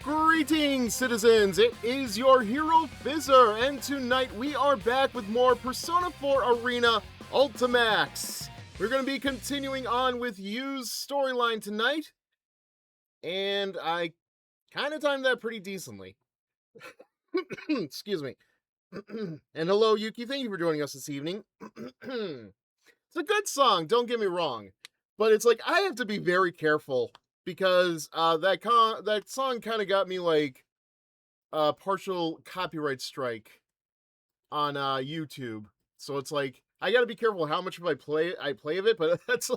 Greetings, citizens! It is your HeroFizzer, and tonight we are back with more Persona 4 Arena Ultimax. We're going to be continuing on with Yu's storyline tonight, and I kind of timed that pretty decently. Excuse me. And hello, Yuki. Thank you for joining us this evening. It's a good song, don't get me wrong, but it's like I have to be very careful because that song kind of got me like a partial copyright strike on YouTube. So it's like I got to be careful how much of I play of it, but that's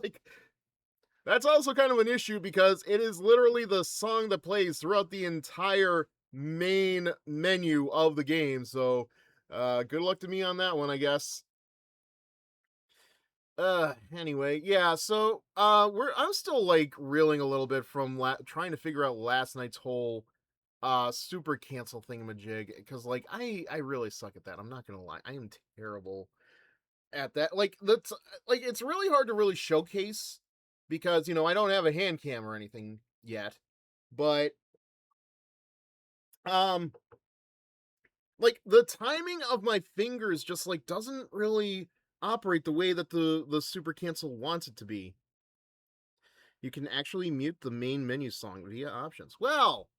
also kind of an issue because it is literally the song that plays throughout the entire main menu of the game. So good luck to me on that one, I guess. Anyway, yeah, so I'm still like reeling a little bit from trying to figure out last night's whole super cancel thingamajig, because like I really suck at that. I'm not gonna lie, I am terrible at that. Like that's like it's really hard to really showcase because I don't have a hand cam or anything yet, but um like the timing of my fingers just like doesn't really operate the way that the super cancel wants it to be. You can actually mute the main menu song via options. Well,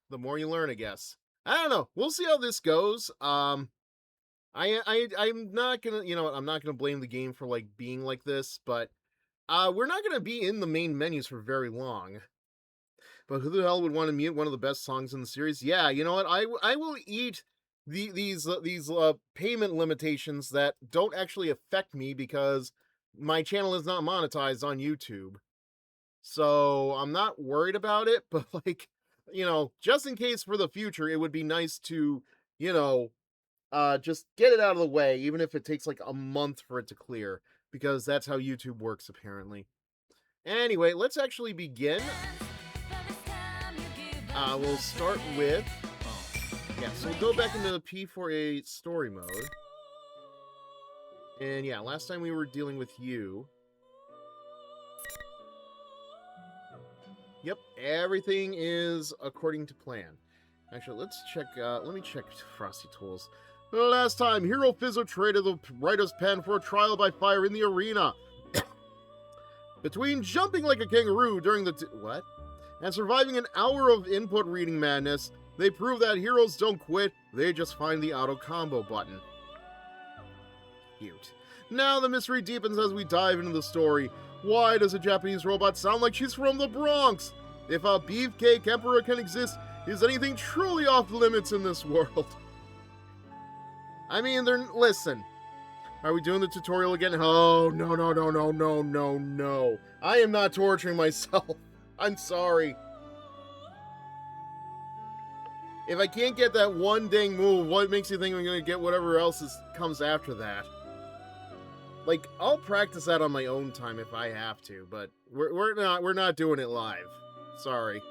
the more you learn, I guess. I don't know. We'll see how this goes. I'm not gonna, I'm not gonna blame the game for like being like this, but we're not gonna be in the main menus for very long. But who the hell would want to mute one of the best songs in the series? Yeah, you know what? I will eat these payment limitations that don't actually affect me because my channel is not monetized on YouTube. So I'm not worried about it, but like, just in case for the future, it would be nice to, just get it out of the way, even if it takes like a month for it to clear, because that's how YouTube works apparently. Anyway, let's actually begin. We'll start with, yeah, so we'll go back into the P4A story mode. And yeah, last time we were dealing with you. Yep, everything is according to plan. Actually, let's check, let me check Frosty Tools. Last time, HeroFizzer traded the writer's pen for a trial by fire in the arena. Between jumping like a kangaroo during the what? And surviving an hour of input reading madness, they prove that heroes don't quit, they just find the auto combo button. Cute. Now the mystery deepens as we dive into the story. Why does a Japanese robot sound like she's from the Bronx? If a beefcake emperor can exist, is anything truly off limits in this world? I mean, listen. Are we doing the tutorial again? Oh, no, no, no, no, no, no, no. I am not torturing myself. I'm sorry. If I can't get that one dang move, what makes you think I'm gonna get whatever else comes after that? Like, I'll practice that on my own time if I have to, but we're not doing it live. Sorry.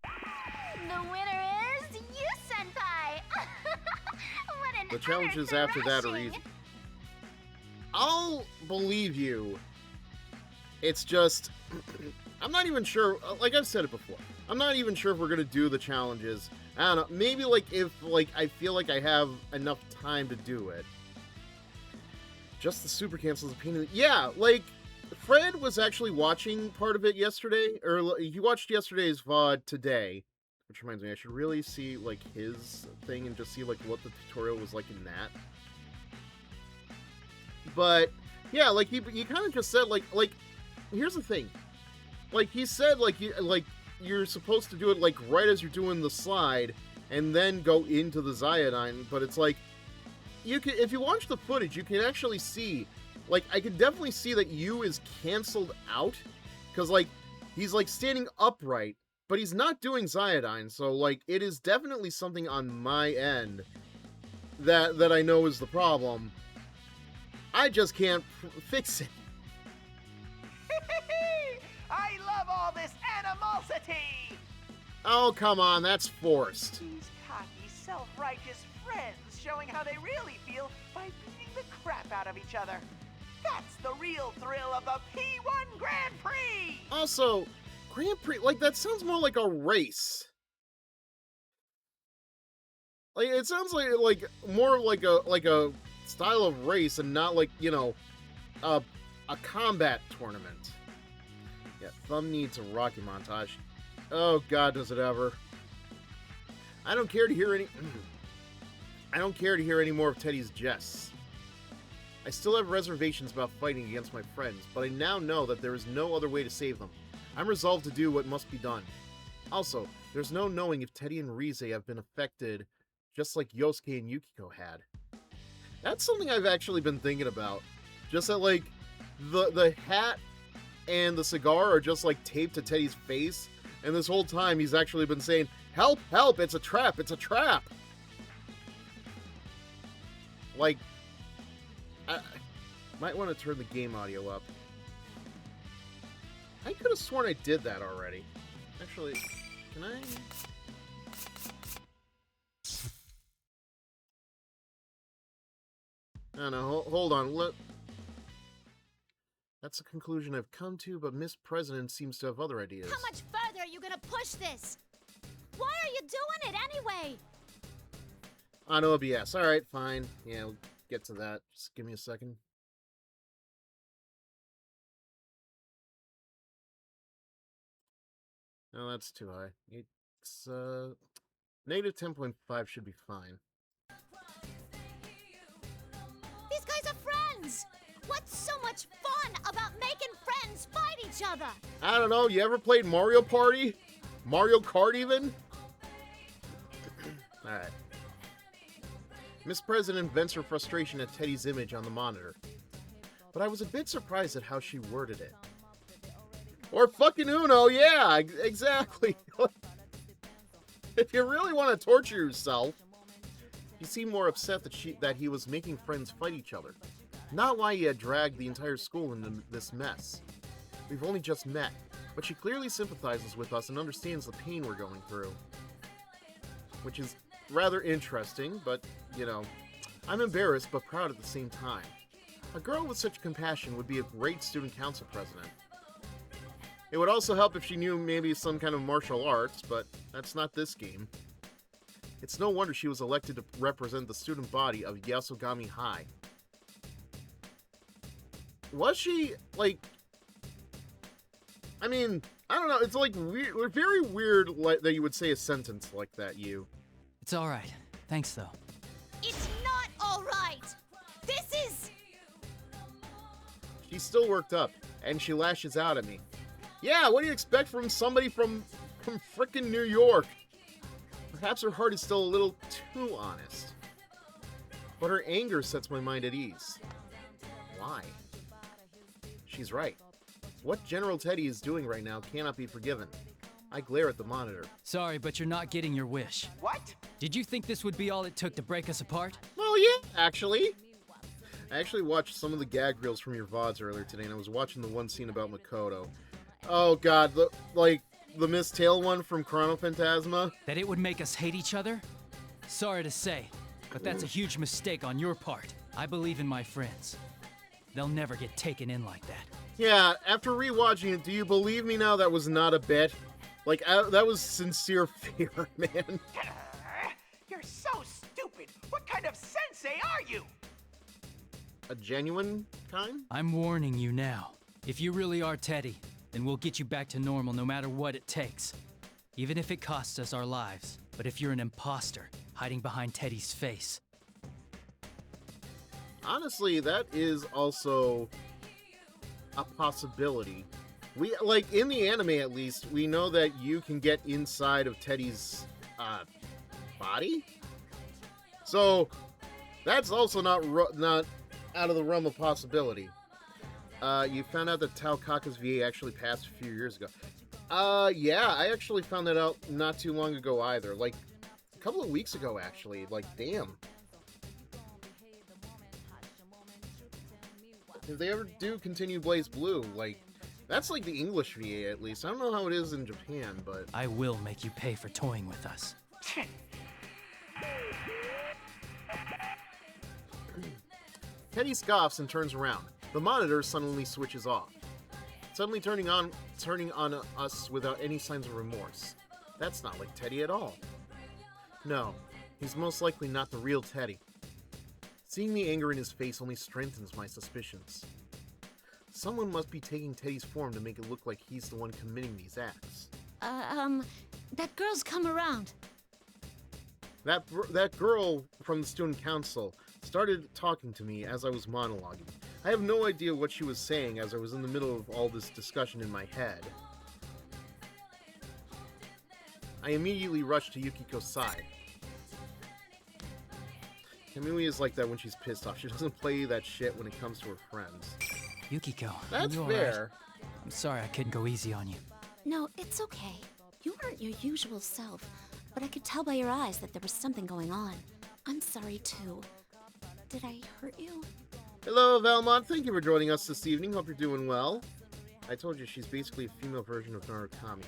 The winner is you, Senpai! What an The challenges after that are easy. I'll believe you. It's just, I'm not even sure, like I've said it before, I'm not even sure if we're gonna do the challenges. I don't know, maybe like if like I feel like I have enough time to do it. Just the super cancel is a pain in the... Yeah, like, Fred was actually watching part of it yesterday, or he watched yesterday's VOD today, which reminds me, I should really see, like, his thing and just see, like, what the tutorial was like in that. But, yeah, like, he kind of just said, like, here's the thing. Like, he said, like, you're supposed to do it, like, right as you're doing the slide, and then go into the Zyodine, but it's like, if you watch the footage, you can actually see, like, I can definitely see that Yu is canceled out, because, like, he's, like, standing upright, but he's not doing Zyodine, so, like, it is definitely something on my end that I know is the problem. I just can't fix it. I love all this animosity! Oh, come on, that's forced. These cocky, self-righteous friends showing how they really feel by beating the crap out of each other. That's the real thrill of the P1 Grand Prix! also, Grand Prix, like, that sounds more like a race. Like, it sounds like more like a style of race and not like, you know, a combat tournament. Yeah, Thumb needs a Rocky montage. Oh God, does it ever. I don't care to hear any more of Teddy's jests. I still have reservations about fighting against my friends, but I now know that there is no other way to save them. I'm resolved to do what must be done. Also, there's no knowing if Teddy and Rize have been affected just like Yosuke and Yukiko had. That's something I've actually been thinking about. Just that, like, the hat and the cigar are just, like, taped to Teddy's face, and this whole time he's actually been saying, "Help, help, it's a trap, it's a trap!" Like, I might want to turn the game audio up. I could have sworn I did that already. Actually, can I? No, no, hold on. That's a conclusion I've come to, but Miss President seems to have other ideas. How much further are you gonna push this? Why are you doing it anyway? On OBS. Alright, fine. Yeah, we'll get to that. Just give me a second. No, that's too high. It's, negative 10.5 should be fine. These guys are friends! What's so much fun about making friends fight each other? I don't know, you ever played Mario Party? Mario Kart even? Alright. Miss President vents her frustration at Teddy's image on the monitor. But I was a bit surprised at how she worded it. Or fucking Uno, yeah, exactly. If you really want to torture yourself. He seemed more upset that he was making friends fight each other. Not why he had dragged the entire school into this mess. We've only just met, but she clearly sympathizes with us and understands the pain we're going through. Which is rather interesting, but, you know, I'm embarrassed but proud at the same time. A girl with such compassion would be a great student council president. It would also help if she knew maybe some kind of martial arts, but that's not this game. It's no wonder she was elected to represent the student body of Yasogami High. Was she, like... I mean, I don't know, it's like weird, very weird that you would say a sentence like that, you. It's alright. Thanks, though. It's not alright! This is... She's still worked up, and she lashes out at me. Yeah, what do you expect from somebody from frickin' New York? Perhaps her heart is still a little too honest. But her anger sets my mind at ease. Why? She's right. What General Teddy is doing right now cannot be forgiven. I glare at the monitor. Sorry, but you're not getting your wish. What? Did you think this would be all it took to break us apart? Well, yeah, actually. I actually watched some of the gag reels from your VODs earlier today, and I was watching the one scene about Makoto. Oh god, the Miss Tail one from Chrono Phantasma? That it would make us hate each other? Sorry to say, but that's a huge mistake on your part. I believe in my friends. They'll never get taken in like that. Yeah, after rewatching it, do you believe me now that was not a bit? Like, that was sincere fear, man. You're so stupid. What kind of sensei are you? A genuine kind? I'm warning you now. If you really are Teddy, then we'll get you back to normal no matter what it takes. Even if it costs us our lives. But if you're an imposter, hiding behind Teddy's face. Honestly, that is also a possibility. We, like, in the anime at least, we know that you can get inside of Teddy's, body? So, that's also not out of the realm of possibility. You found out that Taokaka's VA actually passed a few years ago. Yeah, I actually found that out not too long ago either. Like, a couple of weeks ago, actually. Like, damn. If they ever do continue Blaze Blue, like, that's like the English VA at least. I don't know how it is in Japan, but... I will make you pay for toying with us. Teddy scoffs and turns around. The monitor suddenly switches off. Suddenly turning on us without any signs of remorse. That's not like Teddy at all. No, he's most likely not the real Teddy. Seeing the anger in his face only strengthens my suspicions. Someone must be taking Teddy's form to make it look like he's the one committing these acts. That girl's come around. That girl from the student council started talking to me as I was monologuing. I have no idea what she was saying as I was in the middle of all this discussion in my head. I immediately rushed to Yukiko's side. Kamui is like that when she's pissed off. She doesn't play that shit when it comes to her friends. Yukiko, That's you fair. Right? I'm sorry I couldn't go easy on you. No, it's okay. You aren't your usual self, but I could tell by your eyes that there was something going on. I'm sorry too. Did I hurt you? Hello, Valmont. Thank you for joining us this evening. Hope you're doing well. I told you she's basically a female version of Narukami.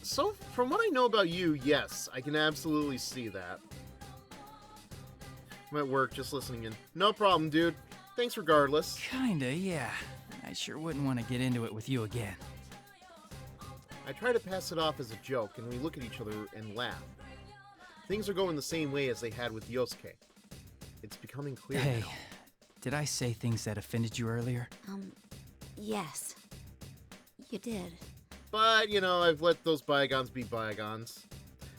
So, from what I know about you, yes, I can absolutely see that. I'm at work, just listening in. No problem, dude. Thanks regardless. Kinda, yeah. I sure wouldn't want to get into it with you again. I try to pass it off as a joke, and we look at each other and laugh. Things are going the same way as they had with Yosuke. It's becoming clear Hey, now. did I say things that offended you earlier? Yes. You did. But, you know, I've let those bygones be bygones.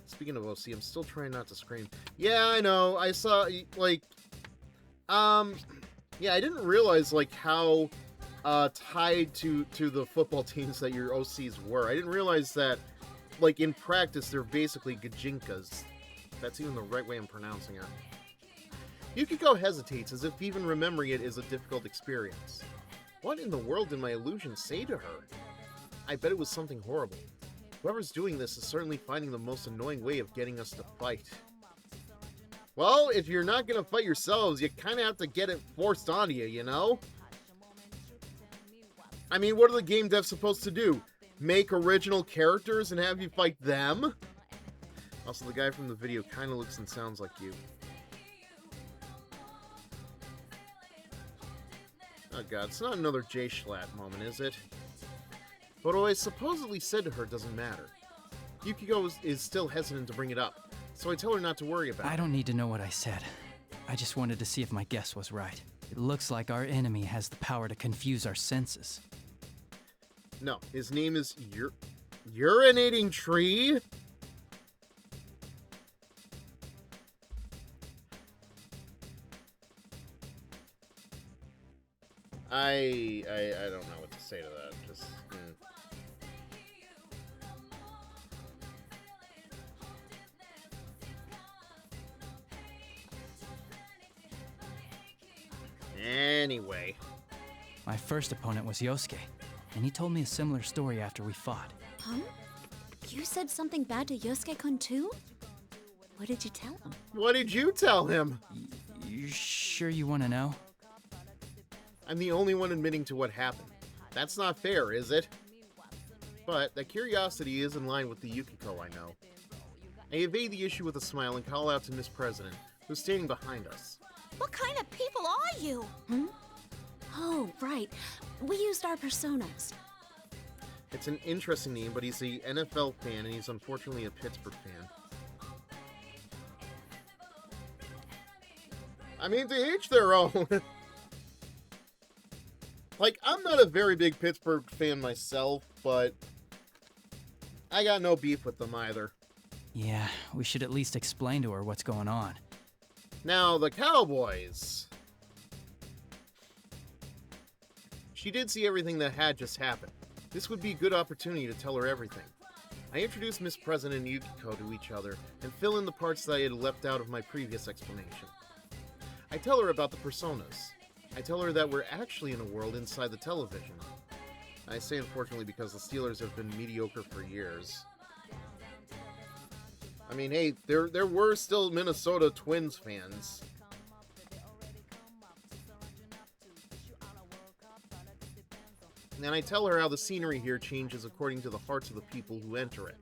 Speaking of OC, I'm still trying not to scream. Yeah, I know. I saw, like, yeah, I didn't realize, like, how tied to the football teams that your OCs were. I didn't realize that, like, in practice, they're basically gajinkas. That's even the right way I'm pronouncing it. Yukiko hesitates, as if even remembering it is a difficult experience. What in the world did my illusion say to her? I bet it was something horrible. Whoever's doing this is certainly finding the most annoying way of getting us to fight. Well, if you're not gonna fight yourselves, you kinda have to get it forced onto you, you know? I mean, what are the game devs supposed to do? Make original characters and have you fight them? Also, the guy from the video kinda looks and sounds like you. Oh god, it's not another J Schlatt moment, is it? But what I supposedly said to her doesn't matter. Yukiko is still hesitant to bring it up, so I tell her not to worry about it. I don't need to know what I said. I just wanted to see if my guess was right. It looks like our enemy has the power to confuse our senses. No, his name is Urinating Tree? I don't know what to say to that. Just Anyway. My first opponent was Yosuke, and he told me a similar story after we fought. Huh? You said something bad to Yosuke-kun too? What did you tell him? What did you tell him? You sure you want to know? I'm the only one admitting to what happened. That's not fair, is it? But that curiosity is in line with the Yukiko I know. I evade the issue with a smile and call out to Miss President, who's standing behind us. What kind of people are you? Hmm? Oh, right. We used our personas. It's an interesting name, but he's a NFL fan and he's unfortunately a Pittsburgh fan. I mean, to each their own. Like, I'm not a very big Pittsburgh fan myself, but I got no beef with them either. Yeah, we should at least explain to her what's going on. Now, the Cowboys. She did see everything that had just happened. This would be a good opportunity to tell her everything. I introduced Miss President and Yukiko to each other and fill in the parts that I had left out of my previous explanation. I tell her about the personas. I tell her that we're actually in a world inside the television. I say unfortunately because the Steelers have been mediocre for years. I mean, hey, there were still Minnesota Twins fans. And I tell her how the scenery here changes according to the hearts of the people who enter it.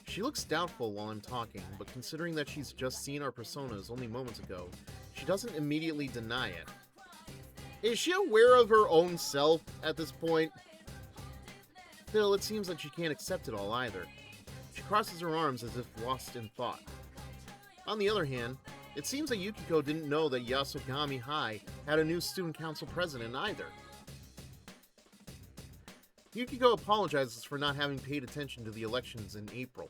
She looks doubtful while I'm talking, but considering that she's just seen our personas only moments ago, she doesn't immediately deny it. Is she aware of her own self at this point? Still, it seems that she can't accept it all either. She crosses her arms as if lost in thought. On the other hand, it seems that Yukiko didn't know that Yasogami High had a new student council president either. Yukiko apologizes for not having paid attention to the elections in April.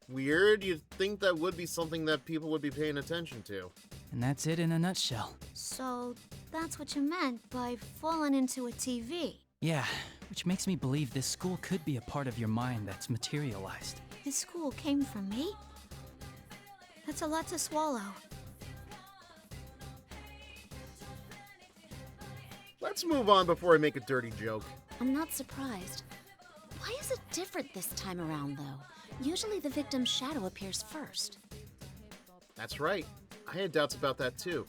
Weird, you'd think that would be something that people would be paying attention to. And that's it in a nutshell. So, that's what you meant by falling into a TV. Yeah, which makes me believe this school could be a part of your mind that's materialized. This school came from me? That's a lot to swallow. Let's move on before I make a dirty joke. I'm not surprised. Why is it different this time around, though? Usually the victim's shadow appears first. That's right. I had doubts about that too.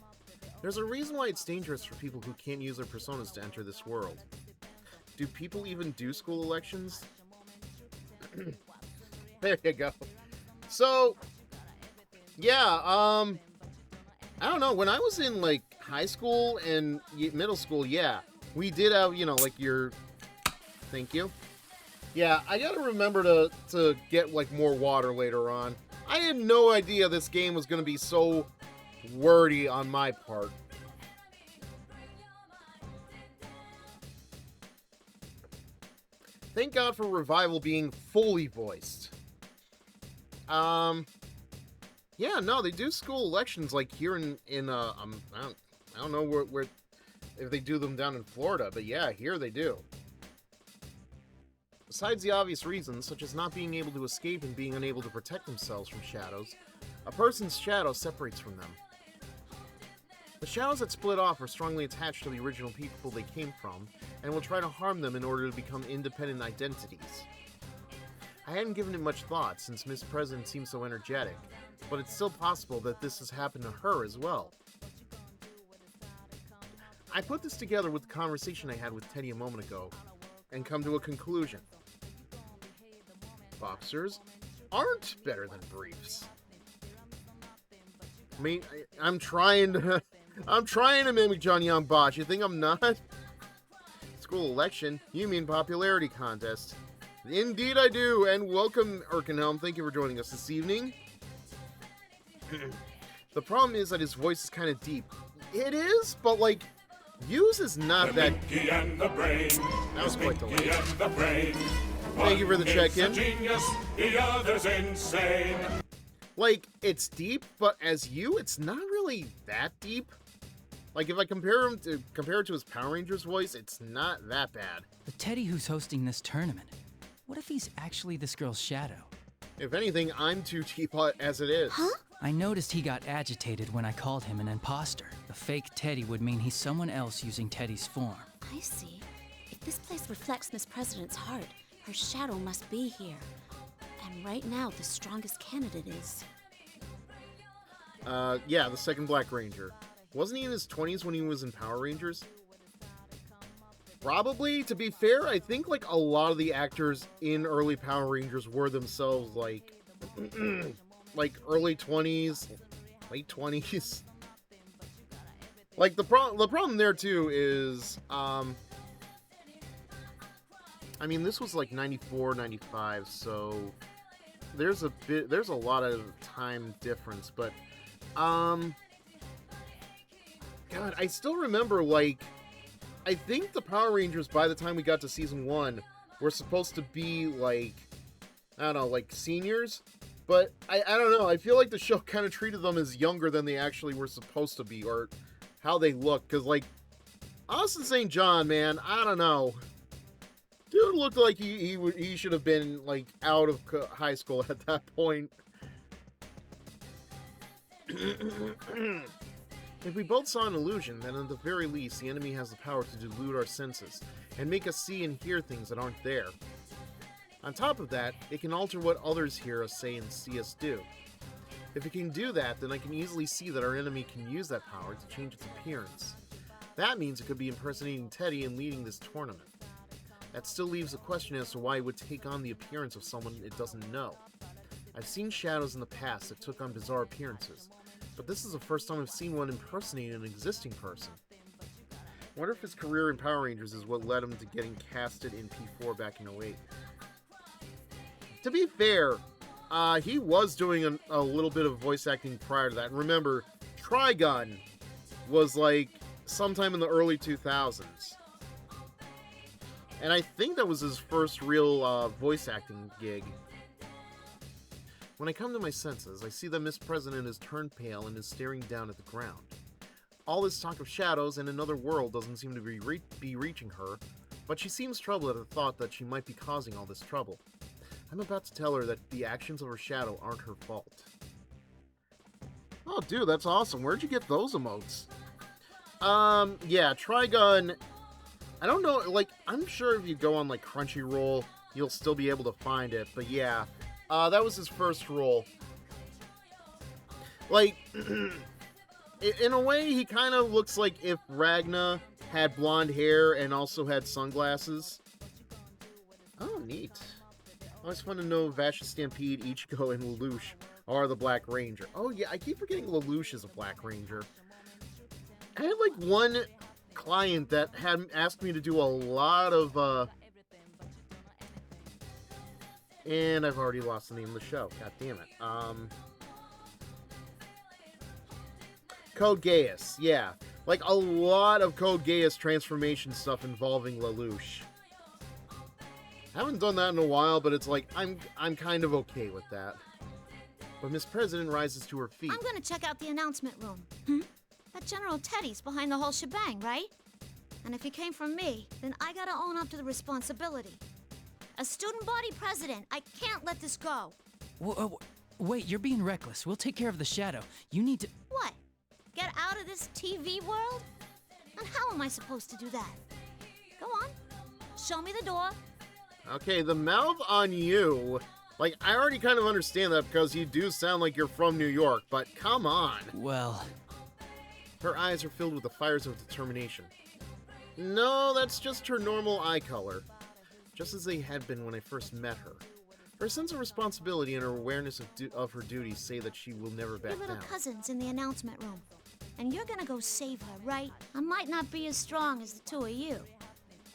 There's a reason why it's dangerous for people who can't use their personas to enter this world. Do people even do school elections? There you go. So, yeah, I don't know. When I was in, like, high school and middle school, yeah, we did have, you know, like your... Thank you. Yeah, I gotta remember to get, like, more water later on. I had no idea this game was gonna be so wordy on my part. Thank God for Revival being fully voiced. Yeah, no, they do school elections like here in I don't know where if they do them down in Florida, but yeah, here they do. Besides the obvious reasons, such as not being able to escape and being unable to protect themselves from shadows, a person's shadow separates from them. The shadows that split off are strongly attached to the original people they came from, and will try to harm them in order to become independent identities. I hadn't given it much thought since Miss President seems so energetic, but it's still possible that this has happened to her as well. I put this together with the conversation I had with Teddy a moment ago, and come to a conclusion. Boxers aren't better than briefs. I mean, I'm trying to mimic John Young Bosch. You think I'm not? School election? You mean popularity contest? Indeed I do, and welcome, Erkenhelm. Thank you for joining us this evening. The problem is that his voice is kind of deep. It is, but like, Hughes is not that... That was quite delayed. Thank you for the check-in. The other's insane. Like, it's deep, but as you, it's not really that deep. Like, if I compare it to his Power Rangers voice, it's not that bad. The Teddy who's hosting this tournament, what if he's actually this girl's shadow? If anything, I'm too teapot as it is. Huh? I noticed he got agitated when I called him an imposter. A fake Teddy would mean he's someone else using Teddy's form. I see. If this place reflects Miss President's heart, her shadow must be here. And right now, the strongest candidate is... Yeah, the second Black Ranger. Wasn't he in his 20s when he was in Power Rangers? Probably. To be fair, I think, like, a lot of the actors in early Power Rangers were themselves, like... like, early 20s, late 20s. Like, the problem there, too, is, I mean, this was, like, 94, 95, so... There's a lot of time difference, but, God, I still remember, like, I think the Power Rangers, by the time we got to Season 1, were supposed to be, like, I don't know, like, seniors? But, I don't know, I feel like the show kind of treated them as younger than they actually were supposed to be, or how they look, because, like, Austin St. John, man, I don't know. Dude looked like he should have been, like, out of high school at that point. If we both saw an illusion, then at the very least, the enemy has the power to delude our senses, and make us see and hear things that aren't there. On top of that, it can alter what others hear us say and see us do. If it can do that, then I can easily see that our enemy can use that power to change its appearance. That means it could be impersonating Teddy and leading this tournament. That still leaves a question as to why it would take on the appearance of someone it doesn't know. I've seen shadows in the past that took on bizarre appearances, but this is the first time I've seen one impersonate an existing person. I wonder if his career in Power Rangers is what led him to getting casted in P4 back in '08. To be fair, he was doing a little bit of voice acting prior to that. Remember, Trigun was like sometime in the early 2000s. And I think that was his first real voice acting gig. When I come to my senses, I see that Miss President is turned pale and is staring down at the ground. All this talk of shadows and another world doesn't seem to be reaching her, but she seems troubled at the thought that she might be causing all this trouble. I'm about to tell her that the actions of her shadow aren't her fault. Oh, dude, that's awesome. Where'd you get those emotes? Yeah, Trigun. I don't know, like, I'm sure if you go on, like, Crunchyroll, you'll still be able to find it, but yeah. That was his first role. Like, in a way, he kind of looks like if Ragna had blonde hair and also had sunglasses. Oh, neat. Always fun to know Vasha Stampede, Ichigo, and Lelouch are the Black Ranger. Oh yeah, I keep forgetting Lelouch is a Black Ranger. I had like one client that had asked me to do a lot of, and I've already lost the name of the show. God damn it. Code Geass, yeah. Like a lot of Code Geass transformation stuff involving Lelouch. I haven't done that in a while, but it's like, I'm kind of okay with that. But Miss President rises to her feet. I'm gonna check out the announcement room. That General Teddy's behind the whole shebang, right? And if he came from me, then I gotta own up to the responsibility. As student body president, I can't let this go. Wait, you're being reckless. We'll take care of the shadow. You need to... What? Get out of this TV world? And how am I supposed to do that? Go on. Show me the door. Okay, the mouth on you. Like, I already kind of understand that because you do sound like you're from New York, but come on. Well... Her eyes are filled with the fires of determination. No, that's just her normal eye color. Just as they had been when I first met her. Her sense of responsibility and her awareness of her duties say that she will never back Your little down. cousin's in the announcement room. And you're gonna go save her, right? I might not be as strong as the two of you.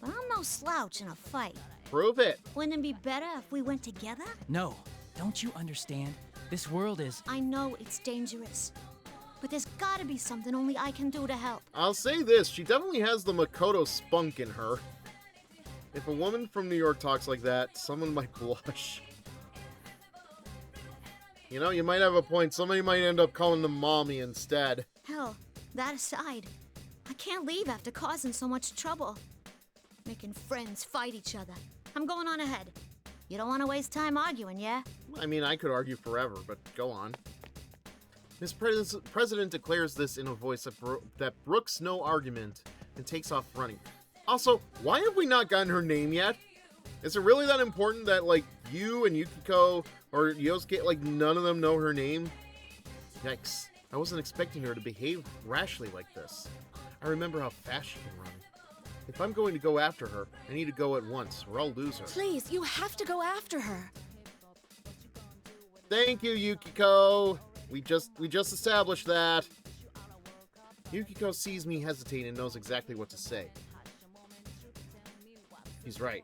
But I'm no slouch in a fight. Prove it. Wouldn't it be better if we went together? No. Don't you understand? This world is... I know it's dangerous. But there's gotta be something only I can do to help. I'll say this, she definitely has the Makoto spunk in her. If a woman from New York talks like that, someone might blush. You know, you might have a point. Somebody might end up calling them mommy instead. Hell, that aside, I can't leave after causing so much trouble. Making friends fight each other. I'm going on ahead. You don't want to waste time arguing, yeah? I mean, I could argue forever, but go on. Miss President declares this in a voice that brooks no argument and takes off running. Also, why have we not gotten her name yet? Is it really that important that, like, you and Yukiko or Yosuke, like, none of them know her name? Yikes. I wasn't expecting her to behave rashly like this. I remember how fast she can run. If I'm going to go after her, I need to go at once, or I'll lose her. Please, you have to go after her. Thank you, Yukiko! We just established that. Yukiko sees me hesitate and knows exactly what to say. He's right.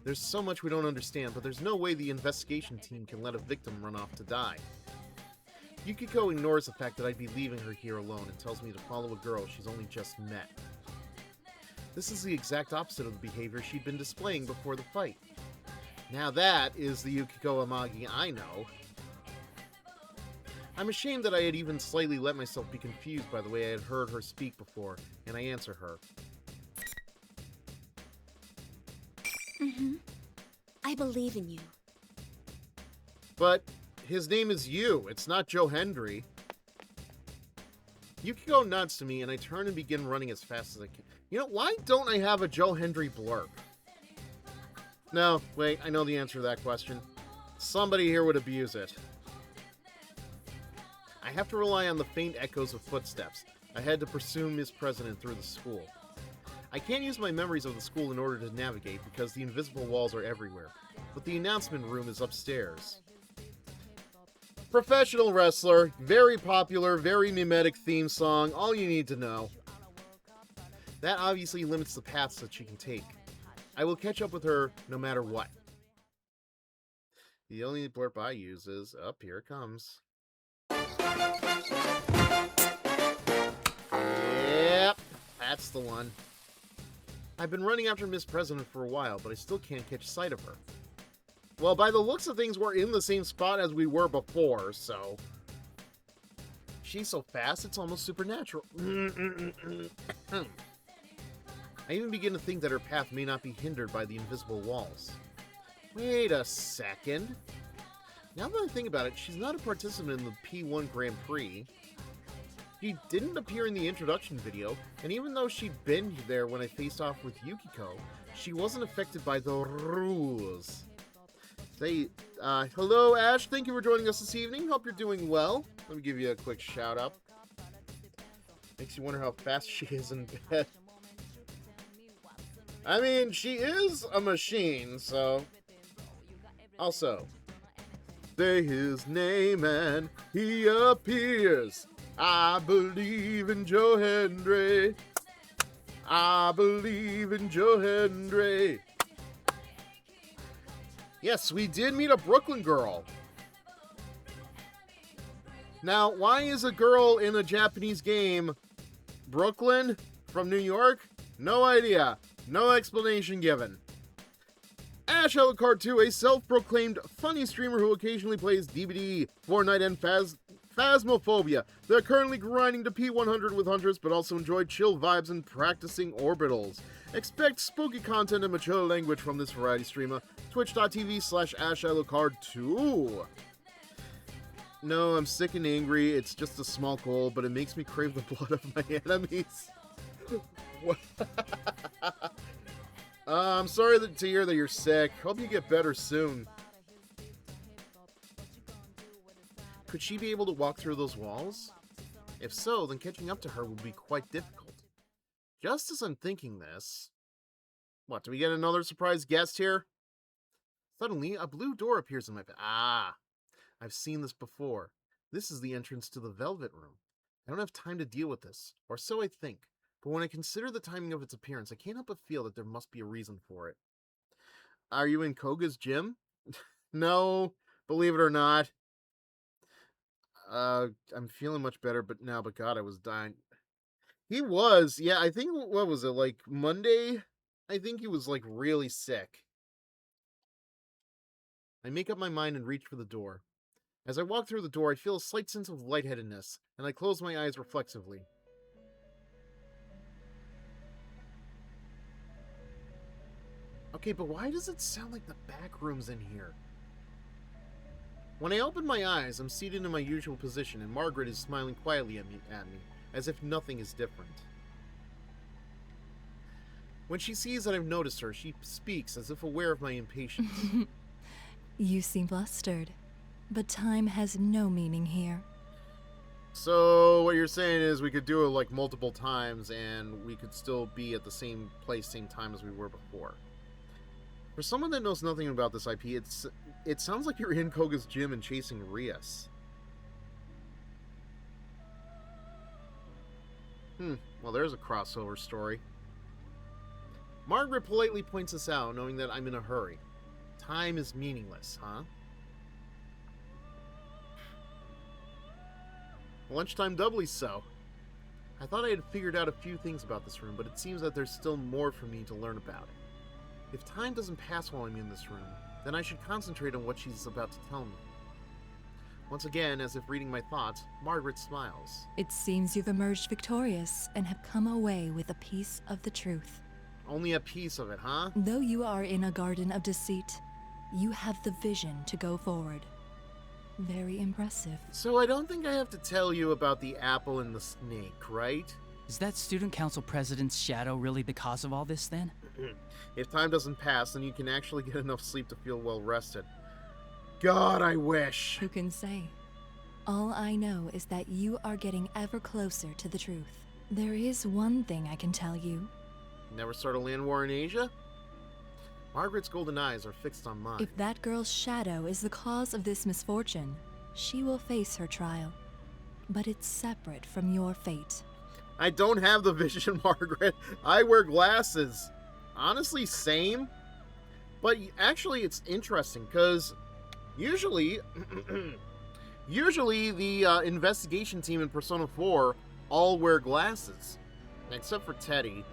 There's so much we don't understand, but there's no way the investigation team can let a victim run off to die. Yukiko ignores the fact that I'd be leaving her here alone and tells me to follow a girl she's only just met. This is the exact opposite of the behavior she'd been displaying before the fight. Now that is the Yukiko Amagi I know. I'm ashamed that I had even slightly let myself be confused by the way I had heard her speak before, and I answer her. I believe in you. But his name is Yu, it's not Joe Hendry. Yukiko nods to me, and I turn and begin running as fast as I can. You know, why don't I have a Joe Hendry blurb? No, wait, I know the answer to that question. Somebody here would abuse it. I have to rely on the faint echoes of footsteps. I had to pursue Miss President through the school. I can't use my memories of the school in order to navigate because the invisible walls are everywhere, but the announcement room is upstairs. Professional wrestler, very popular, very mimetic theme song, all you need to know. That obviously limits the paths that she can take. I will catch up with her no matter what. The only blurb I use is, up here it comes. Yep, that's the one. I've been running after Miss President for a while, but I still can't catch sight of her. Well, by the looks of things, we're in the same spot as we were before, so... She's so fast, it's almost supernatural. I even begin to think that her path may not be hindered by the invisible walls. Wait a second. Now that I think about it, she's not a participant in the P1 Grand Prix. She didn't appear in the introduction video, and even though she'd been there when I faced off with Yukiko, she wasn't affected by the rules. Hello Ash, thank you for joining us this evening. Hope you're doing well. Let me give you a quick shout out. Makes you wonder how fast she is in bed. I mean, she is a machine, so... Also, say his name and he appears. I believe in Joe Hendry. I believe in Joe Hendry. Yes, we did meet a Brooklyn girl. Now, why is a girl in a Japanese game Brooklyn from New York? No idea. No explanation given. Ash Alucard 2, a self-proclaimed funny streamer who occasionally plays DBD, Fortnite, and Phasmophobia. They're currently grinding to P100 with Hunters, but also enjoy chill vibes and practicing orbitals. Expect spooky content and mature language from this variety streamer. Twitch.tv/AshAlucard2. No, I'm sick and angry. It's just a small goal, but it makes me crave the blood of my enemies. What? I'm sorry to hear that you're sick. Hope you get better soon. Could she be able to walk through those walls? If so, then catching up to her would be quite difficult. Just as I'm thinking this... What, do we get another surprise guest here? Suddenly, a blue door appears in my path. Ah, I've seen this before. This is the entrance to the Velvet Room. I don't have time to deal with this, or so I think. But when I consider the timing of its appearance, I can't help but feel that there must be a reason for it. Are you in Koga's gym? No, believe it or not. I'm feeling much better, but God, I was dying. He was, yeah, I think, what was it, like, Monday? I think he was, like, really sick. I make up my mind and reach for the door. As I walk through the door, I feel a slight sense of lightheadedness, and I close my eyes reflexively. Okay, but why does it sound like the back room's in here? When I open my eyes, I'm seated in my usual position, and Margaret is smiling quietly at me, as if nothing is different. When she sees that I've noticed her, she speaks as if aware of my impatience. You seem flustered, but time has no meaning here. So, what you're saying is we could do it like multiple times, and we could still be at the same place, same time as we were before. For someone that knows nothing about this IP, it sounds like you're in Koga's gym and chasing Rias. Well, there's a crossover story. Margaret politely points us out, knowing that I'm in a hurry. Time is meaningless, huh? Lunchtime doubly so. I thought I had figured out a few things about this room, but it seems that there's still more for me to learn about it. If time doesn't pass while I'm in this room, then I should concentrate on what she's about to tell me. Once again, as if reading my thoughts, Margaret smiles. It seems you've emerged victorious and have come away with a piece of the truth. Only a piece of it, huh? Though you are in a garden of deceit, you have the vision to go forward. Very impressive. So I don't think I have to tell you about the apple and the snake, right? Is that student council president's shadow really the cause of all this, then? If time doesn't pass, then you can actually get enough sleep to feel well rested. God, I wish. Who can say? All I know is that you are getting ever closer to the truth. There is one thing I can tell you. Never start a land war in Asia? Margaret's golden eyes are fixed on mine. If that girl's shadow is the cause of this misfortune, She will face her trial, but it's separate from your fate. I don't have the vision, Margaret. I wear glasses. Honestly, same. But actually, it's interesting, because usually, usually the investigation team in Persona 4 all wear glasses, except for Teddy.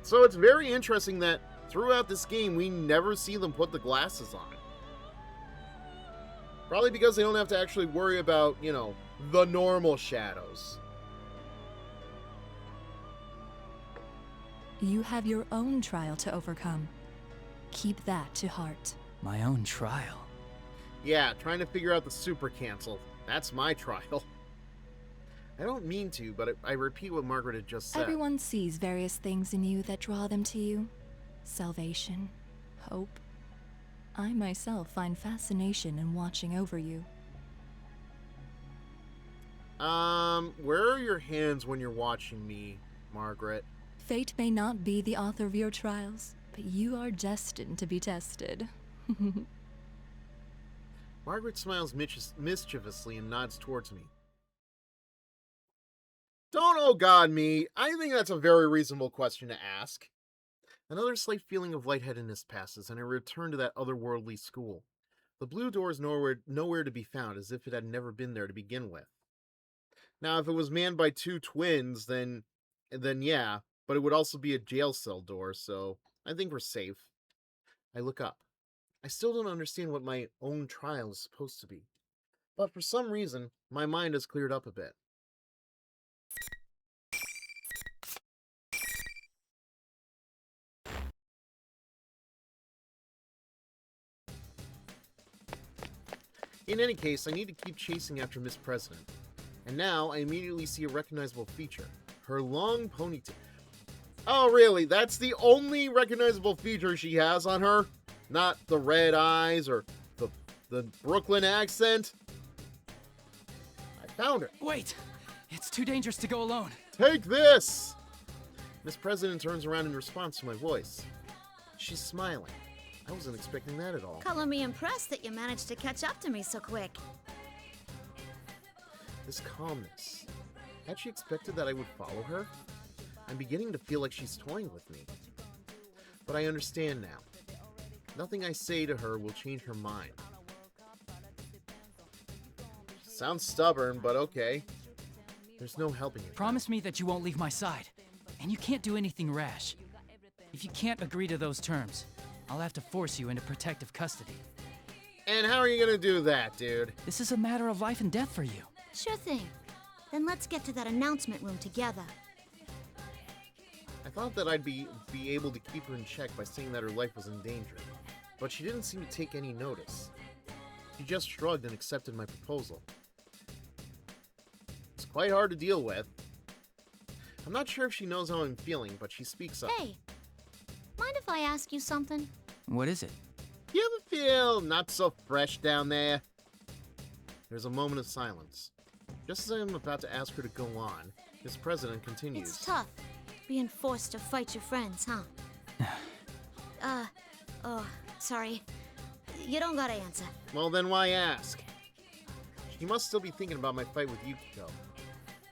So it's very interesting that throughout this game, we never see them put the glasses on. Probably because they don't have to actually worry about, you know, the normal shadows. You have your own trial to overcome. Keep that to heart. My own trial. Yeah, trying to figure out the super cancel. That's my trial. I don't mean to, but I repeat what Margaret had just said. Everyone sees various things in you that draw them to you. Salvation, hope. I myself find fascination in watching over you. Where are your hands when you're watching me, Margaret? Fate may not be the author of your trials, but you are destined to be tested. Margaret smiles mischievously and nods towards me. Don't oh god me. I think that's a very reasonable question to ask. Another slight feeling of lightheadedness passes, and I return to that otherworldly school. The blue door is nowhere to be found, as if it had never been there to begin with. Now, if it was manned by two twins, then yeah, but it would also be a jail cell door, so I think we're safe. I look up. I still don't understand what my own trial is supposed to be, but for some reason, my mind has cleared up a bit. In any case, I need to keep chasing after Miss President. And now, I immediately see a recognizable feature. Her long ponytail. Oh, really? That's the only recognizable feature she has on her? Not the red eyes or the Brooklyn accent? I found her. Wait! It's too dangerous to go alone. Take this! Miss President turns around in response to my voice. She's smiling. I wasn't expecting that at all. Color me impressed that you managed to catch up to me so quick. This calmness. Had she expected that I would follow her? I'm beginning to feel like she's toying with me. But I understand now. Nothing I say to her will change her mind. Sounds stubborn, but okay. There's no helping it. Promise me that you won't leave my side. And you can't do anything rash. If you can't agree to those terms, I'll have to force you into protective custody. And how are you gonna do that, dude? This is a matter of life and death for you. Sure thing. Then let's get to that announcement room together. I thought that I'd be able to keep her in check by saying that her life was in danger, but she didn't seem to take any notice. She just shrugged and accepted my proposal. It's quite hard to deal with. I'm not sure if she knows how I'm feeling, but she speaks up. Hey, mind if I ask you something? What is it? You ever feel not so fresh down there? There's a moment of silence. Just as I'm about to ask her to go on, Miss President continues. It's tough, being forced to fight your friends, huh? Sorry. You don't gotta answer. Well, then why ask? She must still be thinking about my fight with Yukiko.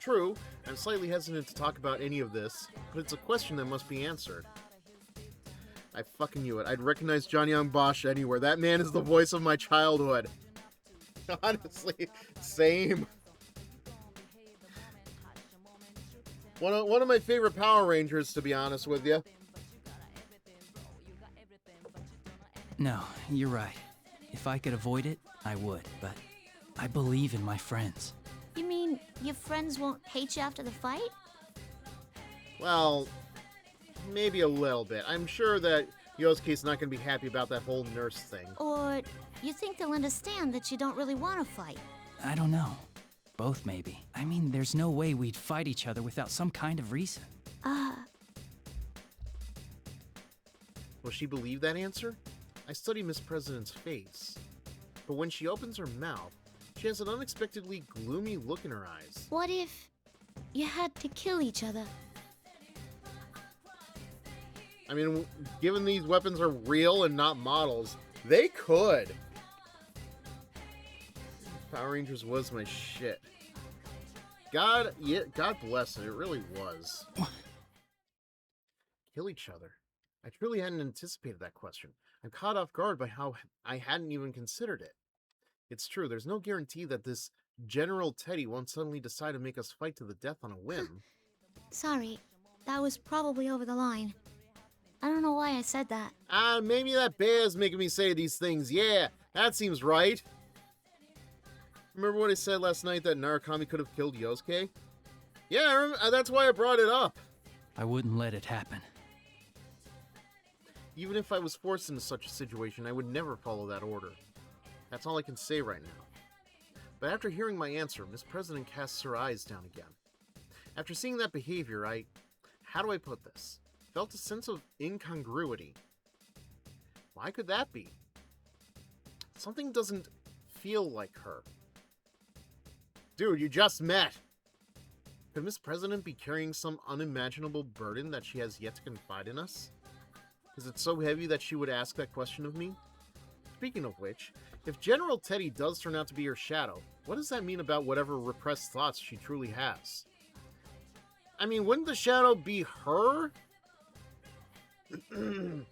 True, I'm slightly hesitant to talk about any of this, but it's a question that must be answered. I fucking knew it. I'd recognize John Young Bosch anywhere. That man is the voice of my childhood. Honestly, same. One of my favorite Power Rangers, to be honest with you. No, you're right. If I could avoid it, I would, but I believe in my friends. You mean your friends won't hate you after the fight? Well, maybe a little bit. I'm sure that Yosuke's not going to be happy about that whole nurse thing. Or you think they'll understand that you don't really want to fight? I don't know. Both, maybe. I mean, there's no way we'd fight each other without some kind of reason. Will she believe that answer? I study Miss President's face. But when she opens her mouth, she has an unexpectedly gloomy look in her eyes. What if you had to kill each other? I mean, given these weapons are real and not models, they could. Power Rangers was my shit. God bless it. It really was. Kill each other. I truly hadn't anticipated that question. I'm caught off guard by how I hadn't even considered it. It's true, there's no guarantee that this General Teddy won't suddenly decide to make us fight to the death on a whim. Sorry, that was probably over the line. I don't know why I said that. Maybe that bear's making me say these things. Yeah, that seems right. Remember what I said last night that Narukami could have killed Yosuke? Yeah, that's why I brought it up. I wouldn't let it happen. Even if I was forced into such a situation, I would never follow that order. That's all I can say right now. But after hearing my answer, Miss President casts her eyes down again. After seeing that behavior, how do I put this? Felt a sense of incongruity. Why could that be? Something doesn't feel like her. Dude, you just met! Could Miss President be carrying some unimaginable burden that she has yet to confide in us? Is it so heavy that she would ask that question of me? Speaking of which, if General Teddy does turn out to be her shadow, what does that mean about whatever repressed thoughts she truly has? I mean, wouldn't the shadow be her? Given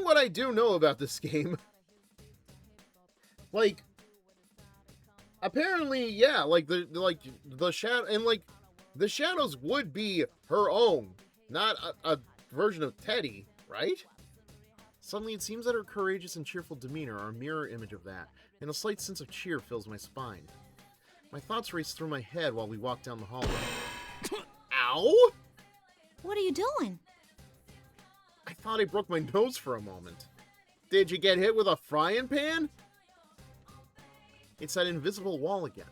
what I do know about this game, like, apparently, yeah, the shadow, and the shadows would be her own, not a version of Teddy, right? Suddenly, it seems that her courageous and cheerful demeanor are a mirror image of that, and a slight sense of cheer fills my spine. My thoughts race through my head while we walk down the hallway. Ow! What are you doing? I thought I broke my nose for a moment. Did you get hit with a frying pan? It's that invisible wall again.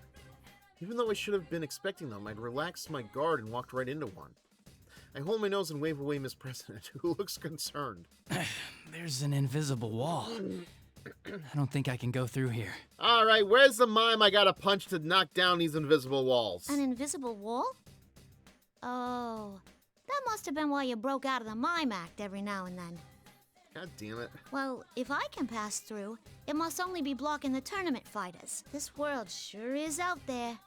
Even though I should have been expecting them, I'd relaxed my guard and walked right into one. I hold my nose and wave away Miss President, who looks concerned. There's an invisible wall. I don't think I can go through here. Alright, where's the mime I gotta punch to knock down these invisible walls? An invisible wall? Oh, that must have been why you broke out of the mime act every now and then. God damn it. Well, if I can pass through, it must only be blocking the tournament fighters. This world sure is out there.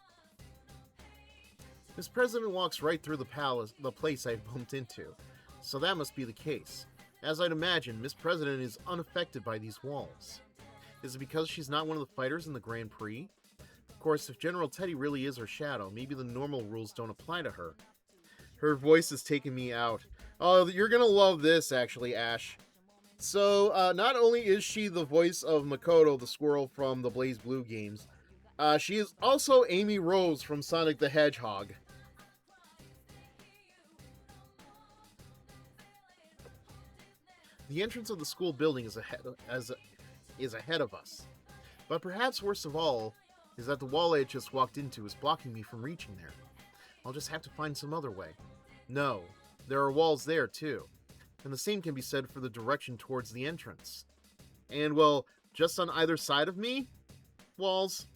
Miss President walks right through the place I bumped into, so that must be the case. As I'd imagine, Miss President is unaffected by these walls. Is it because she's not one of the fighters in the Grand Prix? Of course, if General Teddy really is her shadow, maybe the normal rules don't apply to her. Her voice is taking me out. Oh, you're gonna love this, actually, Ash. So, not only is she the voice of Makoto, the squirrel from the Blaze Blue games, she is also Amy Rose from Sonic the Hedgehog. The entrance of the school building is ahead of us. But perhaps worst of all is that the wall I had just walked into is blocking me from reaching there. I'll just have to find some other way. No, there are walls there too. And the same can be said for the direction towards the entrance. And well, just on either side of me, walls.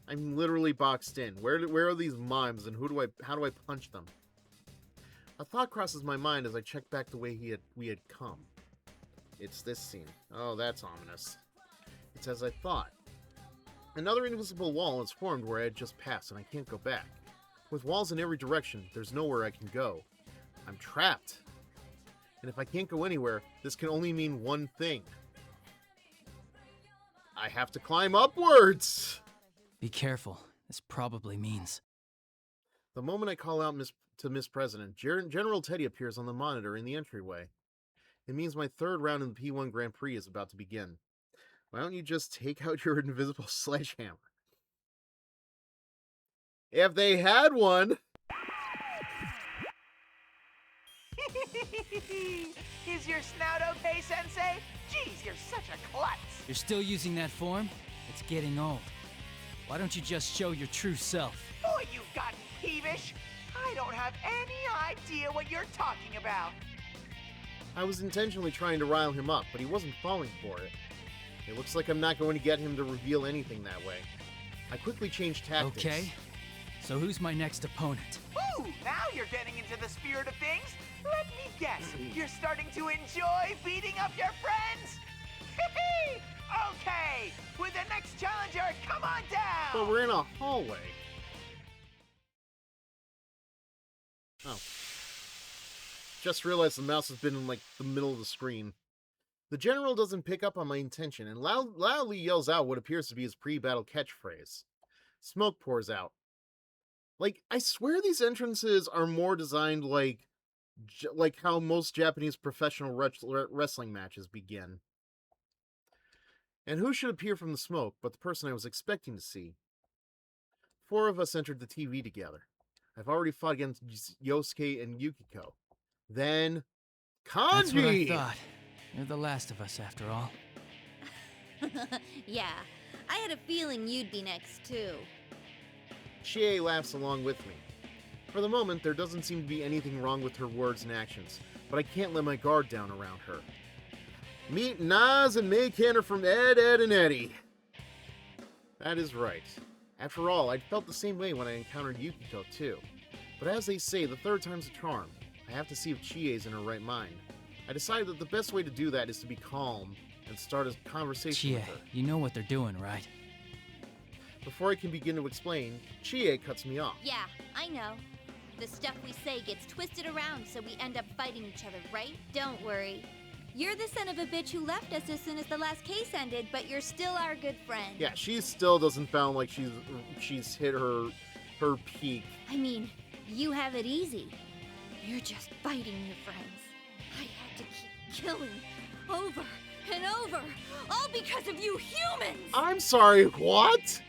I'm literally boxed in. Where are these mimes and how do I punch them? A thought crosses my mind as I check back the way we had come. It's this scene. Oh, that's ominous. It's as I thought. Another invisible wall has formed where I had just passed, and I can't go back. With walls in every direction, there's nowhere I can go. I'm trapped. And if I can't go anywhere, this can only mean one thing. I have to climb upwards! Be careful. This probably means... The moment I call out to Miss President, General Teddy appears on the monitor in the entryway. It means my third round in the P1 Grand Prix is about to begin. Why don't you just take out your invisible sledgehammer? If they had one! Is your snout okay, Sensei? Jeez, you're such a klutz. You're still using that form? It's getting old. Why don't you just show your true self? Boy, you've gotten peevish. I don't have any idea what you're talking about. I was intentionally trying to rile him up, but he wasn't falling for it. It looks like I'm not going to get him to reveal anything that way. I quickly changed tactics. Okay, so who's my next opponent? Ooh, now you're getting into the spirit of things. Let me guess, you're starting to enjoy beating up your friends? Okay, with the next challenger, come on down! But we're in a hallway. Oh. Just realized the mouse has been in, like, the middle of the screen. The general doesn't pick up on my intention and loudly yells out what appears to be his pre-battle catchphrase. Smoke pours out. Like, I swear these entrances are more designed like how most Japanese professional wrestling matches begin. And who should appear from the smoke but the person I was expecting to see? 4 of us entered the TV together. I've already fought against Yosuke and Yukiko. Then, Kanji! That's what I thought. You're the last of us, after all. Yeah, I had a feeling you'd be next, too. Chie laughs along with me. For the moment, there doesn't seem to be anything wrong with her words and actions, but I can't let my guard down around her. Meet Nas and May Canner from Ed, Ed, and Eddie. That is right. After all, I'd felt the same way when I encountered Yukiko, too. But as they say, the third time's a charm. I have to see if Chie's in her right mind. I decided that the best way to do that is to be calm and start a conversation Chie, with her. you know what they're doing, right? Before I can begin to explain, Chie cuts me off. Yeah, I know. The stuff we say gets twisted around so we end up fighting each other, right? Don't worry. You're the son of a bitch who left us as soon as the last case ended, but you're still our good friend. Yeah, she still doesn't sound like she's hit her peak. I mean, you have it easy. You're just fighting your friends. I had to keep killing over and over, all because of you humans! I'm sorry, what?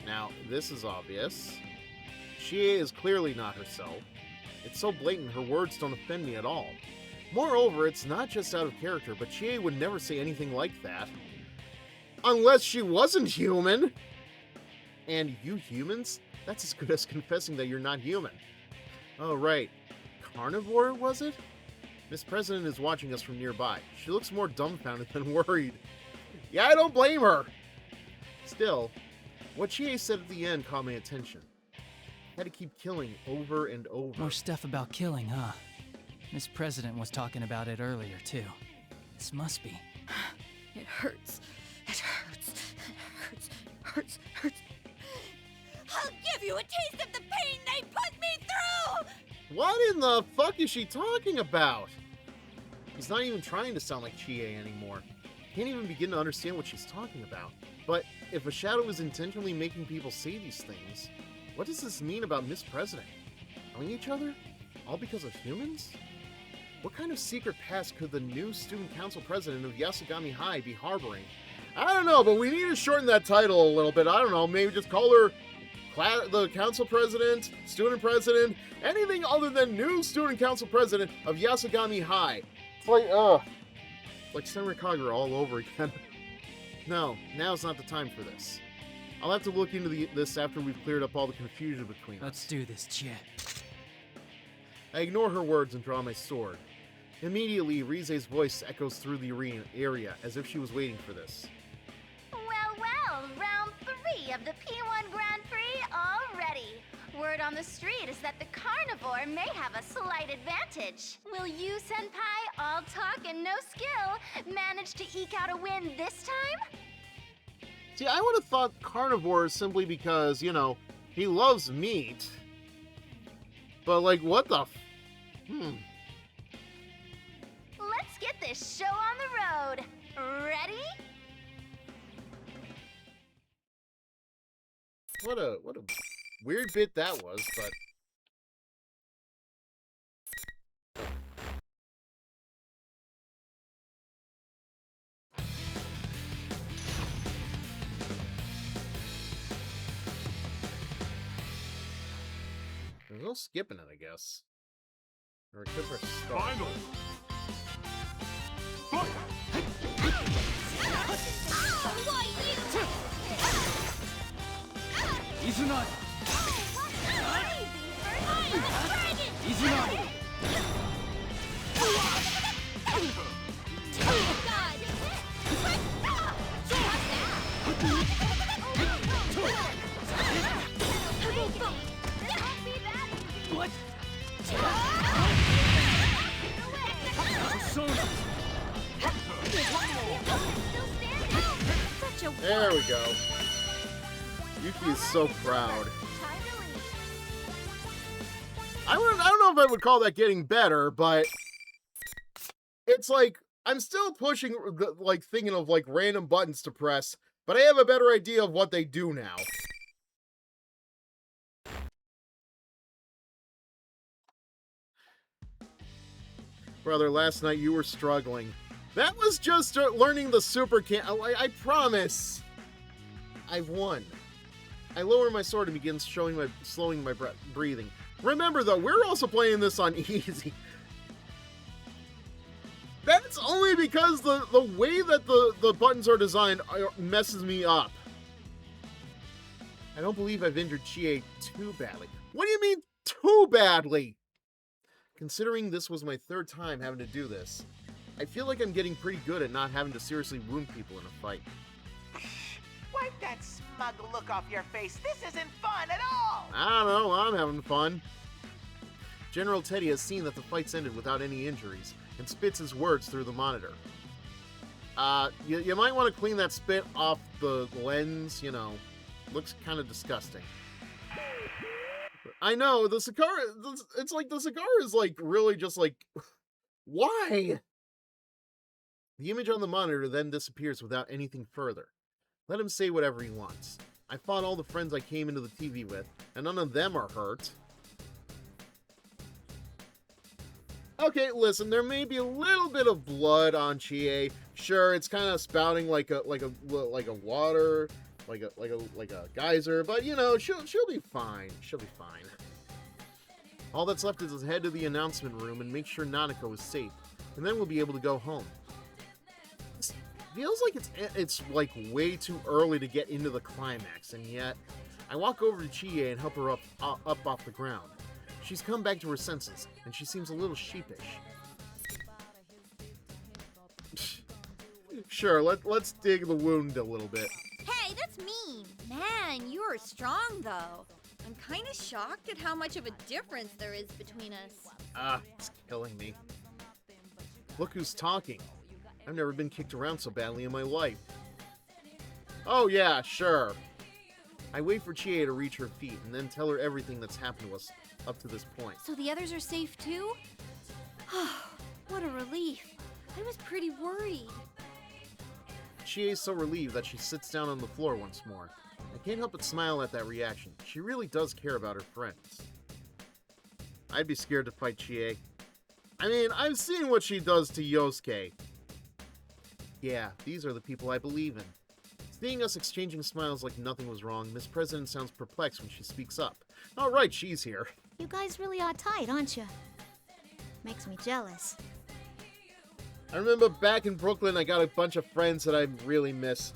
Now, this is obvious. Chie is clearly not herself. It's so blatant her words don't offend me at all. Moreover, it's not just out of character, but Chie would never say anything like that. Unless she wasn't human! And you humans? That's as good as confessing that you're not human. Oh, right. Carnivore, was it? Miss President is watching us from nearby. She looks more dumbfounded than worried. Yeah, I don't blame her! Still, what Chie said at the end caught my attention. I had to keep killing over and over. More stuff about killing, huh? Miss President was talking about it earlier, too. This must be. It hurts. It hurts. It hurts. Hurts. I'll give you a taste of the pain they put me through! What in the fuck is she talking about? He's not even trying to sound like Chie anymore. Can't even begin to understand what she's talking about. But if a shadow is intentionally making people say these things, what does this mean about Miss President? Killing each other? All because of humans? What kind of secret past could the new student council president of Yasugami High be harboring? I don't know, but we need to shorten that title a little bit. I don't know, maybe just call her the council president, student president, anything other than new student council president of Yasugami High. It's like Senra Kagura all over again. No, now's not the time for this. I'll have to look into this after we've cleared up all the confusion between us. Let's do this, Chie. I ignore her words and draw my sword. Immediately, Rize's voice echoes through the area as if she was waiting for this. Well, round 3 of the P1 Grand Prix already. Word on the street is that the carnivore may have a slight advantage. Will you, Senpai, all talk and no skill, manage to eke out a win this time? See, I would have thought carnivore is simply because, you know, he loves meat. But, like, what the Let's get this show on the road. Ready? What a weird bit that was, but... There's no skipping it, I guess. Or it could press start. Final. Izunagi! Izunagi! What? Persona. such a There we go. Yuki is so proud. Time to leave. I don't know if I would call that getting better, but it's like I'm still pushing, like thinking of like random buttons to press, but I have a better idea of what they do now. Brother, last night you were struggling. That was just learning the super can. I promise. I've won. I lower my sword and begin slowing my breathing. Remember though, we're also playing this on easy. That's only because the way that the buttons are designed messes me up. I don't believe I've injured Chie too badly. What do you mean, too badly? Considering this was my third time having to do this, I feel like I'm getting pretty good at not having to seriously wound people in a fight. Wipe that smug look off your face. This isn't fun at all. I don't know, I'm having fun. General Teddy has seen that the fight's ended without any injuries, and spits his words through the monitor. You might want to clean that spit off the lens, you know. Looks kind of disgusting. I know, the cigar, it's like the cigar is like really just like, why? The image on the monitor then disappears without anything further. Let him say whatever he wants. I fought all the friends I came into the TV with, and none of them are hurt. Okay, listen, there may be a little bit of blood on Chie. Sure, it's kind of spouting like a water, like a geyser, but you know, she'll be fine. She'll be fine. All that's left is to head to the announcement room and make sure Nanako is safe, and then we'll be able to go home. It feels like it's like way too early to get into the climax, and yet I walk over to Chie and help her up off the ground. She's come back to her senses, and she seems a little sheepish. Sure, let's dig the wound a little bit. Hey, that's mean. Man, you are strong, though. I'm kind of shocked at how much of a difference there is between us. It's killing me. Look who's talking. I've never been kicked around so badly in my life. Oh yeah, sure. I wait for Chie to reach her feet and then tell her everything that's happened to us up to this point. So the others are safe, too? What a relief. I was pretty worried. Chie is so relieved that she sits down on the floor once more. I can't help but smile at that reaction. She really does care about her friends. I'd be scared to fight Chie. I mean, I've seen what she does to Yosuke. Yeah, these are the people I believe in. Seeing us exchanging smiles like nothing was wrong, Miss President sounds perplexed when she speaks up. All right, she's here. You guys really are tight, aren't you? Makes me jealous. I remember back in Brooklyn, I got a bunch of friends that I really miss.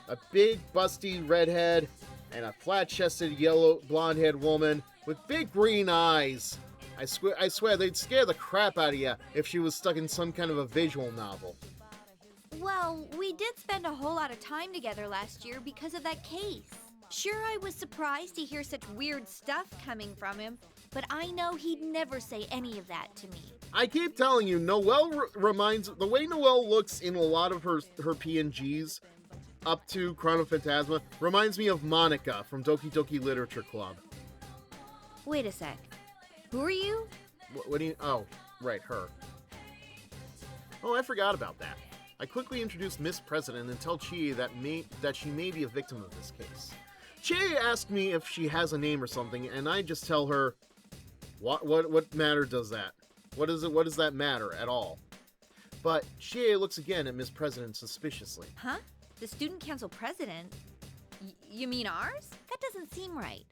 A big, busty redhead, and a flat-chested, yellow, blonde-haired woman with big green eyes. I swear, they'd scare the crap out of you if she was stuck in some kind of a visual novel. Well, we did spend a whole lot of time together last year because of that case. Sure, I was surprised to hear such weird stuff coming from him, but I know he'd never say any of that to me. I keep telling you, Noelle reminds... The way Noelle looks in a lot of her PNGs up to Chrono Phantasma reminds me of Monica from Doki Doki Literature Club. Wait a sec. Who are you? What do you... Oh, right, her. Oh, I forgot about that. I quickly introduce Miss President and tell Chie that she may be a victim of this case. Chie asked me if she has a name or something, and I just tell her, what matter does that? What does that matter at all? But Chie looks again at Miss President suspiciously. Huh? The student council president? You mean ours? That doesn't seem right.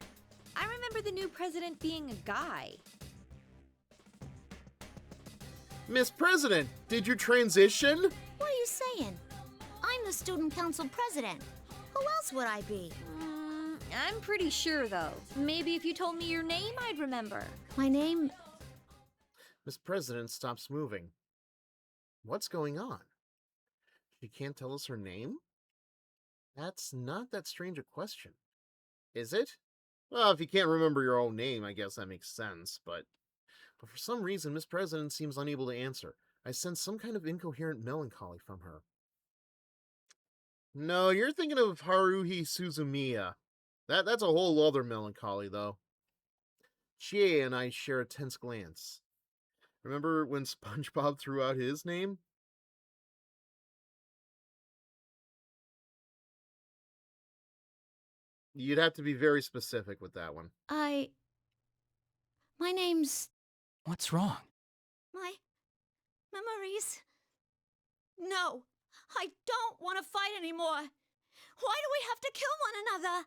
I remember the new president being a guy. Miss President, did you transition? What are you saying? I'm the student council president. Who else would I be? I'm pretty sure, though. Maybe if you told me your name, I'd remember. My name... Miss President stops moving. What's going on? She can't tell us her name? That's not that strange a question. Is it? Well, if you can't remember your own name, I guess that makes sense, but for some reason, Miss President seems unable to answer. I sense some kind of incoherent melancholy from her. No, you're thinking of Haruhi Suzumiya. That's a whole other melancholy, though. Chie and I share a tense glance. Remember when SpongeBob threw out his name? You'd have to be very specific with that one. My name's. What's wrong? My memories. No, I don't want to fight anymore. Why do we have to kill one another?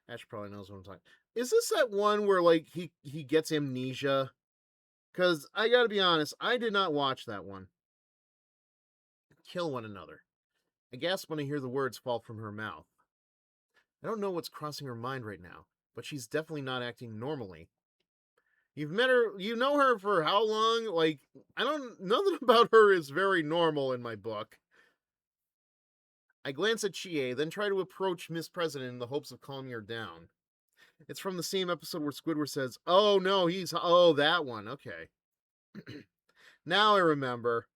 Ash probably knows what I'm talking. Is this that one where like he gets amnesia? Cause I gotta be honest, I did not watch that one. Kill one another. I gasp when I hear the words fall from her mouth. I don't know what's crossing her mind right now, but she's definitely not acting normally. You've met her, you know her for how long? Like, nothing about her is very normal in my book. I glance at Chie, then try to approach Miss President in the hopes of calming her down. It's from the same episode where Squidward says, "Oh no, oh, that one, okay." Now I remember.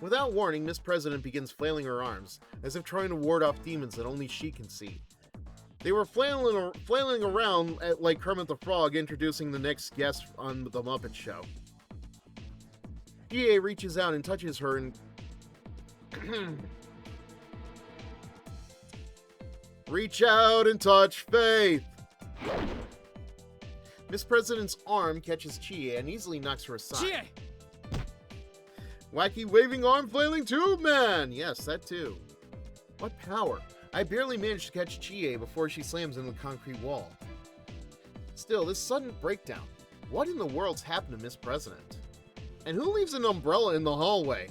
Without warning, Miss President begins flailing her arms, as if trying to ward off demons that only she can see. They were flailing around like Kermit the Frog introducing the next guest on The Muppet Show. Chie reaches out and touches her and... Reach out and touch Faith! Miss President's arm catches Chie and easily knocks her aside. Chie! Wacky waving arm flailing tube man! Yes, that too. What power? I barely managed to catch Chie before she slams into the concrete wall. Still, this sudden breakdown. What in the world's happened to Miss President? And who leaves an umbrella in the hallway?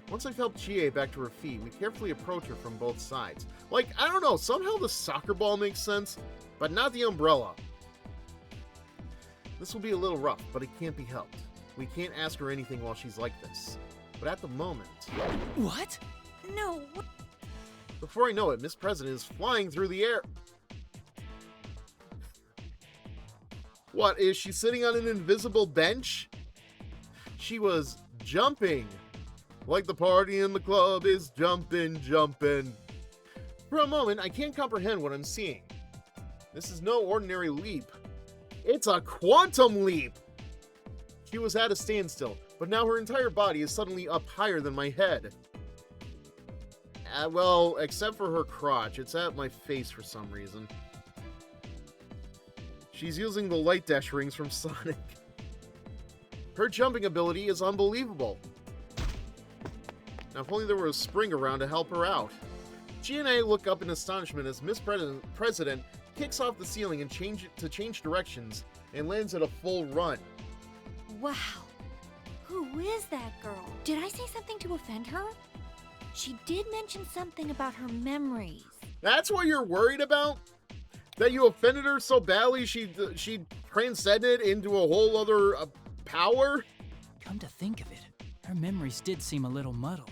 Once I've helped Chie back to her feet, we carefully approach her from both sides. Like, I don't know, somehow the soccer ball makes sense, but not the umbrella. This will be a little rough, but it can't be helped. We can't ask her anything while she's like this. But at the moment... What? No. Before I know it, Miss President is flying through the air. What, is she sitting on an invisible bench? She was jumping. Like the party in the club is jumping. For a moment, I can't comprehend what I'm seeing. This is no ordinary leap. It's a quantum leap! She was at a standstill, but now her entire body is suddenly up higher than my head. Well, except for her crotch. It's at my face for some reason. She's using the light dash rings from Sonic. Her jumping ability is unbelievable. Now, if only there were a spring around to help her out. She and I look up in astonishment as Miss President kicks off the ceiling and change directions and lands at a full run. Wow. Who is that girl? Did I say something to offend her? She did mention something about her memories. That's what you're worried about? That you offended her so badly she transcended into a whole other power? Come to think of it, her memories did seem a little muddled.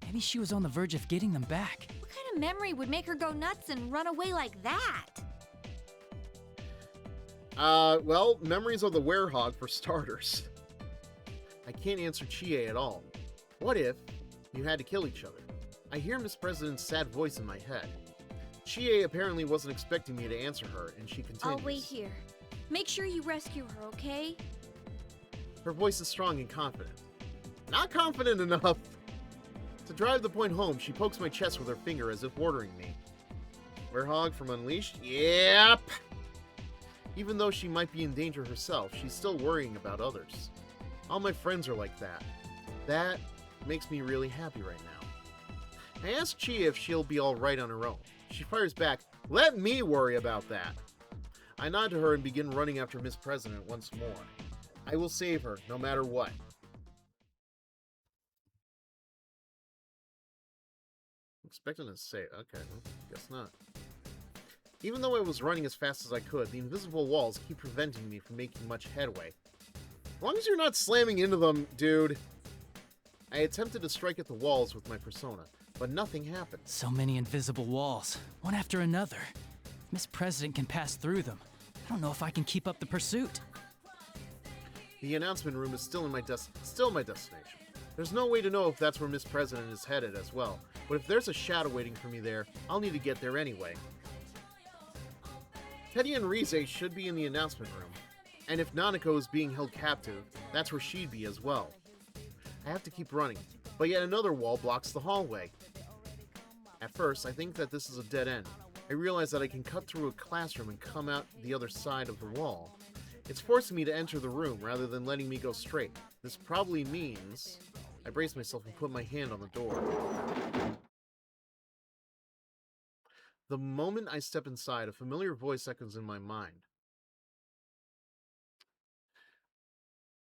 Maybe she was on the verge of getting them back. What kind of memory would make her go nuts and run away like that? Well, memories of the werehog for starters. I can't answer Chie at all. What if you had to kill each other? I hear Miss President's sad voice in my head. Chie apparently wasn't expecting me to answer her, and she continues. I'll wait here. Make sure you rescue her, okay? Her voice is strong and confident. Not confident enough. To drive the point home, she pokes my chest with her finger as if ordering me. Werehog from Unleashed? Yep! Even though she might be in danger herself, she's still worrying about others. All my friends are like that. That makes me really happy right now. I ask Chie if she'll be alright on her own. She fires back, "Let me worry about that!" I nod to her and begin running after Miss President once more. I will save her, no matter what. Expecting to say, okay, well, guess not. Even though I was running as fast as I could, the invisible walls keep preventing me from making much headway. As long as you're not slamming into them, dude. I attempted to strike at the walls with my persona, but nothing happened. So many invisible walls, one after another. Miss President can pass through them. I don't know if I can keep up the pursuit. The announcement room is still my destination. There's no way to know if that's where Miss President is headed as well, but if there's a shadow waiting for me there, I'll need to get there anyway. Teddy and Rize should be in the announcement room, and if Nanako is being held captive, that's where she'd be as well. I have to keep running, but yet another wall blocks the hallway. At first, I think that this is a dead end. I realize that I can cut through a classroom and come out the other side of the wall. It's forcing me to enter the room rather than letting me go straight. This probably means... I brace myself and put my hand on the door. The moment I step inside, a familiar voice echoes in my mind.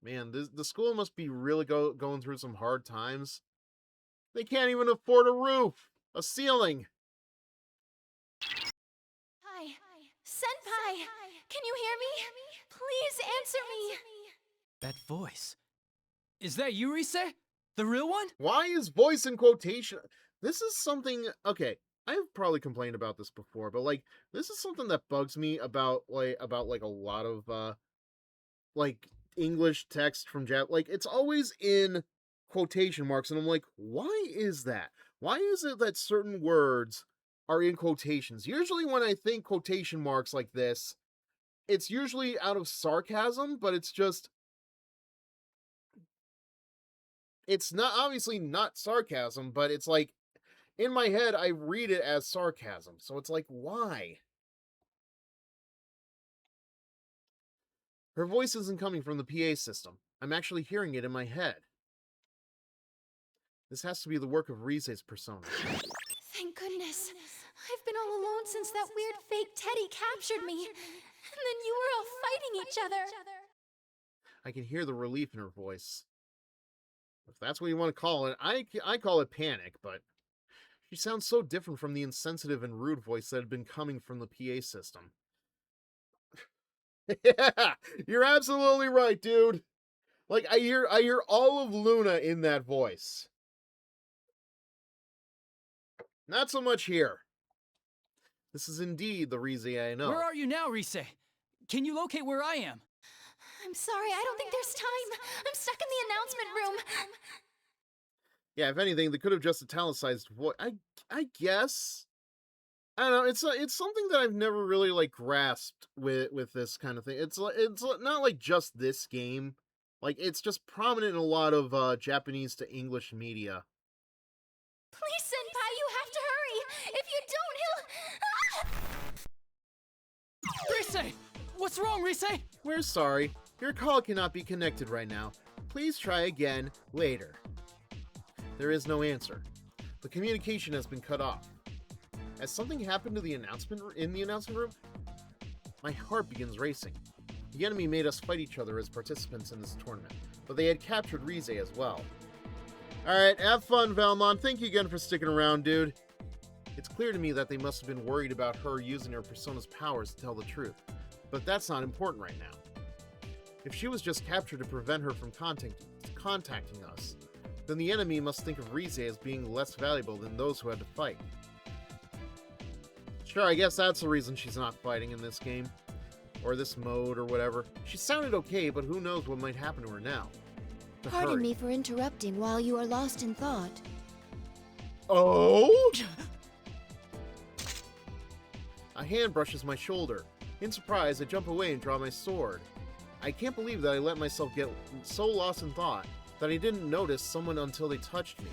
Man, the school must be really going through some hard times. They can't even afford a roof, a ceiling. Hi. Senpai! Can you hear me? Please answer me! That voice. Is that you, Rise? The real one? Why is voice in quotation? This is something... Okay, I've probably complained about this before, but, like, this is something that bugs me about a lot of, English text from Jap. Like, it's always in quotation marks, and I'm like, why is that? Why is it that certain words are in quotations? Usually when I think quotation marks like this, it's usually out of sarcasm, but it's just... It's not obviously not sarcasm, but it's like, in my head, I read it as sarcasm. So it's like, why? Her voice isn't coming from the PA system. I'm actually hearing it in my head. This has to be the work of Rize's persona. Thank goodness. I've been all alone since that weird fake Teddy captured me. And then you were all fighting each other. I can hear the relief in her voice. If that's what you want to call it, I call it panic, but she sounds so different from the insensitive and rude voice that had been coming from the PA system. Yeah, you're absolutely right, dude. Like, I hear all of Luna in that voice. Not so much here. This is indeed the Rize I know. Where are you now, Rise? Can you locate where I am? I'm sorry, I don't think there's time. I'm stuck in the announcement room. Yeah, if anything, they could have just italicized voice. I guess. I don't know. It's something that I've never really like grasped with this kind of thing. It's not like just this game. Like, it's just prominent in a lot of Japanese to English media. Please, Senpai, you have to hurry. If you don't, he'll... Rise! What's wrong, Rise? We're sorry. Your call cannot be connected right now. Please try again later. There is no answer. The communication has been cut off. Has something happened to the announcement room? My heart begins racing. The enemy made us fight each other as participants in this tournament, but they had captured Rize as well. Alright, have fun, Valmont. Thank you again for sticking around, dude. It's clear to me that they must have been worried about her using her persona's powers to tell the truth, but that's not important right now. If she was just captured to prevent her from contacting us, then the enemy must think of Rize as being less valuable than those who had to fight. Sure, I guess that's the reason she's not fighting in this game. Or this mode, or whatever. She sounded okay, but who knows what might happen to her now. Pardon me for interrupting while you are lost in thought. Oh? A hand brushes my shoulder. In surprise, I jump away and draw my sword. I can't believe that I let myself get so lost in thought that I didn't notice someone until they touched me.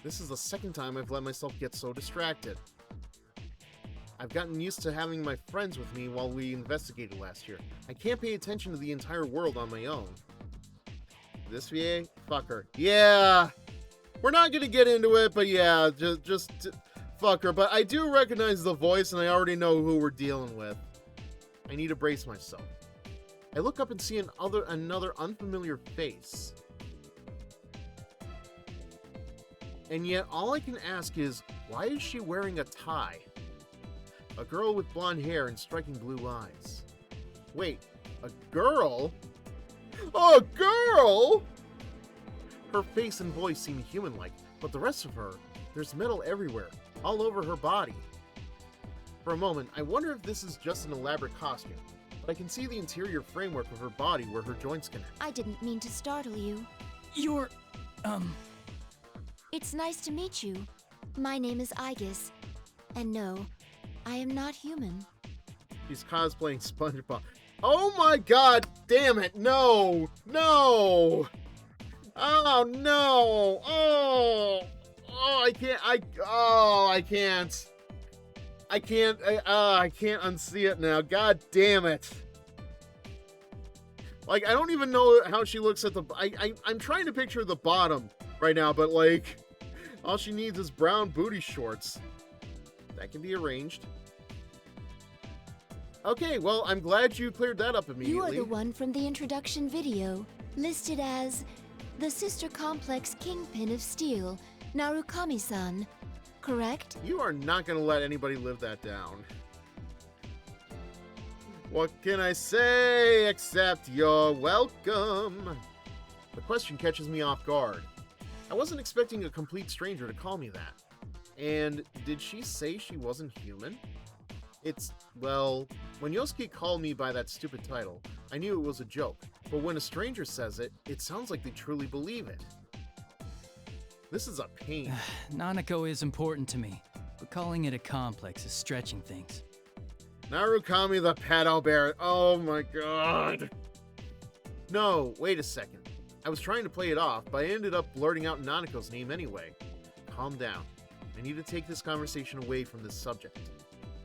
This is the second time I've let myself get so distracted. I've gotten used to having my friends with me while we investigated last year. I can't pay attention to the entire world on my own. This VA? Fuck her. Yeah! We're not gonna get into it, but yeah, just fuck her. But I do recognize the voice, and I already know who we're dealing with. I need to brace myself. I look up and see another unfamiliar face. And yet, all I can ask is, why is she wearing a tie? A girl with blonde hair and striking blue eyes. Wait, a girl? A girl?! Her face and voice seem human-like, but the rest of her, there's metal everywhere, all over her body. For a moment, I wonder if this is just an elaborate costume. but I can see the interior framework of her body where her joints connect. I didn't mean to startle you. You're, It's nice to meet you. My name is Aegis. And no, I am not human. She's cosplaying SpongeBob. Oh my god, damn it, no! No! Oh no! I can't, I can't. I can't unsee it now. God damn it. Like, I don't even know how she looks at the... I'm trying to picture the bottom right now, but, like, all she needs is brown booty shorts. That can be arranged. Okay, well, I'm glad you cleared that up immediately. You are the one from the introduction video, listed as the Sister Complex Kingpin of Steel, Narukami-san. Correct? You are not going to let anybody live that down. What can I say except you're welcome? The question catches me off guard. I wasn't expecting a complete stranger to call me that. And did she say she wasn't human? Well, when Yosuke called me by that stupid title, I knew it was a joke. But when a stranger says it, it sounds like they truly believe it. This is a pain. Nanako is important to me, but calling it a complex is stretching things. Narukami the Paddle Bear. Oh my god. No, wait a second. I was trying to play it off, but I ended up blurting out Nanako's name anyway. Calm down. I need to take this conversation away from this subject.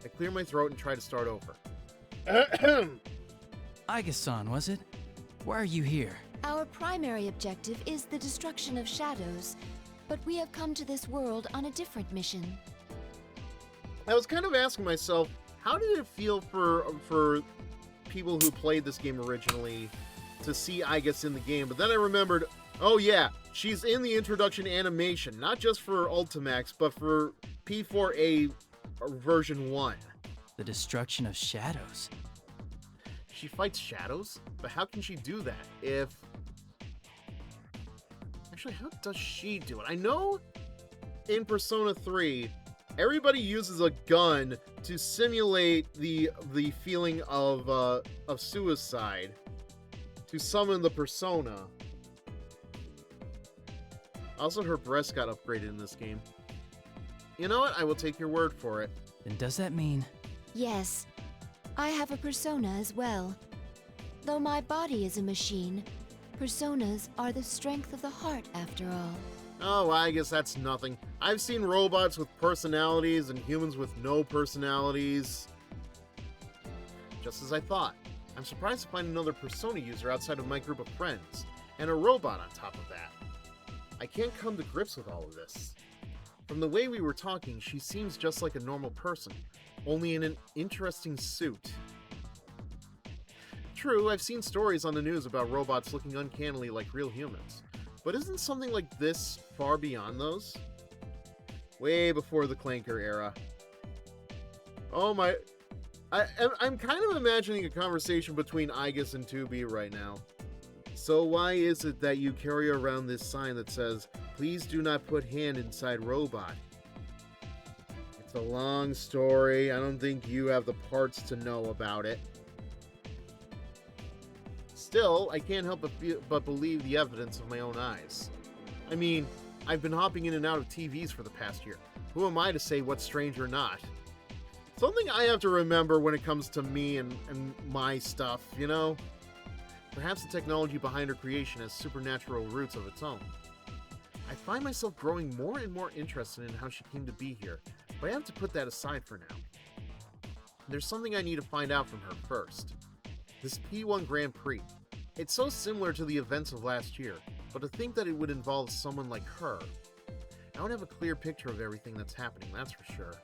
I clear my throat and try to start over. Aegis-san, was it? Why are you here? Our primary objective is the destruction of shadows, but we have come to this world on a different mission. I was kind of asking myself, how did it feel for people who played this game originally to see Aegis in the game? But then I remembered, oh yeah, she's in the introduction animation, not just for Ultimax, but for P4A version 1. The destruction of shadows. She fights shadows? But how can she do that if... Actually, how does she do it? I know in Persona 3, everybody uses a gun to simulate the feeling of suicide, to summon the persona. Also, her breast got upgraded in this game. You know what? I will take your word for it. Then does that mean... Yes, I have a persona as well. Though my body is a machine, personas are the strength of the heart after all. Oh, I guess that's nothing. I've seen robots with personalities and humans with no personalities. Just as I thought. I'm surprised to find another Persona user outside of my group of friends, and a robot on top of that. I can't come to grips with all of this. From the way we were talking, she seems just like a normal person, only in an interesting suit. True, I've seen stories on the news about robots looking uncannily like real humans, but isn't something like this far beyond those? Way before the Clanker era. Oh my... I'm kind of imagining a conversation between Aegis and 2B right now. So why is it that you carry around this sign that says, "Please do not put hand inside robot"? It's a long story. I don't think you have the parts to know about it. Still, I can't help but believe the evidence of my own eyes. I mean, I've been hopping in and out of TVs for the past year. Who am I to say what's strange or not? Something I have to remember when it comes to me and my stuff, you know? Perhaps the technology behind her creation has supernatural roots of its own. I find myself growing more and more interested in how she came to be here, but I have to put that aside for now. There's something I need to find out from her first. This P1 Grand Prix. It's so similar to the events of last year, but to think that it would involve someone like her, I don't have a clear picture of everything that's happening, that's for sure.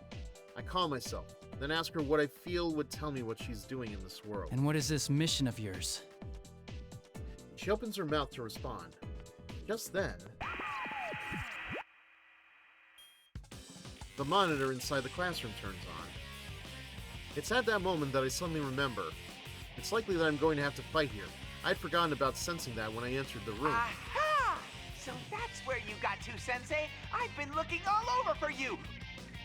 I calm myself, then ask her what I feel would tell me what she's doing in this world. And what is this mission of yours? She opens her mouth to respond. Just then, the monitor inside the classroom turns on. It's at that moment that I suddenly remember. It's likely that I'm going to have to fight here. I'd forgotten about sensing that when I entered the room. Aha! So that's where you got to, Sensei. I've been looking all over for you.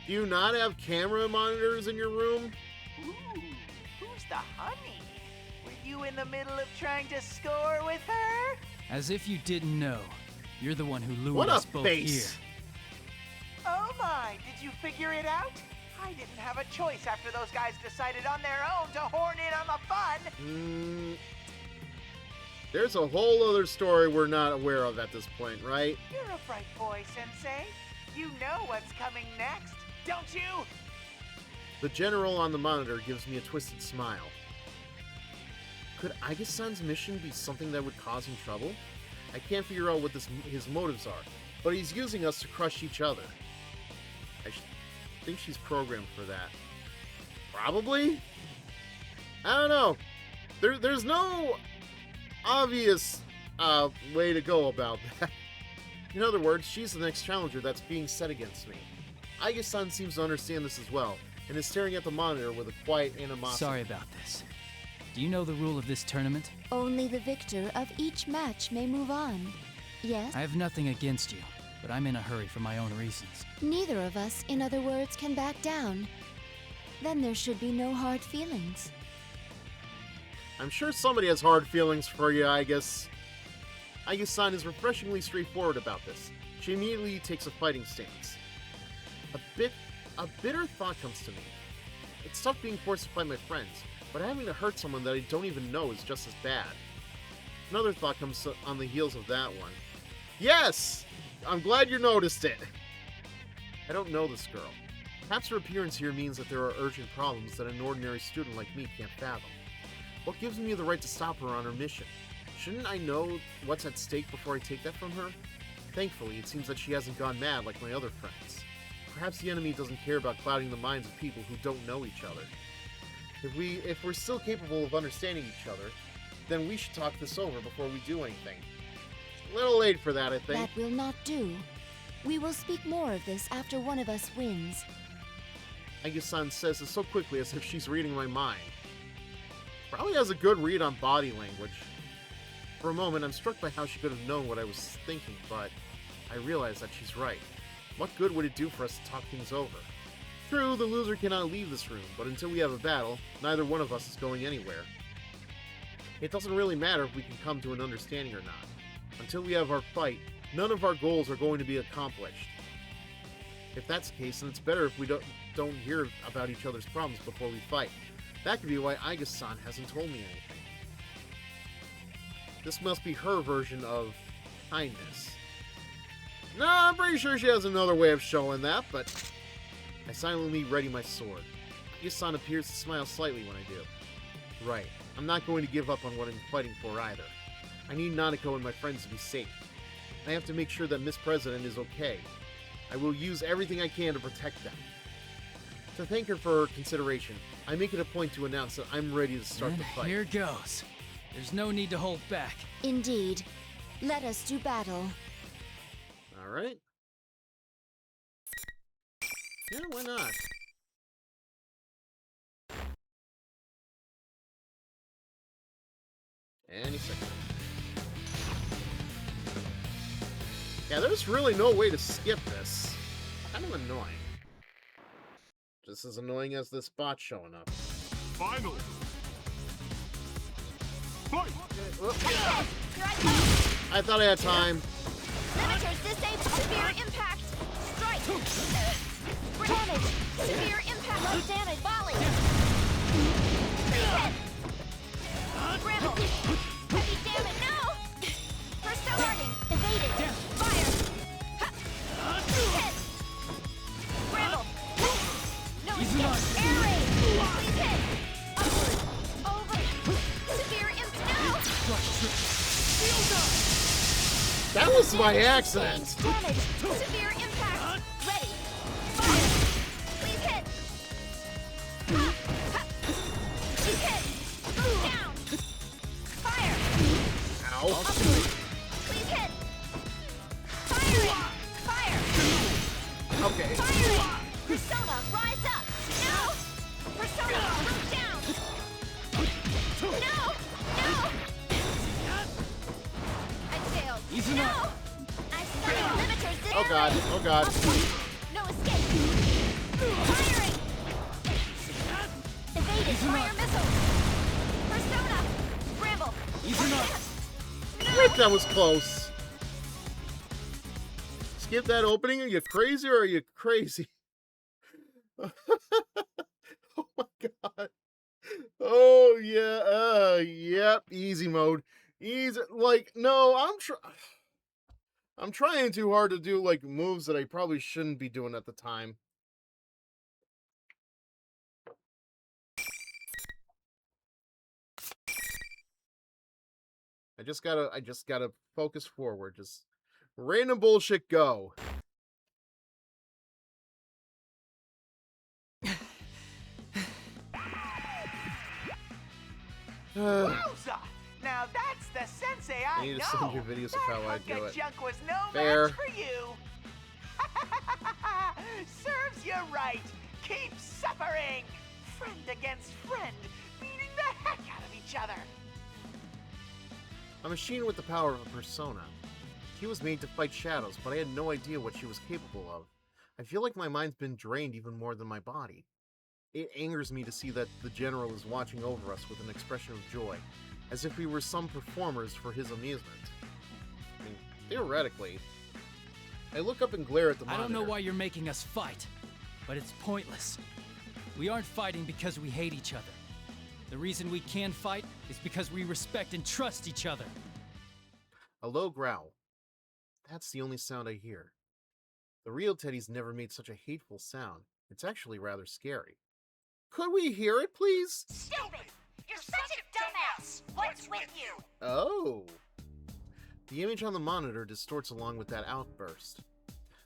Do you not have camera monitors in your room? Ooh, who's the honey? Were you in the middle of trying to score with her? As if you didn't know. You're the one who lured What a us both face. here. Oh my, did you figure it out? I didn't have a choice after those guys decided on their own to horn in on the fun. There's a whole other story we're not aware of at this point, right? You're a bright boy, Sensei. You know what's coming next, don't you? The general on the monitor gives me a twisted smile. Could Aige-san's mission be something that would cause him trouble? I can't figure out what his motives are, but he's using us to crush each other. I think she's programmed for that. Probably? I don't know. There's no obvious way to go about that. In other words, she's the next challenger that's being set against me. Aige-san seems to understand this as well, and is staring at the monitor with a quiet animosity. Sorry about this. Do you know the rule of this tournament? Only the victor of each match may move on. Yes? I have nothing against you, but I'm in a hurry for my own reasons. Neither of us, in other words, can back down. Then there should be no hard feelings. I'm sure somebody has hard feelings for you, I guess. Aige-san is refreshingly straightforward about this. She immediately takes a fighting stance. A bitter thought comes to me. It's tough being forced to fight my friends, but having to hurt someone that I don't even know is just as bad. Another thought comes on the heels of that one. Yes! I'm glad you noticed it! I don't know this girl. Perhaps her appearance here means that there are urgent problems that an ordinary student like me can't fathom. What gives me the right to stop her on her mission? Shouldn't I know what's at stake before I take that from her? Thankfully, it seems that she hasn't gone mad like my other friends. Perhaps the enemy doesn't care about clouding the minds of people who don't know each other. If we're still capable of understanding each other, then we should talk this over before we do anything. A little late for that, I think. That will not do. We will speak more of this after one of us wins. Aige-san says it so quickly as if she's reading my mind. Probably has a good read on body language. For a moment, I'm struck by how she could have known what I was thinking, but I realize that she's right. What good would it do for us to talk things over? True, the loser cannot leave this room, but until we have a battle, neither one of us is going anywhere. It doesn't really matter if we can come to an understanding or not. Until we have our fight, none of our goals are going to be accomplished. If that's the case, then it's better if we don't hear about each other's problems before we fight. That could be why Aige-san hasn't told me anything. This must be her version of kindness. No, I'm pretty sure she has another way of showing that, but I silently ready my sword. Aige-san appears to smile slightly when I do. Right, I'm not going to give up on what I'm fighting for either. I need Nanako and my friends to be safe. I have to make sure that Miss President is okay. I will use everything I can to protect them. To thank her for her consideration, I make it a point to announce that I'm ready to start And the fight. here goes. There's no need to hold back. Indeed. Let us do battle. Alright. Yeah, why not? Any second. Yeah, there's really no way to skip this. Kind of annoying. Just as annoying as this bot showing up. Final. Fight! I thought I had time. Limiters disabled. Severe impact. Strike. Damage. Severe impact. Low damage. Volley. Hit. Bramble. Heavy damage. No. Persona. Starting. Evaded. Fire. Hit. Bramble. No escape. Air raid. Please hit. Upward. Over. Severe impact. No. That was my accent. Damage. Severe impact. Ready. Fire. Please hit. Please hit. Down. Fire. Ow. Upward. Please hit. Firing. Fire. Okay. Firing. Persona, rise up. No. Persona, move down. No. No. I failed. Easy No. enough. I studied limiters. Oh god, oh god. No escape. Firing. Evaded. Fire missile. Persona. These are not. Wait, that was close. Skip that opening. Are you crazy or are you crazy? Oh my god. Oh yeah. Yep. Easy mode. Easy. Like no, I'm trying too hard to do like moves that I probably shouldn't be doing at the time. I just gotta focus forward. Just random bullshit go. Wowza! Now that's the sensei I need to know. send you videos of how I do it. Junk was no Fair. match for you. Serves you right. Keep suffering. Friend against friend, beating the heck out of each other. A machine with the power of a persona. She was made to fight shadows, but I had no idea what she was capable of. I feel like my mind's been drained even more than my body. It angers me to see that the General is watching over us with an expression of joy, as if we were some performers for his amusement. I mean, theoretically. I look up and glare at the monitor. I don't know why you're making us fight, but it's pointless. We aren't fighting because we hate each other. The reason we can fight is because we respect and trust each other. A low growl. That's the only sound I hear. The real Teddy's never made such a hateful sound. It's actually rather scary. Could we hear it, please? Stupid! You're such a dumbass! What's with you? Oh. The image on the monitor distorts along with that outburst.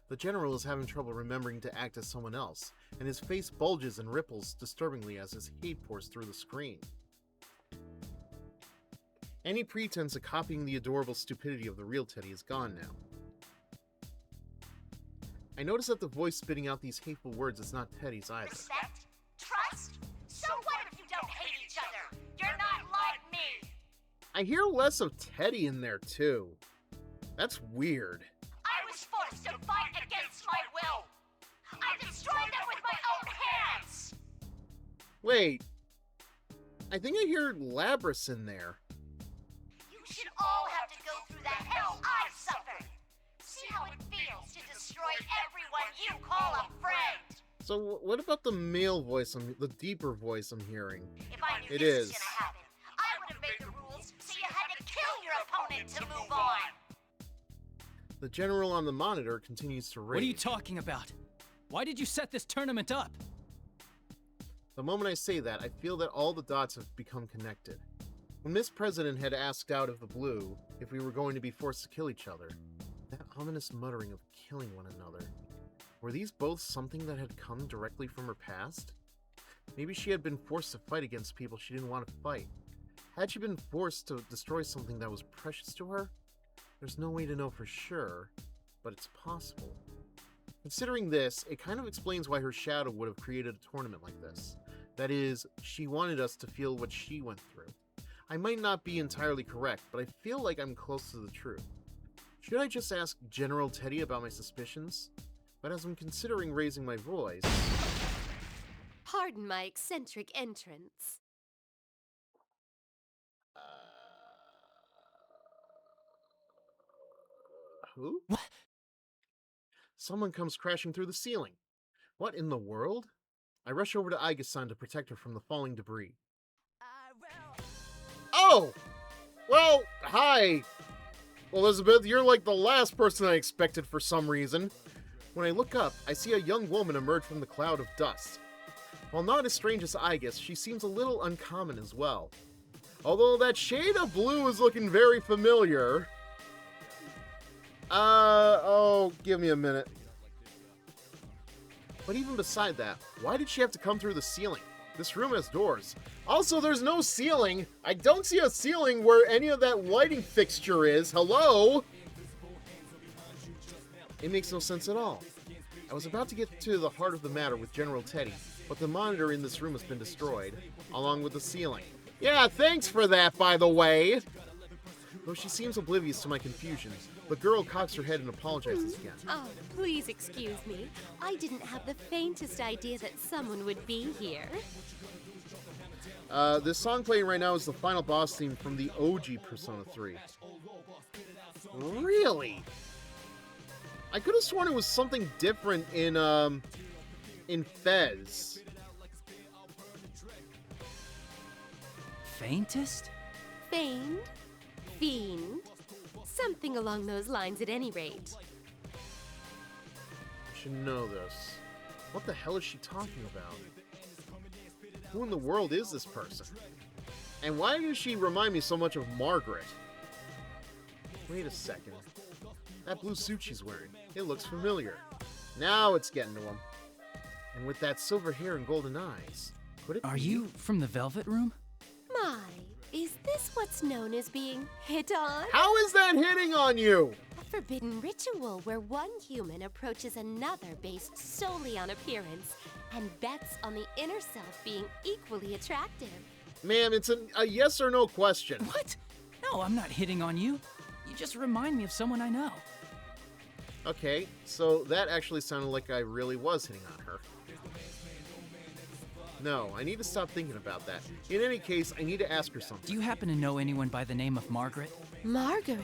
The General is having trouble remembering to act as someone else, and his face bulges and ripples disturbingly as his hate pours through the screen. Any pretense of copying the adorable stupidity of the real Teddy is gone now. I notice that the voice spitting out these hateful words is not Teddy's either. Respect? Trust? So what if you don't hate each other? You're not like me! I hear less of Teddy in there too. That's weird. I was forced to fight against my will! I destroyed them with my own hands! Wait. I think I hear Labras in there. You should all have to go through the hell I've suffered! See how it feels to destroy everyone you call a friend! So what about the male voice, the deeper voice I'm hearing? If I knew It this is. was gonna happen, I would have made the rules so you had to kill your opponent to move on! The General on the monitor continues to rage. What are you talking about? Why did you set this tournament up? The moment I say that, I feel that all the dots have become connected. When Miss President had asked out of the blue if we were going to be forced to kill each other, that ominous muttering of killing one another, were these both something that had come directly from her past? Maybe she had been forced to fight against people she didn't want to fight. Had she been forced to destroy something that was precious to her? There's no way to know for sure, but it's possible. Considering this, it kind of explains why her shadow would have created a tournament like this. That is, she wanted us to feel what she went through. I might not be entirely correct, but I feel like I'm close to the truth. Should I just ask General Teddy about my suspicions? But as I'm considering raising my voice... Pardon my eccentric entrance. Who? What? Someone comes crashing through the ceiling. What in the world? I rush over to Aiga-san to protect her from the falling debris. Oh! Well, hi! Elizabeth, you're like the last person I expected for some reason. When I look up, I see a young woman emerge from the cloud of dust. While not as strange as Aiga, she seems a little uncommon as well. Although that shade of blue is looking very familiar. Oh, give me a minute. But even beside that, why did she have to come through the ceiling? This room has doors. Also, there's no ceiling. I don't see a ceiling where any of that lighting fixture is. Hello? It makes no sense at all. I was about to get to the heart of the matter with General Teddy, but the monitor in this room has been destroyed, along with the ceiling. Yeah, thanks for that, by the way. Though she seems oblivious to my confusion, the girl cocks her head and apologizes again. Oh, please excuse me. I didn't have the faintest idea that someone would be here. This song playing right now is the final boss theme from the OG Persona 3. Really? I could have sworn it was something different in Fez. Faintest? Feigned? Fiend? Something along those lines at any rate. I should know this. What the hell is she talking about? Who in the world is this person? And why does she remind me so much of Margaret? Wait a second. That blue suit she's wearing, it looks familiar. Now it's getting to him. And with that silver hair and golden eyes, could it Are be? you from the Velvet Room? My, is this what's known as being hit on? How is that hitting on you? A forbidden ritual where one human approaches another based solely on appearance and bets on the inner self being equally attractive. Ma'am, it's a yes or no question. What? No, I'm not hitting on you. You just remind me of someone I know. Okay, so that actually sounded like I really was hitting on her. No, I need to stop thinking about that. In any case, I need to ask her something. Do you happen to know anyone by the name of Margaret? Margaret.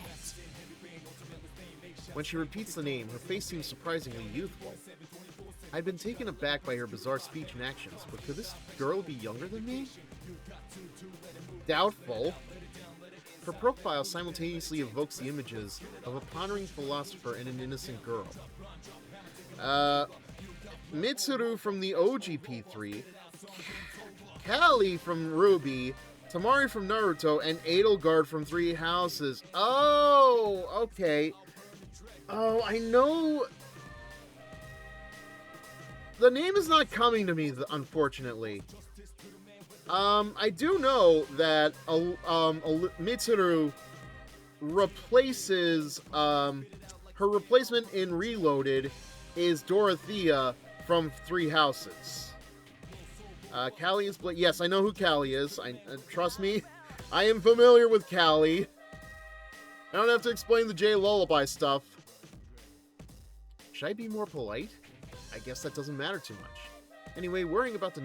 When she repeats the name, her face seems surprisingly youthful. I'd been taken aback by her bizarre speech and actions, but could this girl be younger than me? Doubtful. Her profile simultaneously evokes the images of a pondering philosopher and an innocent girl. Mitsuru from the OG P3, Callie from Ruby, Tamari from Naruto, and Edelgard from Three Houses. Oh, okay. Oh, I know. The name is not coming to me, unfortunately. I do know that Mitsuru replaces, her replacement in Reloaded is Dorothea from Three Houses. Callie is, yes, I know who Callie is. Trust me, I am familiar with Callie. I don't have to explain the J Lullaby stuff. Should I be more polite? I guess that doesn't matter too much. Anyway, worrying about the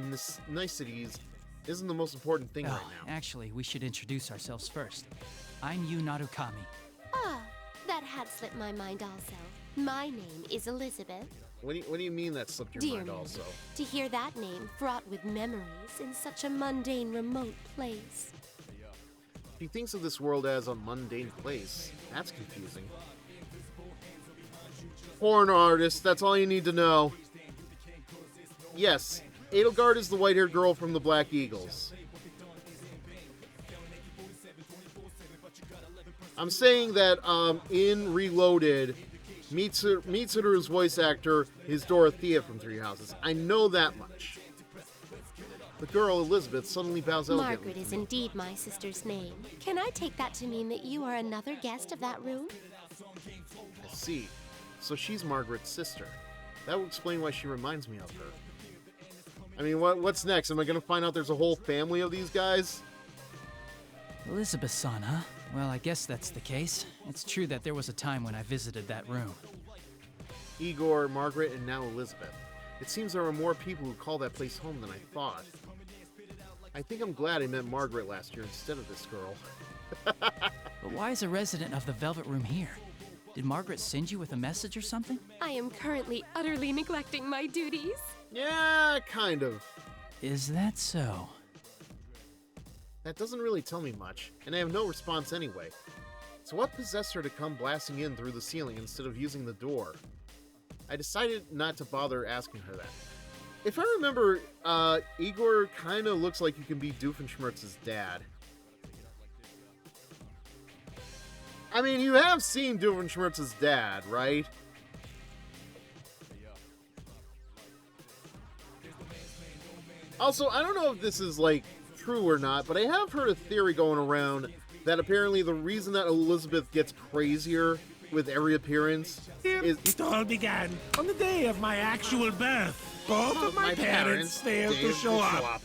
niceties isn't the most important thing right now. Actually, we should introduce ourselves first. I'm Yu Narukami. Ah, that had slipped my mind also. My name is Elizabeth. What do you mean that slipped your Dear mind me, also? to hear that name fraught with memories in such a mundane, remote place. She thinks of this world as a mundane place. That's confusing. Porn artist, that's all you need to know. Yes, Edelgard is the white-haired girl from the Black Eagles. I'm saying that in Reloaded, Mitsuru's voice actor is Dorothea from Three Houses. I know that much. The girl, Elizabeth, suddenly bows elegantly. Margaret is indeed my sister's name. Can I take that to mean that you are another guest of that room? I see. So she's Margaret's sister. That would explain why she reminds me of her. I mean, what's next? Am I going to find out there's a whole family of these guys? Elizabeth-san, huh? Well, I guess that's the case. It's true that there was a time when I visited that room. Igor, Margaret, and now Elizabeth. It seems there are more people who call that place home than I thought. I think I'm glad I met Margaret last year instead of this girl. But why is a resident of the Velvet Room here? Did Margaret send you with a message or something? I am currently utterly neglecting my duties. Yeah, kind of. Is that so? That doesn't really tell me much, and I have no response anyway. So what possessed her to come blasting in through the ceiling instead of using the door? I decided not to bother asking her that. If I remember, Igor kind of looks like you can be Doofenshmirtz's dad. I mean, you have seen Doofenshmirtz's dad, right? Also, I don't know if this is, like, true or not, but I have heard a theory going around that apparently the reason that Elizabeth gets crazier with every appearance is... It all began on the day of my actual birth. Both of my parents failed to show up.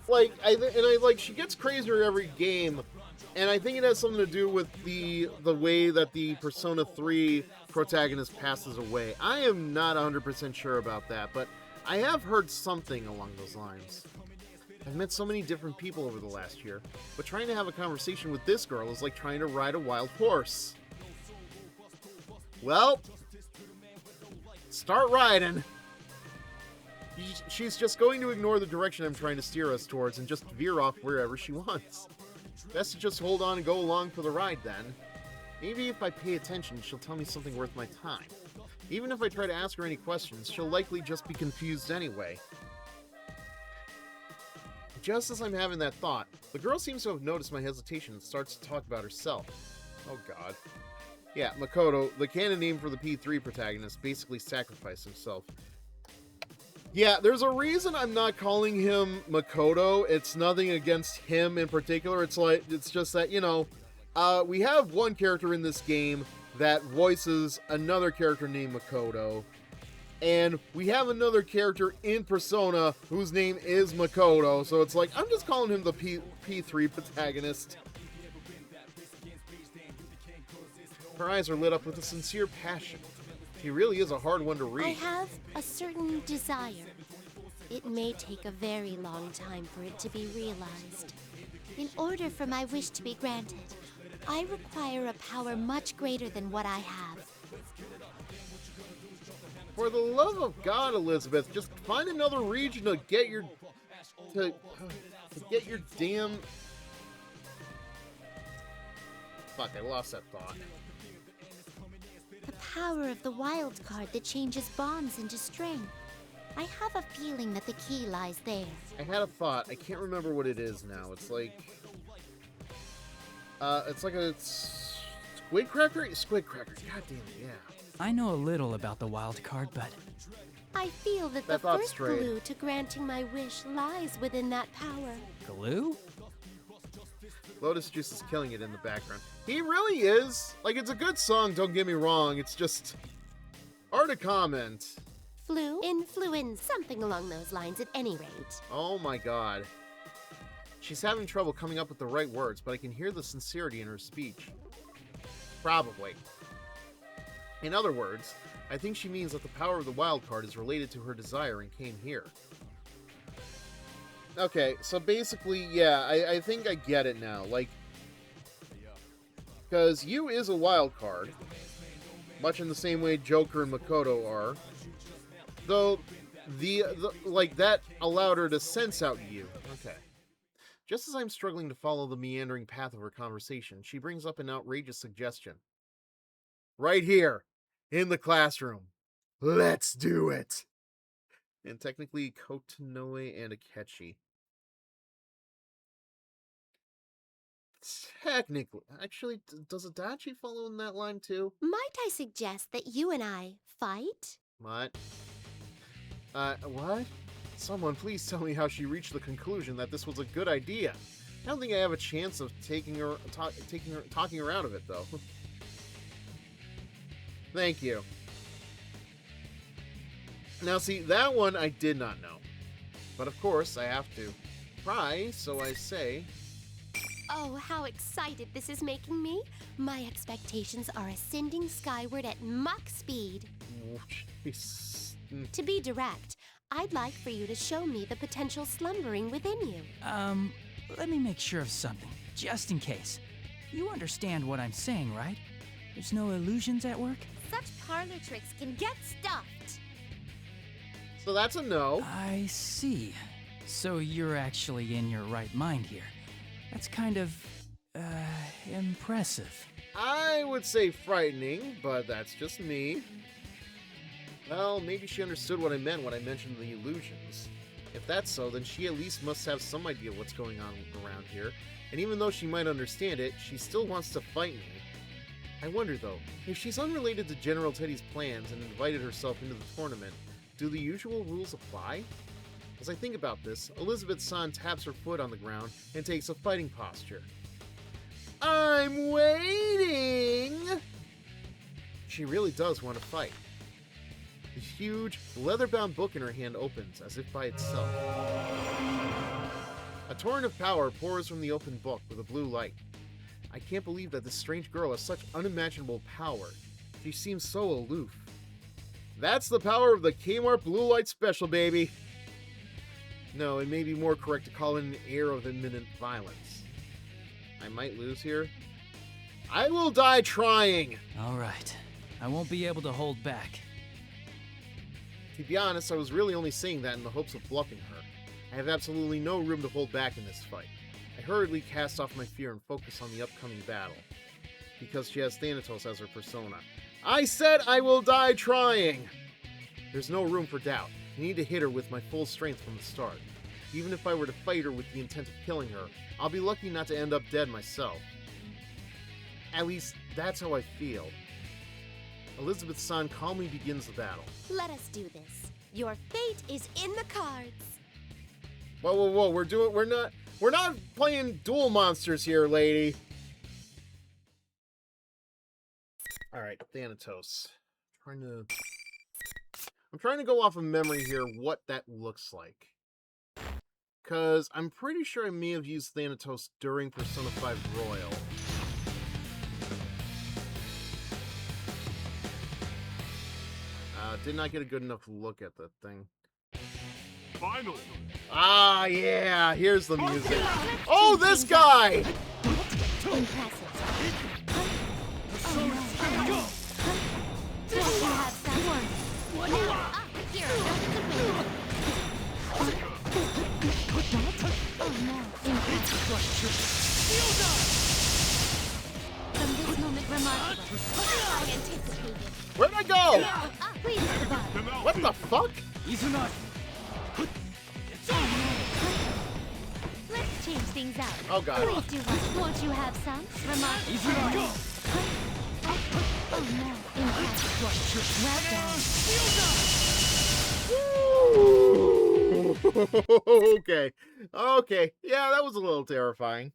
Like, she gets crazier every game, and I think it has something to do with the way that the Persona 3 protagonist passes away. I am not 100% sure about that, but I have heard something along those lines. I've met so many different people over the last year, but trying to have a conversation with this girl is like trying to ride a wild horse. Well, start riding. She's just going to ignore the direction I'm trying to steer us towards and just veer off wherever she wants. Best to just hold on and go along for the ride then. Maybe if I pay attention, she'll tell me something worth my time. Even if I try to ask her any questions, she'll likely just be confused anyway. Just as I'm having that thought, the girl seems to have noticed my hesitation and starts to talk about herself. Oh god. Yeah, Makoto, the canon name for the P3 protagonist, basically sacrificed himself. Yeah, there's a reason I'm not calling him Makoto. It's nothing against him in particular. It's just that, you know, we have one character in this game that voices another character named Makoto. And we have another character in Persona whose name is Makoto. So it's like, I'm just calling him the P3 protagonist. Her eyes are lit up with a sincere passion. He really is a hard one to read. I have a certain desire. It may take a very long time for it to be realized. In order for my wish to be granted, I require a power much greater than what I have. For the love of God, Elizabeth, just find another region to get your damn... Fuck, I lost that thought. The power of the wild card that changes bonds into strength. I have a feeling that the key lies there. I had a thought. I can't remember what it is now. It's like a squid cracker? Squid cracker. God damn it, yeah. I know a little about the wild card, but I feel that the first clue to granting my wish lies within that power. glue? Lotus Juice is killing it in the background. He really is. Like, it's a good song, don't get me wrong. It's just hard to comment. Influence, something along those lines at any rate. Oh my god. She's having trouble coming up with the right words, but I can hear the sincerity in her speech. Probably. In other words, I think she means that the power of the wild card is related to her desire and came here. Okay, so basically, yeah, I think I get it now. Like, because Yu is a wild card, much in the same way Joker and Makoto are. Though, like, that allowed her to sense out Yu. Okay. Just as I'm struggling to follow the meandering path of her conversation, she brings up an outrageous suggestion. Right here, in the classroom. Let's do it! And technically, Kotanoe and Akechi. Technically. Actually, does Adachi follow in that line too? Might I suggest that you and I fight? What? What? Someone please tell me how she reached the conclusion that this was a good idea. I don't think I have a chance of talking her out of it, though. Thank you. Now, see, that one I did not know. But of course, I have to try, so I say... Oh, how excited this is making me. My expectations are ascending skyward at Mach speed. Oh, jeez. To be direct, I'd like for you to show me the potential slumbering within you. Let me make sure of something, just in case. You understand what I'm saying, right? There's no illusions at work? Such parlor tricks can get stuffed. So that's a no. I see. So you're actually in your right mind here. That's kind of, impressive. I would say frightening, but that's just me. Well, maybe she understood what I meant when I mentioned the illusions. If that's so, then she at least must have some idea what's going on around here, and even though she might understand it, she still wants to fight me. I wonder though, if she's unrelated to General Teddy's plans and invited herself into the tournament, do the usual rules apply? As I think about this, Elizabeth-san taps her foot on the ground and takes a fighting posture. I'm waiting! She really does want to fight. The huge, leather-bound book in her hand opens, as if by itself. A torrent of power pours from the open book with a blue light. I can't believe that this strange girl has such unimaginable power. She seems so aloof. That's the power of the Kmart Blue Light Special, baby. No, it may be more correct to call it an air of imminent violence. I might lose here. I will die trying! Alright. I won't be able to hold back. To be honest, I was really only saying that in the hopes of bluffing her. I have absolutely no room to hold back in this fight. I hurriedly cast off my fear and focus on the upcoming battle. Because she has Thanatos as her persona. I said I will die trying! There's no room for doubt. I need to hit her with my full strength from the start. Even if I were to fight her with the intent of killing her, I'll be lucky not to end up dead myself. At least, that's how I feel. Elizabeth-san calmly begins the battle. Let us do this. Your fate is in the cards. Whoa, whoa, whoa, we're not playing duel monsters here, lady. Alright, Thanatos. I'm trying to go off of memory here what that looks like. Because I'm pretty sure I may have used Thanatos during Persona 5 Royal. Did not get a good enough look at the thing. Final. Ah, yeah, here's the music. Oh, this guy! From this moment, remarkable. I anticipated. Where'd I go? Please survive. What the fuck? Let's change things up. Oh god. Please do one. Won't you have some? Remarkable. Oh no. Impact. Well done. Okay. Okay. Yeah, that was a little terrifying.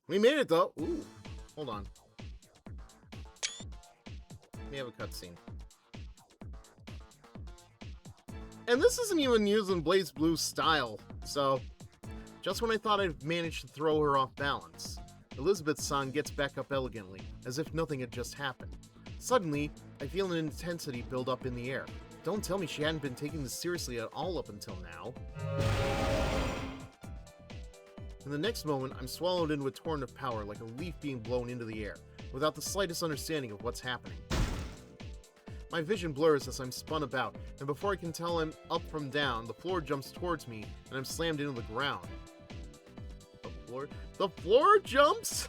We made it though. Ooh. Hold on. We have a cutscene. And this isn't even using Blaze Blue's style, so just when I thought I'd managed to throw her off balance, Elizabeth-san gets back up elegantly, as if nothing had just happened. Suddenly, I feel an intensity build up in the air. Don't tell me she hadn't been taking this seriously at all up until now. In the next moment, I'm swallowed into a torrent of power like a leaf being blown into the air, without the slightest understanding of what's happening. My vision blurs as I'm spun about, and before I can tell I'm up from down, the floor jumps towards me, and I'm slammed into the ground. The floor jumps?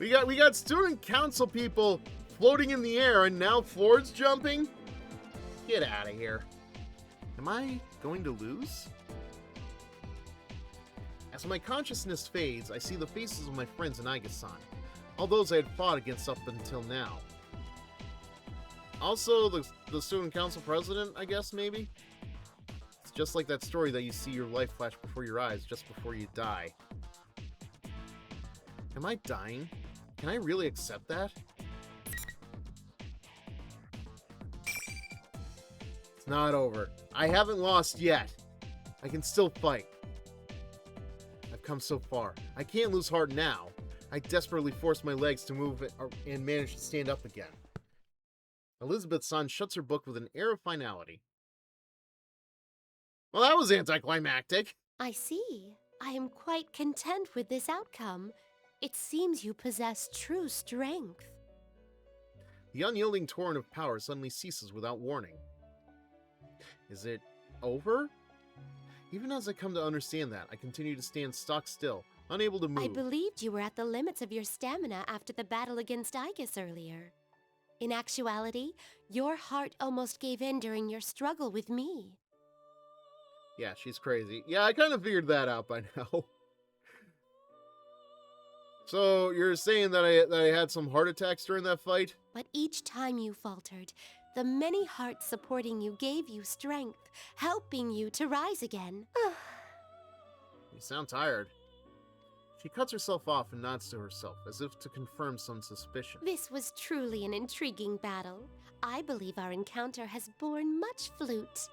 We got student council people floating in the air, and now floors jumping? Get out of here. Am I going to lose? As my consciousness fades, I see the faces of my friends in Aiga-san, all those I had fought against up until now. Also, the student council president, I guess, maybe? It's just like that story that you see your life flash before your eyes just before you die. Am I dying? Can I really accept that? It's not over. I haven't lost yet. I can still fight. I've come so far. I can't lose heart now. I desperately force my legs to move and manage to stand up again. Elizabeth-san shuts her book with an air of finality. Well, that was anticlimactic. I see. I am quite content with this outcome. It seems you possess true strength. The unyielding torrent of power suddenly ceases without warning. Is it over? Even as I come to understand that, I continue to stand stock still, unable to move. I believed you were at the limits of your stamina after the battle against Igus earlier. In actuality, your heart almost gave in during your struggle with me. Yeah, she's crazy. Yeah, I kind of figured that out by now. So, you're saying that I had some heart attacks during that fight? But each time you faltered, the many hearts supporting you gave you strength, helping you to rise again. You sound tired. She cuts herself off and nods to herself, as if to confirm some suspicion. This was truly an intriguing battle. I believe our encounter has borne much flute.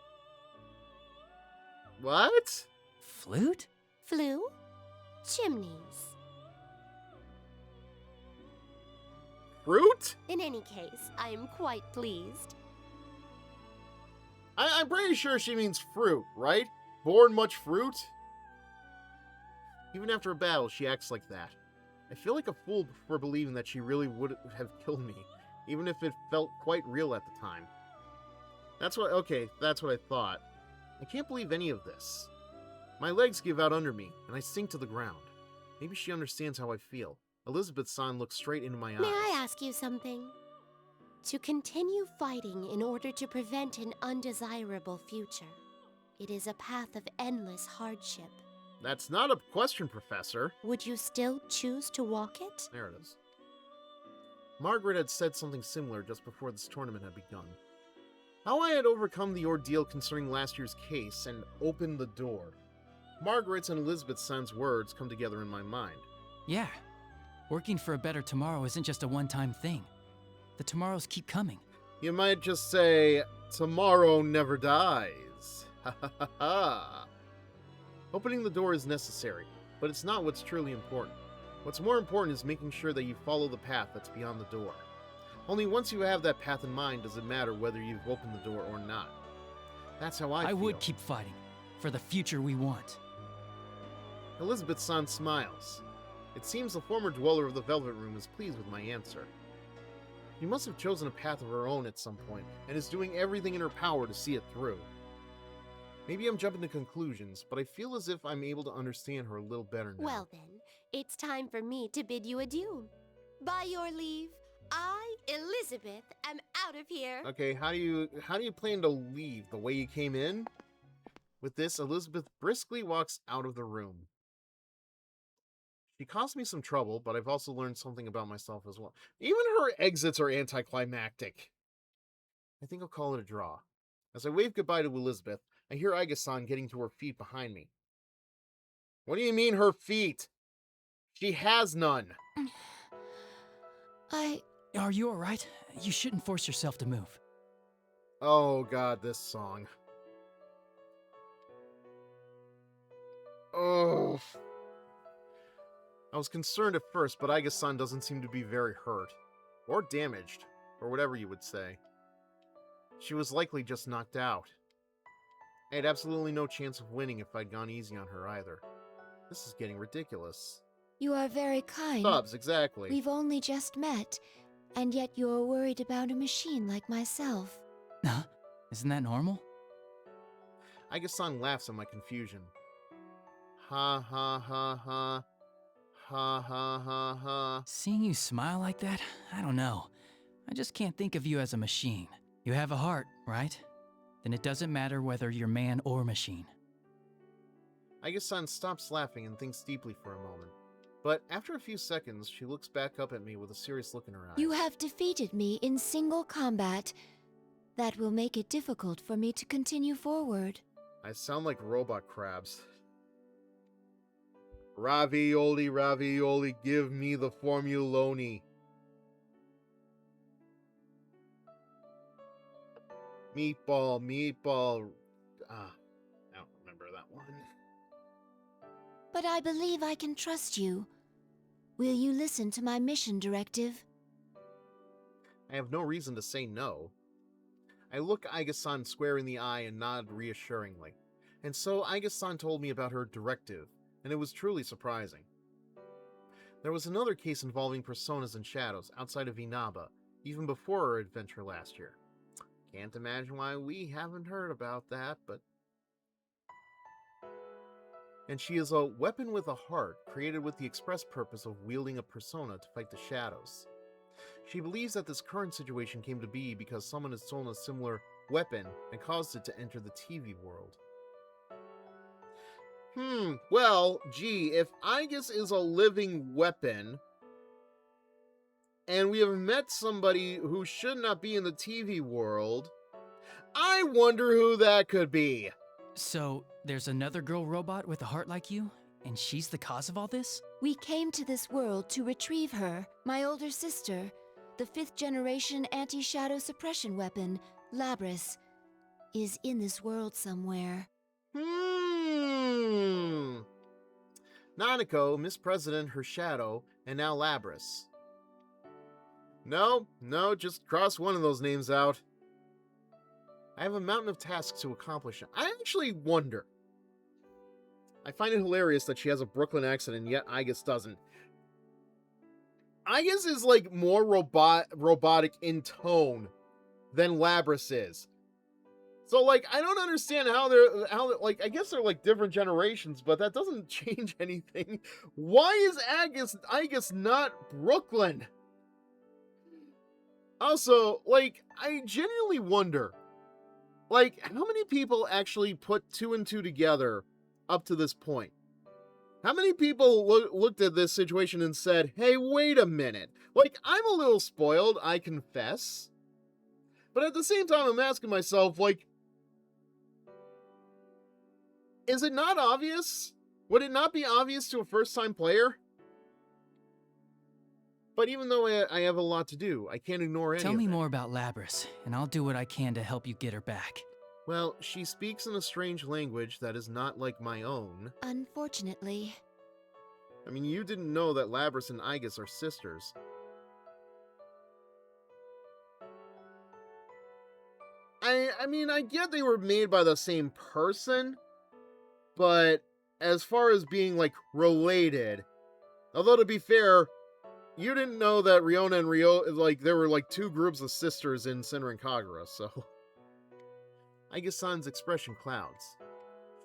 What? Flute? Flu? chimneys. Fruit? In any case, I am quite pleased. I'm pretty sure she means fruit, right? Born much fruit? Even after a battle, she acts like that. I feel like a fool for believing that she really would have killed me, even if it felt quite real at the time. That's what I thought. I can't believe any of this. My legs give out under me, and I sink to the ground. Maybe she understands how I feel. Elizabeth-san looks straight into my eyes. May I ask you something? To continue fighting in order to prevent an undesirable future, it is a path of endless hardship. That's not a question, Professor. Would you still choose to walk it? There it is. Margaret had said something similar just before this tournament had begun. How I had overcome the ordeal concerning last year's case and opened the door. Margaret's and Elizabeth-san's words come together in my mind. Yeah. Working for a better tomorrow isn't just a one-time thing. The tomorrows keep coming. You might just say, tomorrow never dies. Ha ha ha ha. Opening the door is necessary, but it's not what's truly important. What's more important is making sure that you follow the path that's beyond the door. Only once you have that path in mind does it matter whether you've opened the door or not. That's how I feel. I would keep fighting, for the future we want. Elizabeth-san smiles. It seems the former dweller of the Velvet Room is pleased with my answer. She must have chosen a path of her own at some point, and is doing everything in her power to see it through. Maybe I'm jumping to conclusions, but I feel as if I'm able to understand her a little better now. Well then, it's time for me to bid you adieu. By your leave, I, Elizabeth, am out of here. Okay, how do you plan to leave? The way you came in? With this, Elizabeth briskly walks out of the room. She caused me some trouble, but I've also learned something about myself as well. Even her exits are anticlimactic. I think I'll call it a draw. As I wave goodbye to Elizabeth, I hear Aiga-san getting to her feet behind me. What do you mean, her feet? She has none. Are you alright? You shouldn't force yourself to move. Oh god, this song. Oh. I was concerned at first, but Aiga-san doesn't seem to be very hurt. Or damaged. Or whatever you would say. She was likely just knocked out. I had absolutely no chance of winning if I'd gone easy on her either. This is getting ridiculous. You are very kind. Stubbs, exactly. We've only just met, and yet you're worried about a machine like myself. Huh? Isn't that normal? Aiga-san laughs at my confusion. Ha ha ha ha. Ha ha ha ha. Seeing you smile like that, I don't know. I just can't think of you as a machine. You have a heart, right? Then it doesn't matter whether you're man or machine. Aiga-san stops laughing and thinks deeply for a moment. But after a few seconds, she looks back up at me with a serious look in her eyes. You have defeated me in single combat. That will make it difficult for me to continue forward. I sound like robot crabs. Ravioli, ravioli, give me the formuloni. Meatball, meatball. I don't remember that one. But I believe I can trust you. Will you listen to my mission directive? I have no reason to say no. I look Aiga-san square in the eye and nod reassuringly. And so Aiga-san told me about her directive, and it was truly surprising. There was another case involving personas and shadows outside of Inaba, even before our adventure last year. Can't imagine why we haven't heard about that, but... And she is a weapon with a heart, created with the express purpose of wielding a persona to fight the shadows. She believes that this current situation came to be because someone has stolen a similar weapon and caused it to enter the TV world. Well, gee, if Aigis is a living weapon, and we have met somebody who should not be in the TV world, I wonder who that could be. So, there's another girl robot with a heart like you, and she's the cause of all this? We came to this world to retrieve her, my older sister, the 5th generation anti-shadow suppression weapon, Labris, is in this world somewhere. Nanako, Miss President, her shadow, and now Labras. No, just cross one of those names out. I have a mountain of tasks to accomplish. I actually wonder. I find it hilarious that she has a Brooklyn accent and yet Igus doesn't. Igus is like more robotic in tone than Labras is. So like I don't understand how like I guess they're like different generations, but that doesn't change anything. Why is Igus not Brooklyn? Also, like I genuinely wonder, like how many people actually put two and two together up to this point? How many people looked at this situation and said, hey, wait a minute. Like, I'm a little spoiled, I confess. But at the same time, I'm asking myself, like, is it not obvious? Would it not be obvious to a first-time player? But even though I have a lot to do, I can't ignore any of it. Tell me more about Labras, and I'll do what I can to help you get her back. Well, she speaks in a strange language that is not like my own. Unfortunately. I mean, you didn't know that Labras and Igus are sisters. I mean, I get they were made by the same person, but as far as being, like, related, although to be fair, you didn't know that Riona and Ryo, like, there were, like, two groups of sisters in Senran Kagura, so... Igus-san's expression clouds.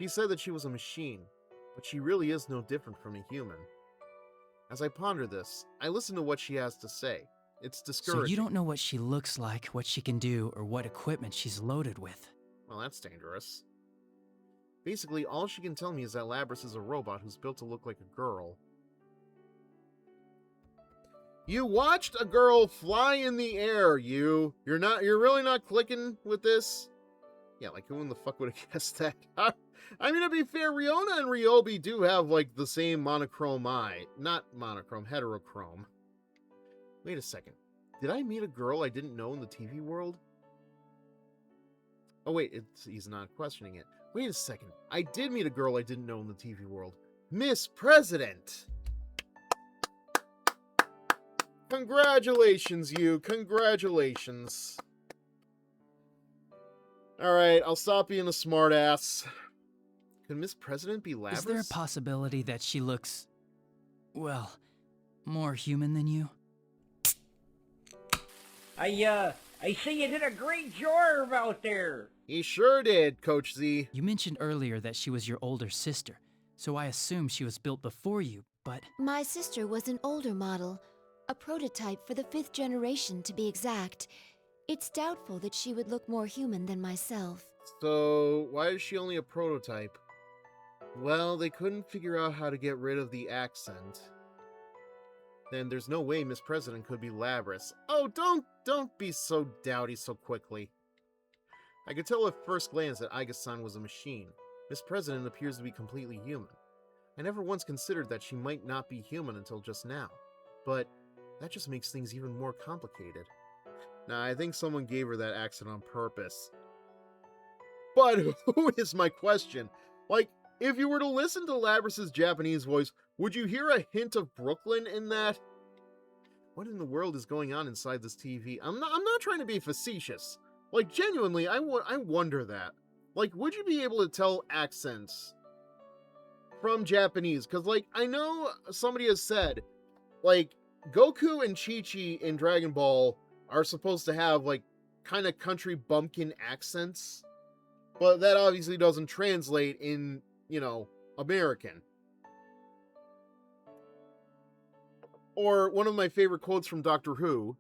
She said that she was a machine, but she really is no different from a human. As I ponder this, I listen to what she has to say. It's discouraging. So you don't know what she looks like, what she can do, or what equipment she's loaded with. Well, that's dangerous. Basically, all she can tell me is that Labras is a robot who's built to look like a girl. You watched a girl fly in the air, You're really not clicking with this? Yeah, like who in the fuck would have guessed that? I mean, to be fair, Riona and Ryobi do have, like, the same monochrome eye. Not monochrome, heterochrome. Wait a second. Did I meet a girl I didn't know in the TV world? Oh wait, he's not questioning it. Wait a second. I did meet a girl I didn't know in the TV world. Miss President! Congratulations, you. Congratulations. Alright, I'll stop being a smartass. Could Miss President be Labras? Is there a possibility that she looks, well, more human than you? I see you did a great job out there. He sure did, Coach Z. You mentioned earlier that she was your older sister, so I assume she was built before you, but... My sister was an older model, a prototype for the 5th generation to be exact. It's doubtful that she would look more human than myself. So, why is she only a prototype? Well, they couldn't figure out how to get rid of the accent. Then there's no way Miss President could be Labras. Oh, don't be so doubty so quickly. I could tell at first glance that Igus-san was a machine. Miss President appears to be completely human. I never once considered that she might not be human until just now. But that just makes things even more complicated. Nah, I think someone gave her that accent on purpose. But who is my question? Like, if you were to listen to Labras' Japanese voice, would you hear a hint of Brooklyn in that? What in the world is going on inside this TV? I'm not trying to be facetious. Like, genuinely, I wonder that. Like, would you be able to tell accents from Japanese? Because, like, I know somebody has said, like, Goku and Chi-Chi in Dragon Ball are supposed to have, like, kind of country bumpkin accents. But that obviously doesn't translate in, you know, American. Or one of my favorite quotes from Doctor Who.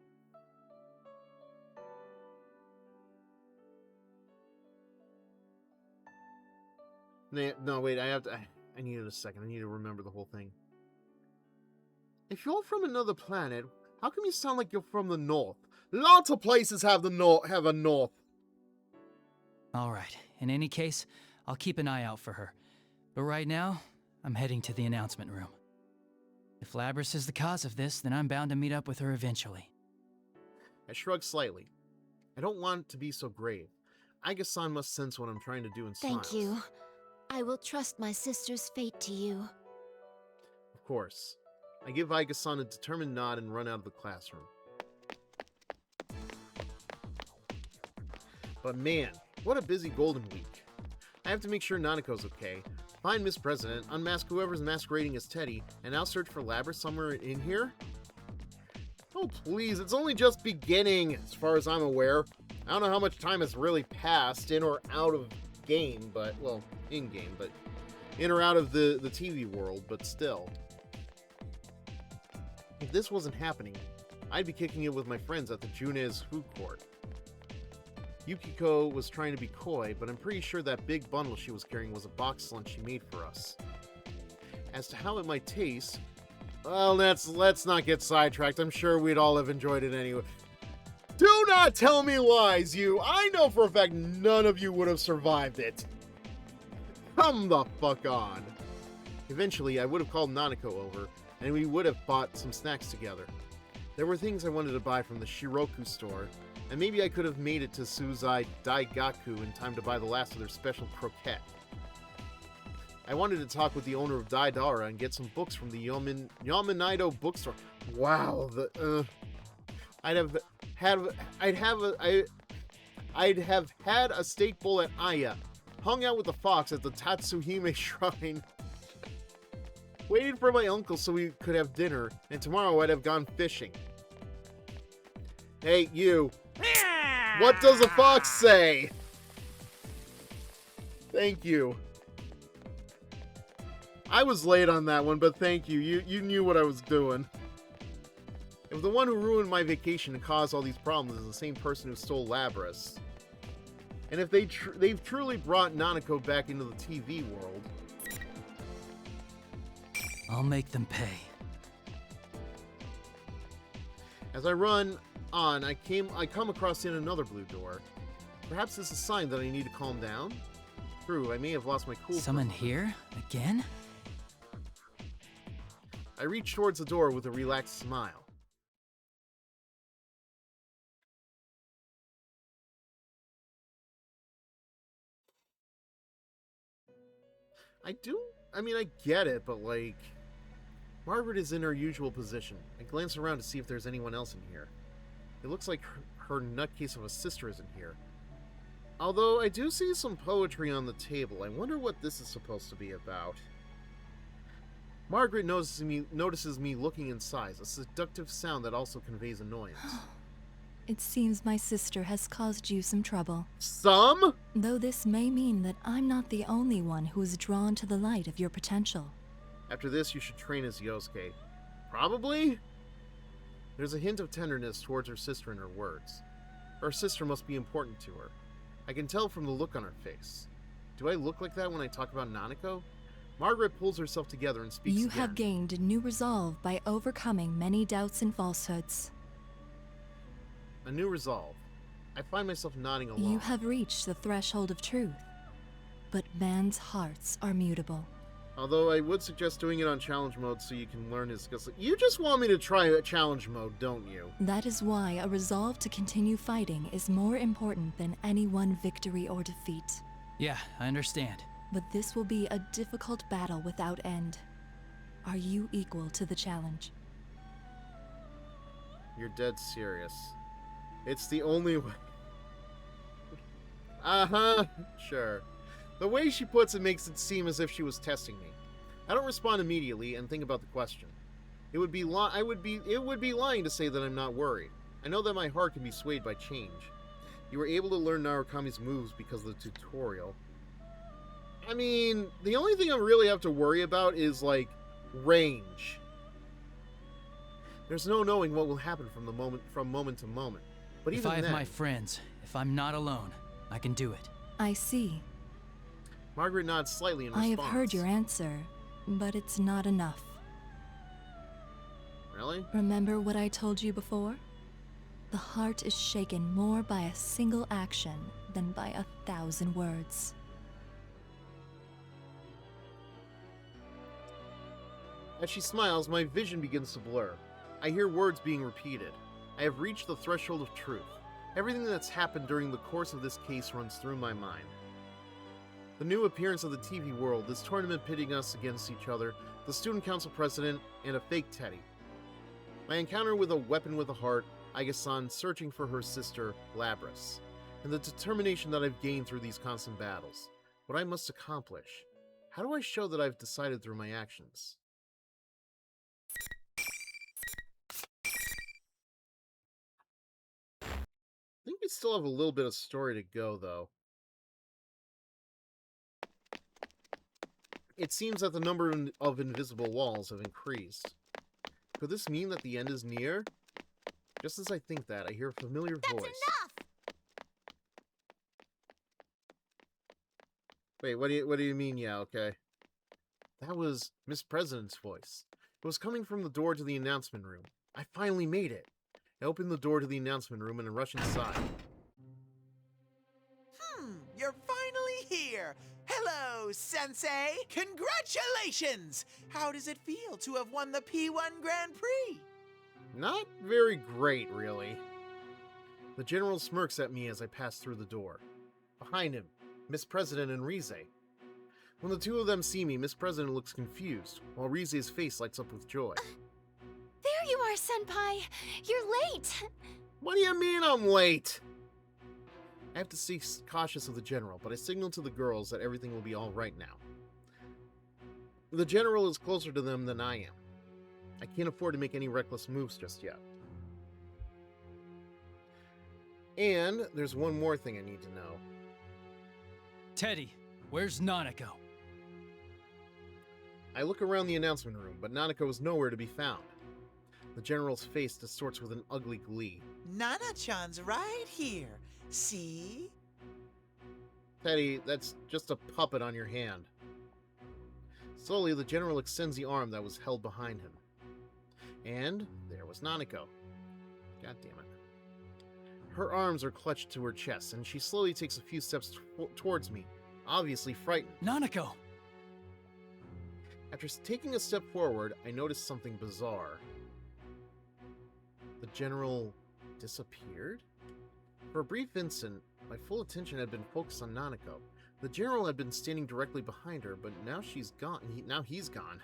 No, wait, I needed a second. I need to remember the whole thing. If you're from another planet, how come you sound like you're from the north? Lots of places have a north. Alright, in any case, I'll keep an eye out for her. But right now, I'm heading to the announcement room. If Labras is the cause of this, then I'm bound to meet up with her eventually. I shrug slightly. I don't want to be so grave. Igus-san must sense what I'm trying to do and smiles. Thank you. I will trust my sister's fate to you. course. I give Aiga-san a determined nod and run out of the classroom. But man, what a busy Golden Week. I have to make sure Nanako's okay, find Miss President, unmask whoever's masquerading as Teddy, and now search for Labrys somewhere in here? Oh please, it's only just beginning, as far as I'm aware. I don't know how much time has really passed, in or out of game, but, well, in-game, but in or out of the TV world, but still. If this wasn't happening, I'd be kicking it with my friends at the Junei's food court. Yukiko was trying to be coy, but I'm pretty sure that big bundle she was carrying was a box lunch she made for us. As to how it might taste, well, let's not get sidetracked. I'm sure we'd all have enjoyed it anyway. Do not tell me lies, you! I know for a fact none of you would have survived it. Come the fuck on. Eventually, I would have called Nanako over, and we would have bought some snacks together. There were things I wanted to buy from the Shiroku store, and maybe I could have made it to Suzai Daigaku in time to buy the last of their special croquette. I wanted to talk with the owner of Daidara and get some books from the Yamanaido bookstore. Wow, I'd have had a steak bowl at Aya, hung out with the fox at the Tatsuhime Shrine, waited for my uncle so we could have dinner, and tomorrow I'd have gone fishing. Hey, you. What does the fox say? Thank you. I was late on that one, but thank you. You knew what I was doing. If the one who ruined my vacation and caused all these problems is the same person who stole Labrys, and if they've truly brought Nanako back into the TV world, I'll make them pay. As I run on, I come across yet another blue door. Perhaps this is a sign that I need to calm down? True, I may have lost my cool. Someone here? Again? I reach towards the door with a relaxed smile. I get it, but like, Margaret is in her usual position. I glance around to see if there's anyone else in here. It looks like her nutcase of a sister isn't here. Although I do see some poetry on the table. I wonder what this is supposed to be about. Margaret notices me looking inside, a seductive sound that also conveys annoyance. It seems my sister has caused you some trouble. Some? Though this may mean that I'm not the only one who is drawn to the light of your potential. After this, you should train as Yosuke. Probably? There's a hint of tenderness towards her sister in her words. Her sister must be important to her. I can tell from the look on her face. Do I look like that when I talk about Nanako? Margaret pulls herself together and speaks You again. have gained new resolve by overcoming many doubts and falsehoods. A new resolve. I find myself nodding along. You have reached the threshold of truth. But man's hearts are mutable. Although I would suggest doing it on challenge mode so you can learn his skills. You just want me to try a challenge mode, don't you? That is why a resolve to continue fighting is more important than any one victory or defeat. Yeah, I understand. But this will be a difficult battle without end. Are you equal to the challenge? You're dead serious. It's the only way. Uh-huh, sure. The way she puts it makes it seem as if she was testing me. I don't respond immediately and think about the question. It would be lying to say that I'm not worried. I know that my heart can be swayed by change. You were able to learn Narukami's moves because of the tutorial. I mean, the only thing I really have to worry about is, like, range. There's no knowing what will happen from moment to moment. But If even I have then, my friends, if I'm not alone, I can do it. I see. Margaret nods slightly in I response. have heard your answer, but it's not enough. Really? Remember what I told you before? The heart is shaken more by a single action than by 1,000 words. As she smiles, my vision begins to blur. I hear words being repeated. I have reached the threshold of truth. Everything that's happened during the course of this case runs through my mind. The new appearance of the TV world, this tournament pitting us against each other, the student council president, and a fake Teddy. My encounter with a weapon with a heart, Aiga-san searching for her sister, Labris, and the determination that I've gained through these constant battles. What I must accomplish. How do I show that I've decided through my actions? I think we still have a little bit of story to go, though. It seems that the number of invisible walls have increased. Could this mean that the end is near? Just as I think that, I hear a familiar voice. That's enough! Wait, what do you mean, yeah, okay? That was Miss President's voice. It was coming from the door to the announcement room. I finally made it. I opened the door to the announcement room and rushed inside. You're finally here. Hello, Sensei. Congratulations. How does it feel to have won the P1 Grand Prix? Not very great, really. The general smirks at me as I pass through the door. Behind him, Miss President and Rize. When the two of them see me, Miss President looks confused, while Rize's face lights up with joy. There you are, Senpai. You're late. What do you mean I'm late? I have to stay cautious of the general, but I signal to the girls that everything will be all right now. The general is closer to them than I am. I can't afford to make any reckless moves just yet. And there's one more thing I need to know. Teddy, where's Nanako? I look around the announcement room, but Nanako is nowhere to be found. The general's face distorts with an ugly glee. Nana-chan's right here. See? Teddy, that's just a puppet on your hand. Slowly, the general extends the arm that was held behind him. And there was Nanako. God damn it. Her arms are clutched to her chest, and she slowly takes a few steps towards me, obviously frightened. Nanako! After taking a step forward, I notice something bizarre. The general disappeared? For a brief instant, my full attention had been focused on Nanako. The general had been standing directly behind her, but now she's gone. Now he's gone.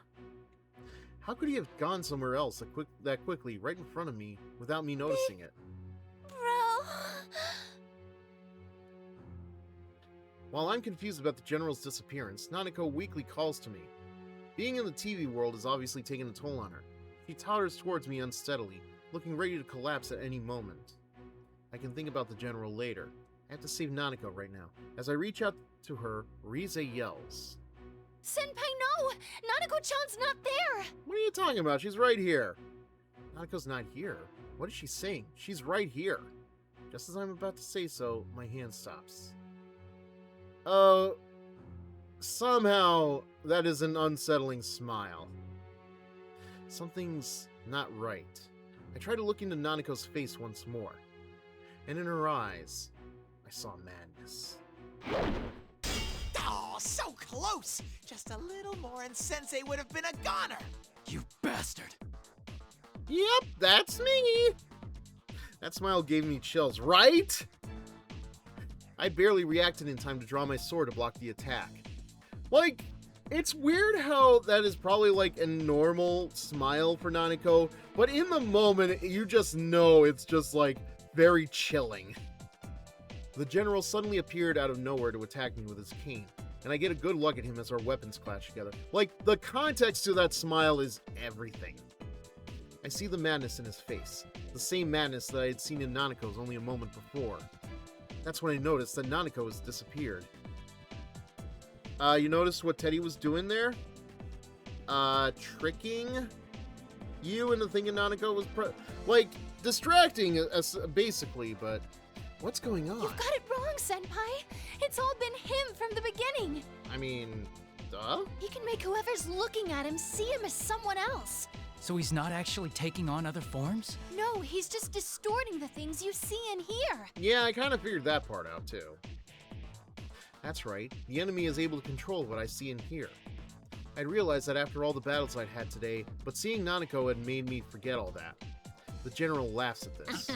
How could he have gone somewhere else that quickly, right in front of me, without me noticing it? Bro. While I'm confused about the general's disappearance, Nanako weakly calls to me. Being in the TV world has obviously taken a toll on her. She totters towards me unsteadily, looking ready to collapse at any moment. I can think about the general later. I have to save Nanako right now. As I reach out to her, Rize yells. Senpai, no! Nanako-chan's not there! What are you talking about? She's right here. Nanako's not here. What is she saying? She's right here. Just as I'm about to say so, my hand stops. Somehow, that is an unsettling smile. Something's not right. I try to look into Nanako's face once more. And in her eyes, I saw madness. Oh, so close! Just a little more and Sensei would have been a goner! You bastard! Yep, that's me! That smile gave me chills, right? I barely reacted in time to draw my sword to block the attack. Like, it's weird how that is probably like a normal smile for Nanako, but in the moment, you just know it's just like very chilling. The general suddenly appeared out of nowhere to attack me with his cane, and I get a good look at him as our weapons clash together. Like, the context to that smile is everything. I see the madness in his face, the same madness that I had seen in Nanako's only a moment before. That's when I noticed that Nanako has disappeared. You noticed what Teddy was doing there? Tricking you into thinking Nanako was distracting us, basically, but what's going on? You've got it wrong, Senpai. It's all been him from the beginning. I mean, duh? He can make whoever's looking at him see him as someone else. So he's not actually taking on other forms? No, he's just distorting the things you see and hear. Yeah, I kind of figured that part out, too. That's right, the enemy is able to control what I see and hear. I'd realized that after all the battles I'd had today, but seeing Nanako had made me forget all that. The general laughs at this.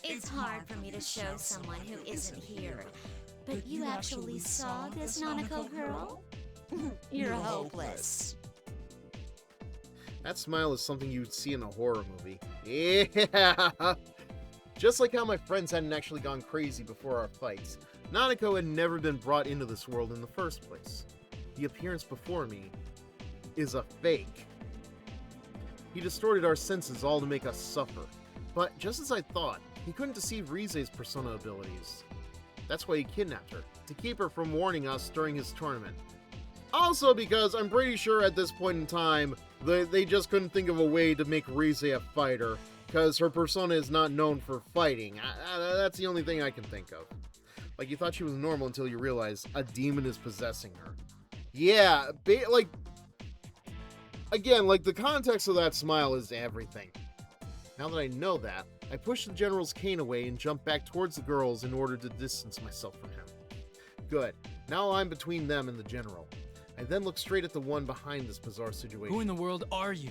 It's hard for me to show someone who isn't here. But you actually saw this Nanako girl? You're hopeless. That smile is something you'd see in a horror movie. Yeah! Just like how my friends hadn't actually gone crazy before our fights, Nanako had never been brought into this world in the first place. The appearance before me is a fake. He distorted our senses all to make us suffer. But just as I thought, he couldn't deceive Rize's persona abilities. That's why he kidnapped her, to keep her from warning us during his tournament. Also because I'm pretty sure at this point in time, they just couldn't think of a way to make Rize a fighter, because her persona is not known for fighting. That's the only thing I can think of. Like, you thought she was normal until you realize a demon is possessing her. Yeah, again, the context of that smile is everything. Now that I know that, I push the General's cane away and jump back towards the girls in order to distance myself from him. Good. Now I'm between them and the General. I then look straight at the one behind this bizarre situation. Who in the world are you?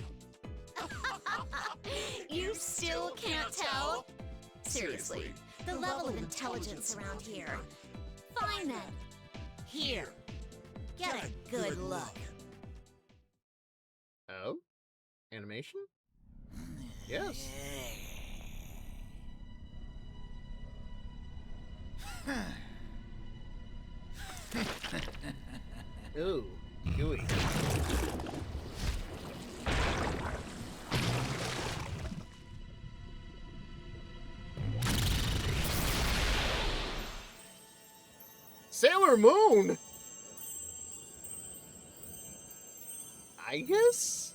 You still can't tell? Seriously, the level of intelligence around here. Fine then. Here. Get a good look. Oh? Animation? Yes. Ooh, gooey. Sailor Moon! I guess?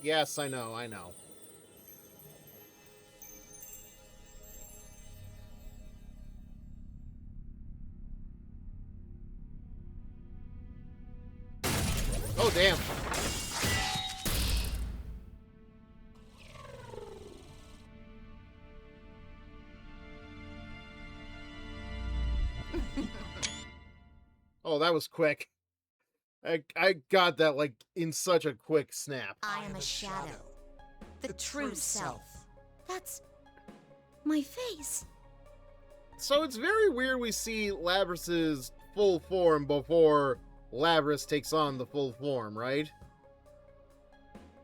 Yes, I know. Oh, damn. Oh, that was quick. I got that, in such a quick snap. I am a shadow. The true self. That's my face. So it's very weird we see Labrys's full form before Labrys takes on the full form, right?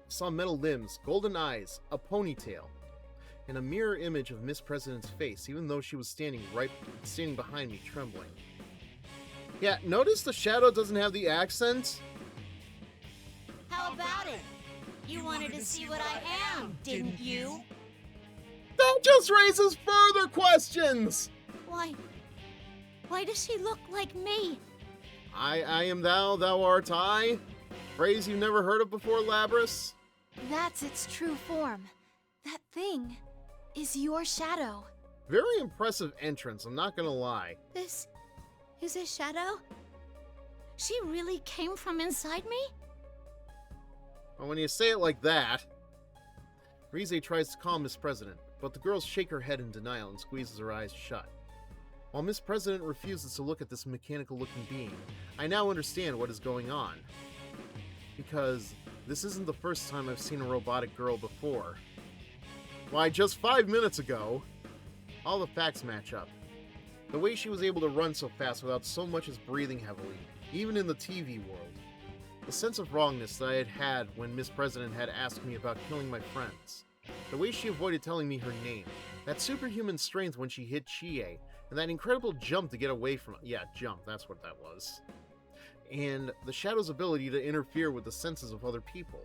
Saw metal limbs, golden eyes, a ponytail, and a mirror image of Miss President's face, even though she was standing behind me, trembling. Yeah, notice the shadow doesn't have the accent? How about it? You wanted to see what I am, didn't you? That just raises further questions! Why does she look like me? I am thou, thou art I? Phrase you've never heard of before, Labrys? That's its true form. That thing is your shadow. Very impressive entrance, I'm not gonna lie. This is a shadow? She really came from inside me? Well, when you say it like that... Rize tries to calm Miss President, but the girls shake her head in denial and squeezes her eyes shut. While Miss President refuses to look at this mechanical-looking being, I now understand what is going on. Because this isn't the first time I've seen a robotic girl before. Why, just 5 minutes ago, all the facts match up. The way she was able to run so fast without so much as breathing heavily, even in the TV world. The sense of wrongness that I had had when Miss President had asked me about killing my friends. The way she avoided telling me her name. That superhuman strength when she hit Chie. And that incredible jump to get away from... Yeah, jump, that's what that was. And the Shadow's ability to interfere with the senses of other people.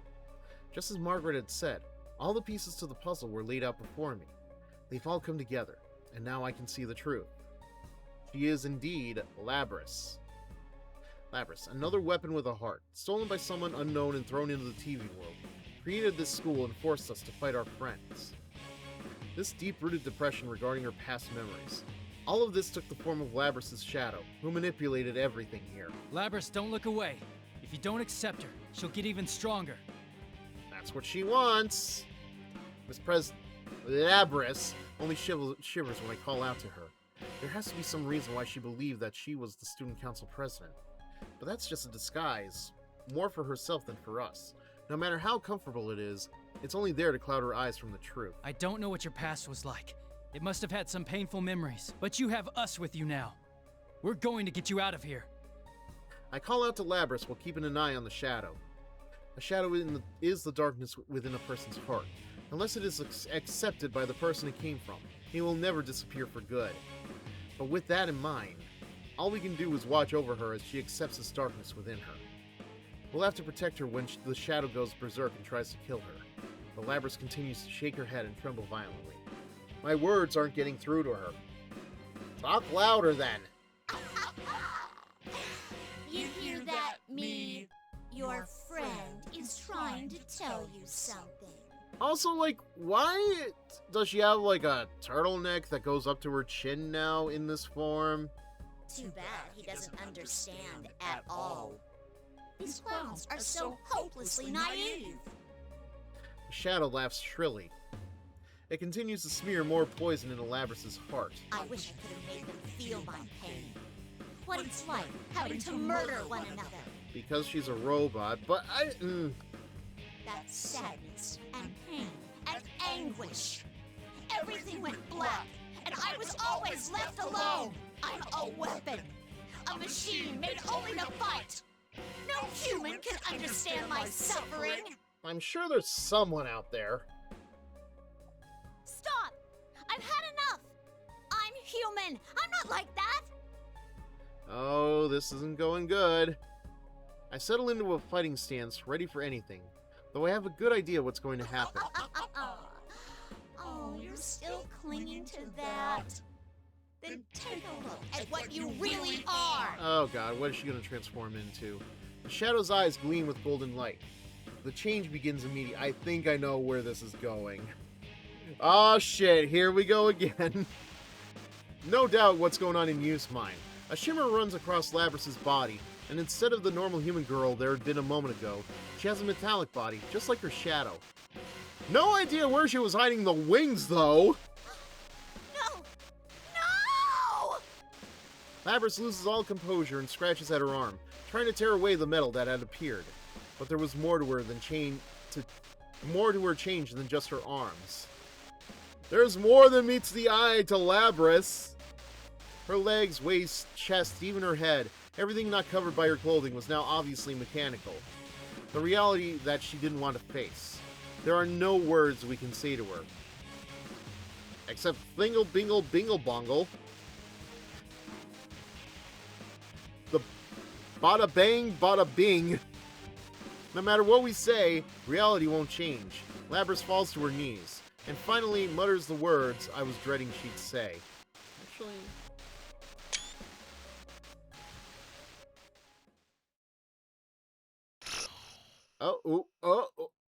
Just as Margaret had said, all the pieces to the puzzle were laid out before me. They've all come together, and now I can see the truth. She is indeed Labrys. Labrys, another weapon with a heart, stolen by someone unknown and thrown into the TV world, created this school and forced us to fight our friends. This deep-rooted depression regarding her past memories. All of this took the form of Labrys' shadow, who manipulated everything here. Labrys, don't look away. If you don't accept her, she'll get even stronger. That's what she wants. Labrys only shivers when I call out to her. There has to be some reason why she believed that she was the student council president. But that's just a disguise, more for herself than for us. No matter how comfortable it is, it's only there to cloud her eyes from the truth. I don't know what your past was like. It must have had some painful memories, but you have us with you now. We're going to get you out of here. I call out to Labrys while keeping an eye on the shadow. A shadow is the darkness within a person's heart. Unless it is accepted by the person it came from, it will never disappear for good. But with that in mind, all we can do is watch over her as she accepts this darkness within her. We'll have to protect her when the shadow goes berserk and tries to kill her. But Labrys continues to shake her head and tremble violently. My words aren't getting through to her. Talk louder then. You hear that, me? Your friend is trying to tell you something. Also, like, why does she have, like, a turtleneck that goes up to her chin now in this form? Too bad he doesn't understand at all. These clowns are so hopelessly naive. The shadow laughs shrilly. It continues to smear more poison into Labrys' heart. I wish I could have made them feel my pain. What it's like having to murder one another. Because she's a robot, but That sadness and pain and anguish. Everything went black, and I was always left alone. I'm a weapon. A machine made only to fight. No human can understand my suffering. I'm sure there's someone out there. Stop! I've had enough! I'm human! I'm not like that! Oh, this isn't going good. I settle into a fighting stance, ready for anything, though I have a good idea what's going to happen. Oh, you're still clinging to that? Then take a look at what you really are! Oh god, what is she going to transform into? The shadow's eyes gleam with golden light. The change begins immediately. I think I know where this is going. Oh shit, here we go again. No doubt what's going on in Yu's mind. A shimmer runs across Labrys' body, and instead of the normal human girl there had been a moment ago, she has a metallic body, just like her shadow. No idea where she was hiding the wings, though! No! No! Labrys loses all composure and scratches at her arm, trying to tear away the metal that had appeared. But there was more to her change than just her arms. There's more than meets the eye to Labrys. Her legs, waist, chest, even her head, everything not covered by her clothing was now obviously mechanical. The reality that she didn't want to face. There are no words we can say to her. Except bingle, bingle, bingle, bongle. The bada bang, bada bing. No matter what we say, reality won't change. Labrys falls to her knees, and finally mutters the words I was dreading she'd say. Actually...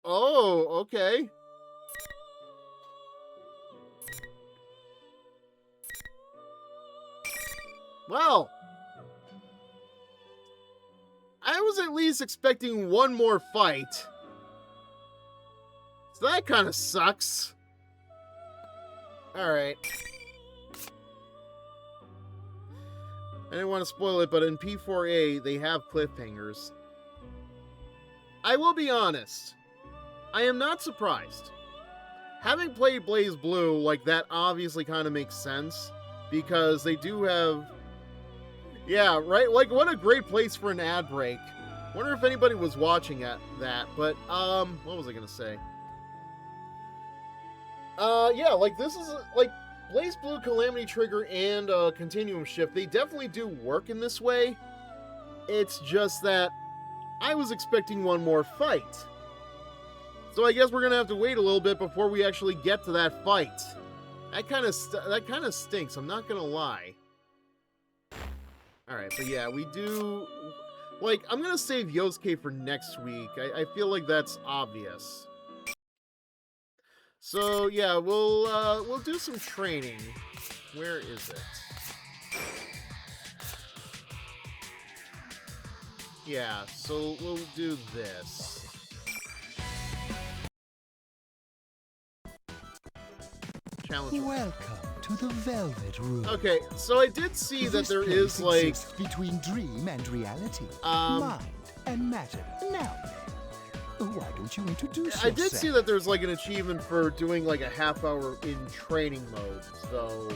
Oh, okay. Well, I was at least expecting one more fight. So that kind of sucks. Alright. I didn't want to spoil it, but in P4A, they have cliffhangers. I will be honest. I am not surprised. Having played Blaze Blue, like, that obviously kind of makes sense. Because they do have... Yeah, right? Like, what a great place for an ad break. Wonder if anybody was watching at that, but, what was I gonna say? Yeah, like, this is, like, Blaze Blue, Calamity Trigger, and, Continuum Shift, they definitely do work in this way. It's just that I was expecting one more fight. So I guess we're gonna have to wait a little bit before we actually get to that fight. That kind of stinks, I'm not gonna lie. Alright, but yeah, we do... Like, I'm gonna save Yosuke for next week. I feel like that's obvious. So, yeah, we'll do some training. Where is it? Yeah, so we'll do this. Challenge. Welcome to the Velvet Room. Okay, so I did see that there is, like... between dream and reality, mind and matter. Now, Why don't you introduce I yourself? did see that there's like an achievement for doing like a half hour in training mode, so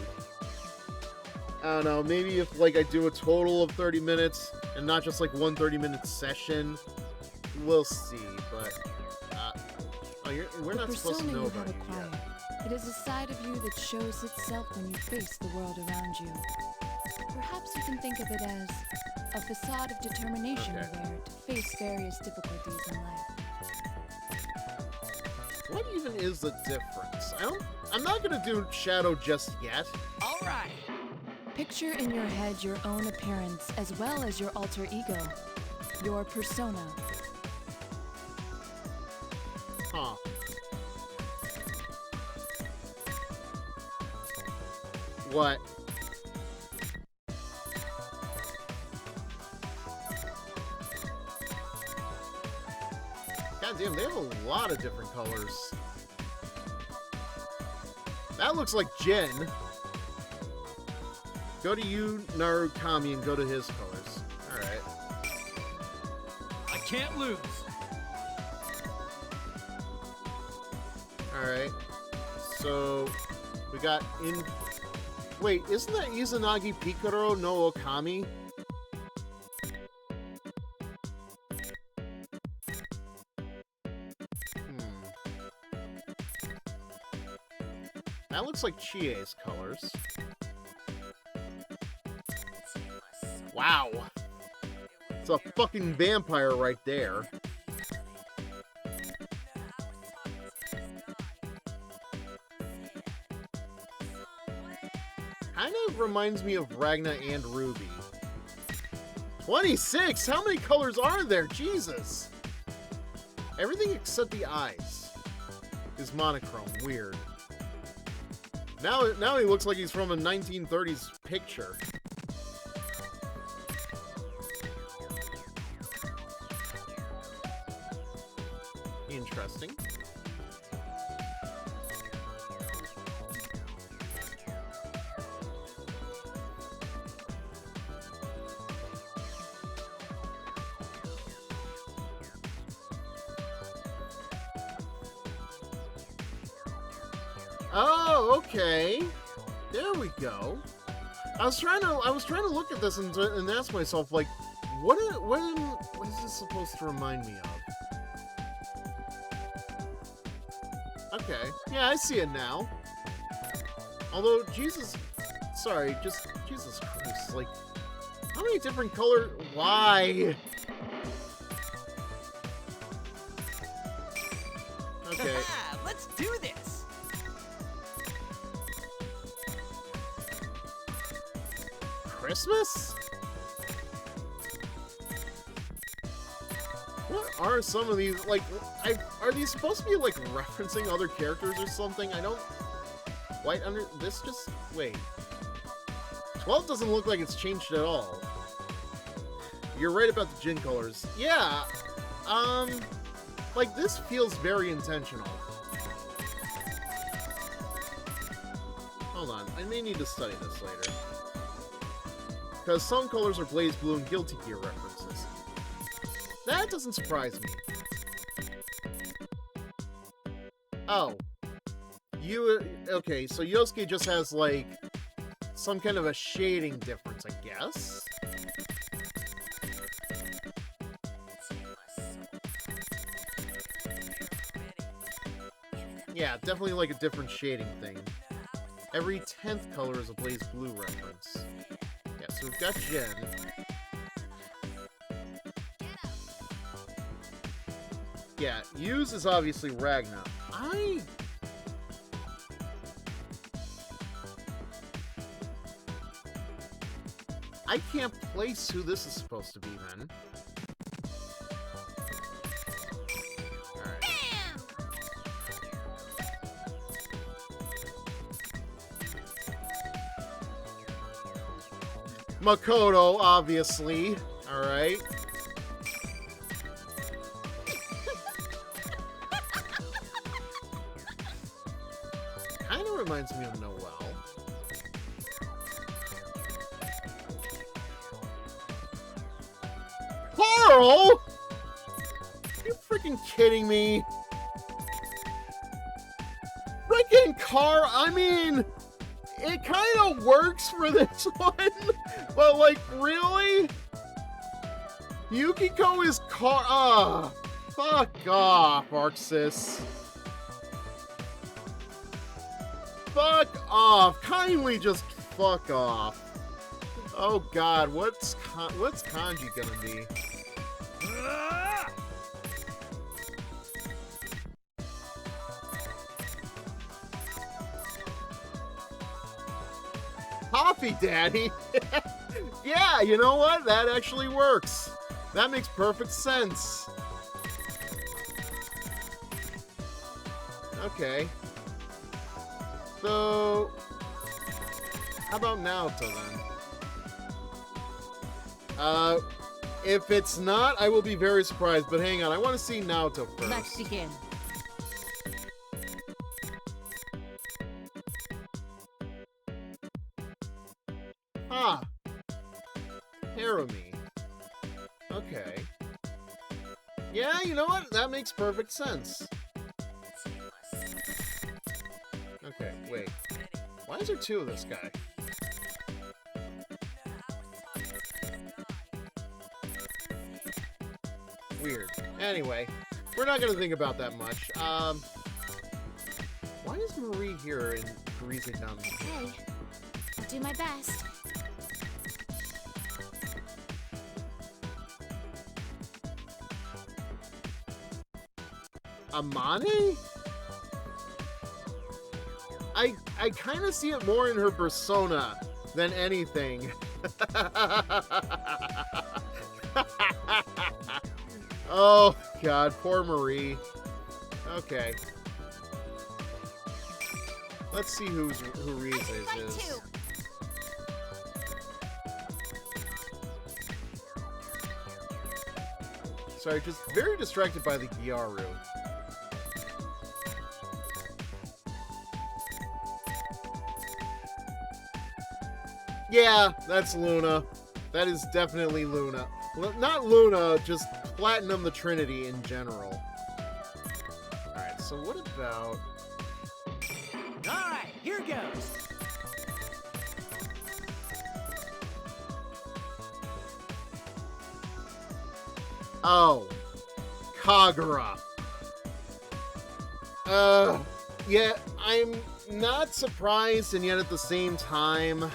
I don't know, maybe if like I do a total of 30 minutes and not just like one 30-minute session, we'll see, but we're not supposed to know about it yet. It is a side of you that shows itself when you face the world around you. Perhaps you can think of it as a facade of determination you wear to face various difficulties in life. What even is the difference? I'm not gonna do Shadow just yet. All right. Picture in your head your own appearance as well as your alter ego, your persona. Huh. What? God damn, they have a lot of different colors. That looks like Jin. Go to you, Narukami, and go to his colors. Alright. I can't lose. Alright. So, we got in... Wait, isn't that Izanagi Pikaro no Okami? That looks like Chie's colors. Wow. It's a fucking vampire right there. Kind of reminds me of Ragna and Ruby. 26? How many colors are there? Jesus! Everything except the eyes is monochrome. Weird. Now he looks like he's from a 1930s picture. Interesting. Oh, okay. There we go. I was trying to look at this and ask myself, like, what is this supposed to remind me of? Okay. Yeah, I see it now. Although, Jesus Christ, like, how many different colors? Why? Okay. Let's do this. Christmas? What are some of these, like, are these supposed to be, like, referencing other characters or something? I don't quite wait. 12 doesn't look like it's changed at all. You're right about the Jin colors. Yeah, like, this feels very intentional. Hold on, I may need to study this later. Because some colors are Blaze Blue and Guilty Gear references. That doesn't surprise me. Oh. Okay, so Yosuke just has, like, some kind of a shading difference, I guess? Yeah, definitely like a different shading thing. Every 10th color is a Blaze Blue reference. Yeah, so we've got Jin. Yeah, Yu's is obviously Ragna. I can't place who this is supposed to be, then. Alright. Makoto, obviously. Alright. Kind of reminds me of Noel. Carl! You freaking fucking kidding me? Freaking car, I mean, it kind of works for this one, but like, really? Yukiko is car, fuck off, Arxis. Fuck off, kindly just fuck off. Oh god, what's Kanji gonna be? Coffee Daddy? Yeah, you know what? That actually works. That makes perfect sense. Okay. So, how about Naoto then? If it's not, I will be very surprised, but hang on, I want to see Naoto first. Let's begin. Ah! Harumi. Okay. Yeah, you know what? That makes perfect sense. Okay, wait. Why is there two of this guy? Weird. Anyway, we're not gonna think about that much. Why is Marie here and Karize down there? Okay. I'll do my best. Amane? I kind of see it more in her persona than anything. Oh god, poor Marie. Okay. Let's see who Rize's is. Sorry, just very distracted by the Gyaru. Yeah, that's Luna. That is definitely Luna. Well, not Luna, just Platinum the Trinity in general. Alright, so what about... Alright, here goes. Oh. Kagura. Yeah, I'm not surprised, and yet at the same time...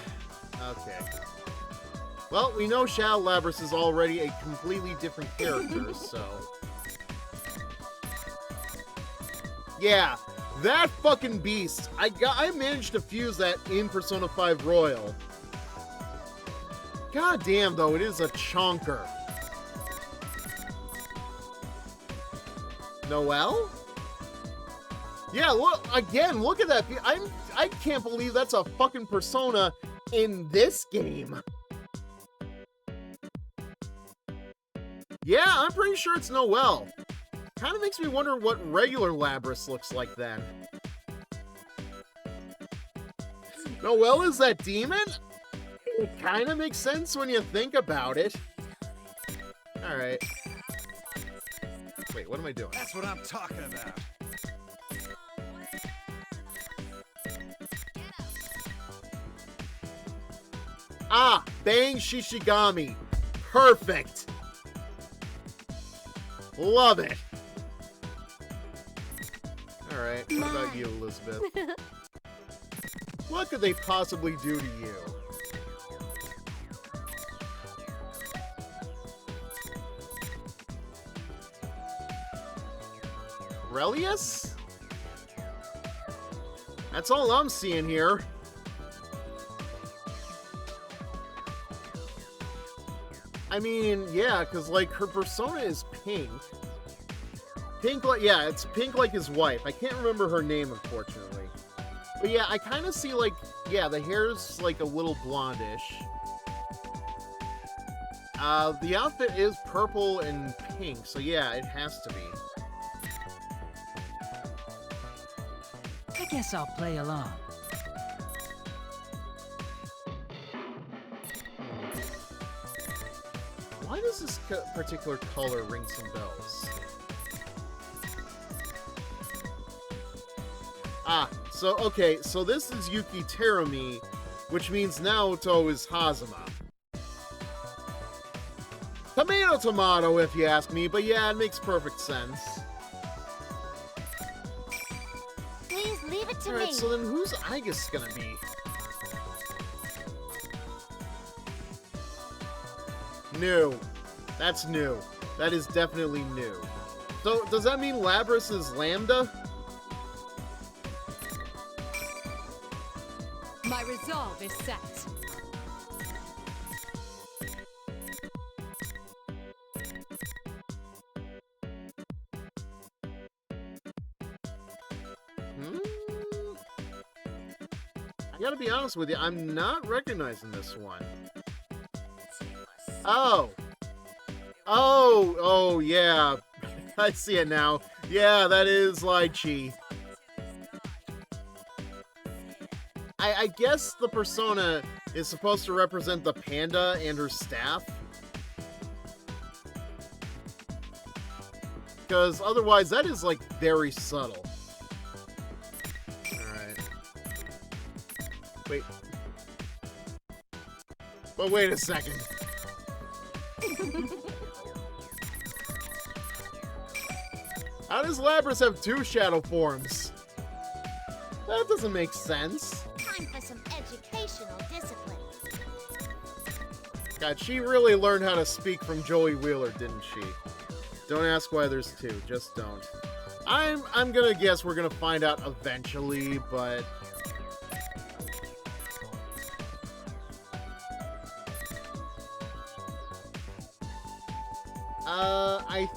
Okay. Well, we know Shadow Labrys is already a completely different character, so... Yeah, that fucking beast. I managed to fuse that in Persona 5 Royal. God damn, though, it is a chonker. Noelle? Yeah, look, again, look at that. I can't believe that's a fucking Persona in this game. Yeah, I'm pretty sure it's Noelle. Kind of makes me wonder what regular Labrys looks like then. Noelle is that demon? It kind of makes sense when you think about it. Alright. Wait, what am I doing? That's what I'm talking about. Ah, Bang Shishigami. Perfect. Love it. Alright, what about you, Elizabeth? What could they possibly do to you? Relius? That's all I'm seeing here. I mean, yeah, because, like, her persona is pink. Pink, like, yeah, it's pink like his wife. I can't remember her name, unfortunately. But yeah, I kind of see, like, yeah, the hair's, like, a little blondish. The outfit is purple and pink, so yeah, it has to be. I guess I'll play along. Why does this particular color ring some bells? Okay, so this is Yuki Terumi, which means Naoto is Hazama. Tomato, tomato, if you ask me, but yeah, it makes perfect sense. Please leave it to me. Alright, so then who's Igus gonna be? New. That's new. That is definitely new. So, does that mean Labras is Lambda? My resolve is set. I gotta be honest with you, I'm not recognizing this one. Oh! Oh, yeah. I see it now. Yeah, that is Lychee. I guess the persona is supposed to represent the panda and her staff. Because otherwise, that is, like, very subtle. Alright. Wait. But wait a second. How does Labras have two shadow forms? That doesn't make sense. Time for some educational discipline. God, she really learned how to speak from Joey Wheeler, didn't she? Don't ask why there's two, just don't. I'm gonna guess we're gonna find out eventually, but... I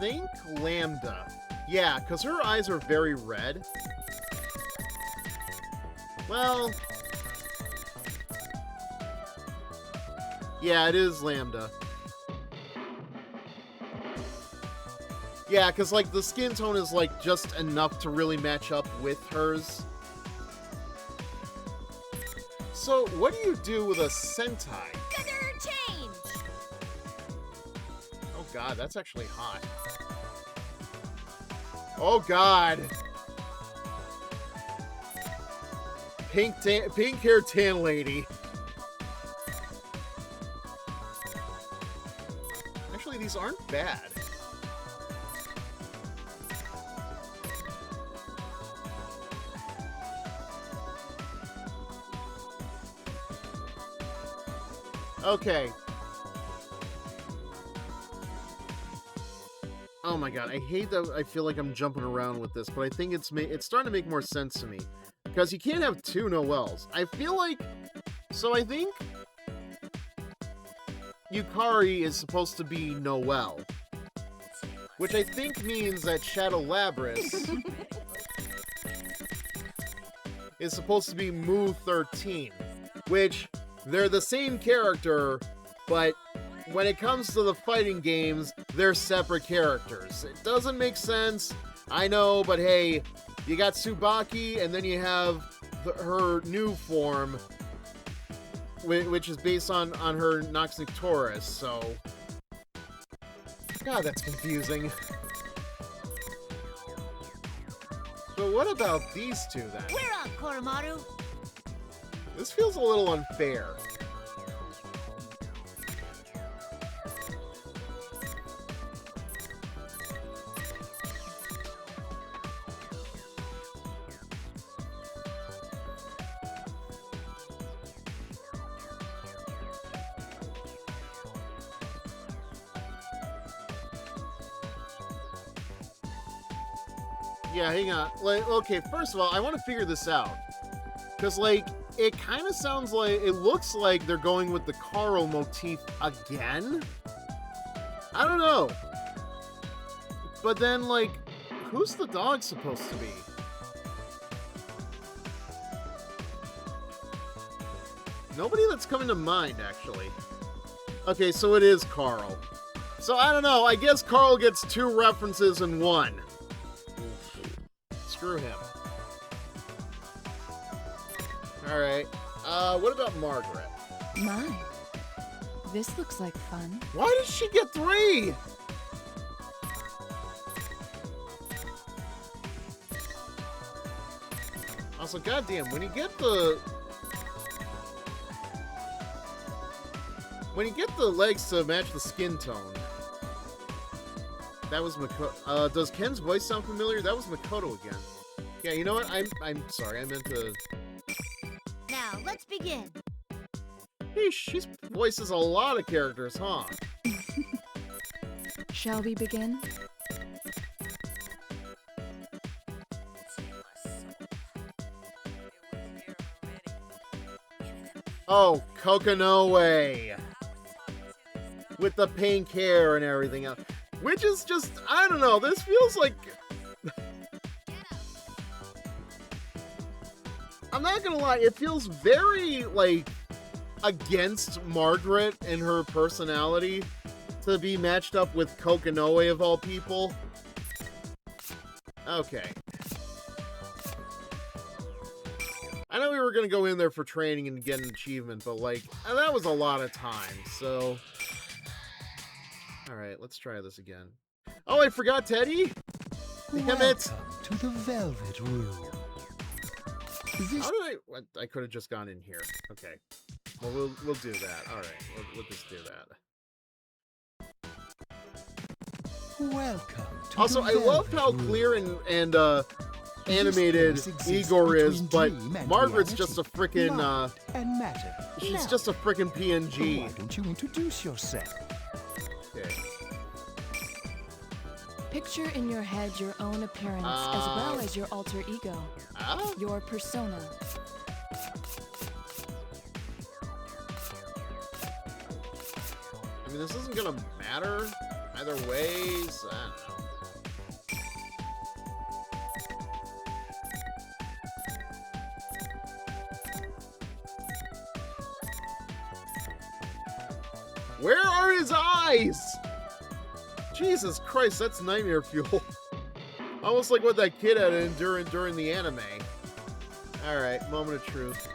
think Lambda. Yeah, because her eyes are very red. Well... yeah, it is Lambda. Yeah, because, like, the skin tone is, like, just enough to really match up with hers. So, what do you do with a Sentai? Change! Oh god, that's actually hot. Oh god! Pink hair tan lady. Actually, these aren't bad. Okay. Oh my god, I hate that I feel like I'm jumping around with this, but I think it's starting to make more sense to me. Because you can't have two Noels. I feel like... so I think... Yukari is supposed to be Noel. Which I think means that Shadow Labras is supposed to be Mu 13. Which... they're the same character, but when it comes to the fighting games, they're separate characters. It doesn't make sense, I know, but hey, you got Tsubaki, and then you have her new form, which is based on her Nox Victoris, so... God, that's confusing. So what about these two, then? We're up, Koromaru! This feels a little unfair. Yeah, hang on. Like, okay, first of all, I want to figure this out. Because, like, it kind of sounds like, it looks like they're going with the Karo motif again? I don't know. But then, like, who's the dog supposed to be? Nobody that's coming to mind, actually. Okay, so it is Carl. So, I don't know, I guess Carl gets two references in one. Screw him. Alright, what about Margaret? My, this looks like fun. Why did she get 3? Also, goddamn, when you get the legs to match the skin tone. That was Makoto. Does Ken's voice sound familiar? That was Makoto again. Yeah, you know what? I'm sorry. I meant to. Now, let's begin. Hey, she voices a lot of characters, huh? Shall we begin? Oh, Kokonoe! With the pink hair and everything else. Which is just, I don't know, this feels like... I'm not gonna lie, it feels very, like, against Margaret and her personality to be matched up with Kokonoe of all people. Okay. I know we were gonna go in there for training and get an achievement, but, like, that was a lot of time, so... Alright, let's try this again. Oh, I forgot Teddy! Damn it! Welcome to the Velvet Room. How did I could have just gone in here. Okay. Well, we'll do that. Alright, we'll just do that. Welcome to Also, the I love Velvet how Room. clear and animated Igor is, but Margaret's just a frickin', and matter. she's Now, just a frickin' PNG. why don't you introduce yourself? Okay. Picture in your head your own appearance as well as your alter ego, your persona. I mean, this isn't gonna matter either ways. I don't know. Where are his eyes? Jesus Christ, that's nightmare fuel. Almost like what that kid had to endure during the anime. Alright, moment of truth.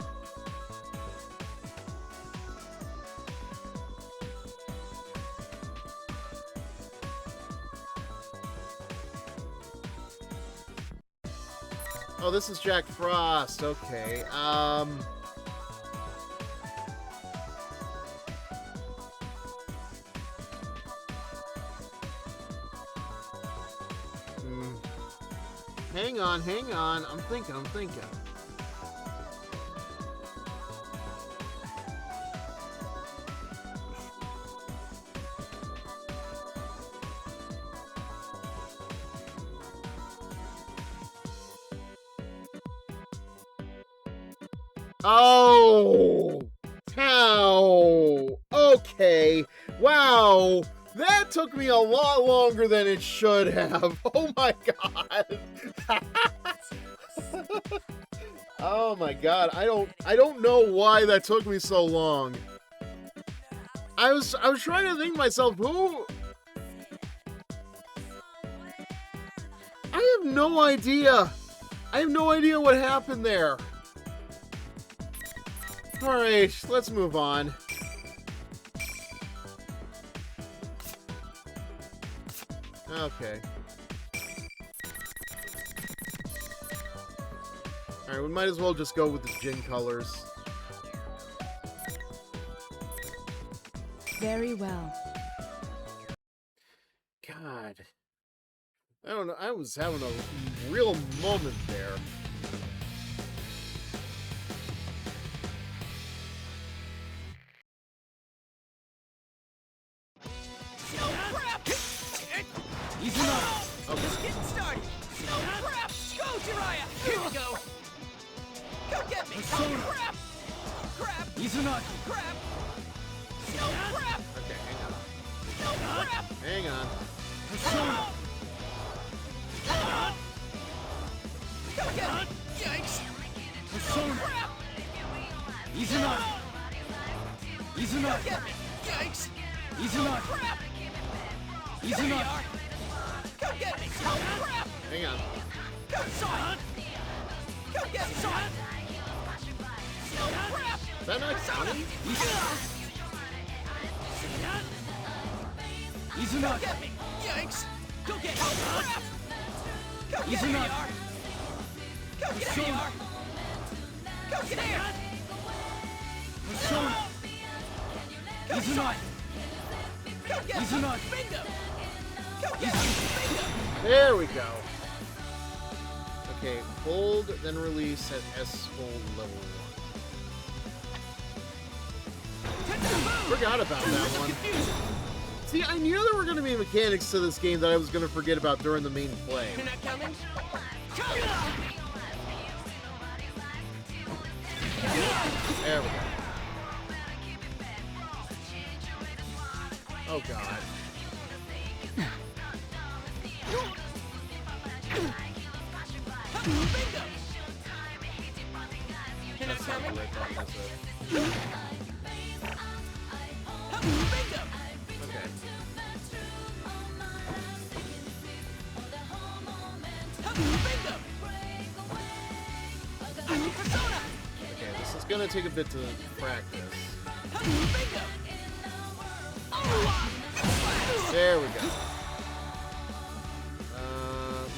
Oh, this is Jack Frost. Okay. Hang on. I'm thinking. Oh! How? Okay. Wow. That took me a lot longer than it should have. Oh my god. Oh my god. I don't know why that took me so long. I was trying to think to myself, who? I have no idea. I have no idea what happened there. Alright, let's move on. Okay. Alright, we might as well just go with the gin colors. Very well. God. I don't know, I was having a real moment there. Okay. Just getting started. Oh, crap! Go, Jiraiya! Here we go! Go get me! Oh, crap! Crap! Izunagi! Crap! Oh, crap! Okay, hang on. Oh, crap! Hang on. Go get me! Yikes! Crap! Izunagi! Go Izunagi! get me! Yikes! Izunagi! Crap! Izunagi! There you are! Go get me! Oh, crap! Hang on. Go, son! Go get me, son! Oh, crap! Is that not funny? Go Izunagi! get me! Yikes! Go get me! Oh, crap! Go get me! Izunagi! Go get me! There we go. Okay, hold, then release at S hold level 1. Forgot about that one. See, I knew there were going to be mechanics to this game that I was going to forget about during the main play. You're not coming? There we go. Oh, God. That's not the right button, that's it. Okay. Okay, this is gonna take a bit to practice. There we go.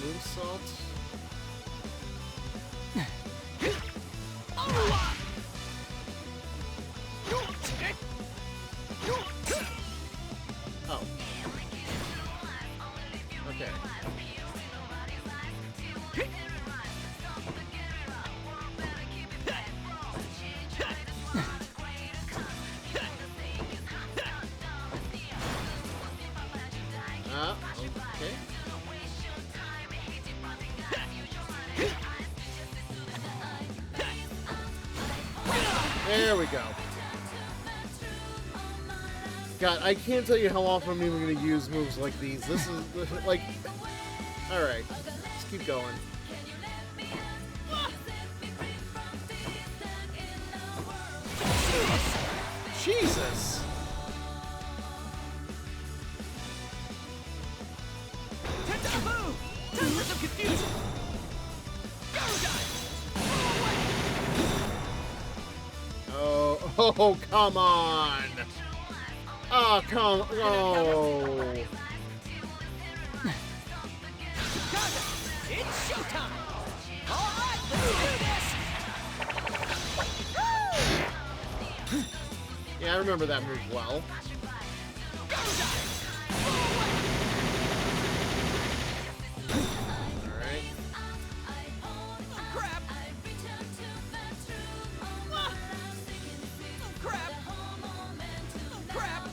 Moonsault. Oh. Okay. Okay. There we go. God, I can't tell you how often I'm even going to use moves like these. This is, like... Alright. Let's keep going. Jesus! Oh, come on! Oh, come... Oh! It's showtime! Alright, let's do this! Yeah, I remember that move well. Alright. Crap! Crap! Crap!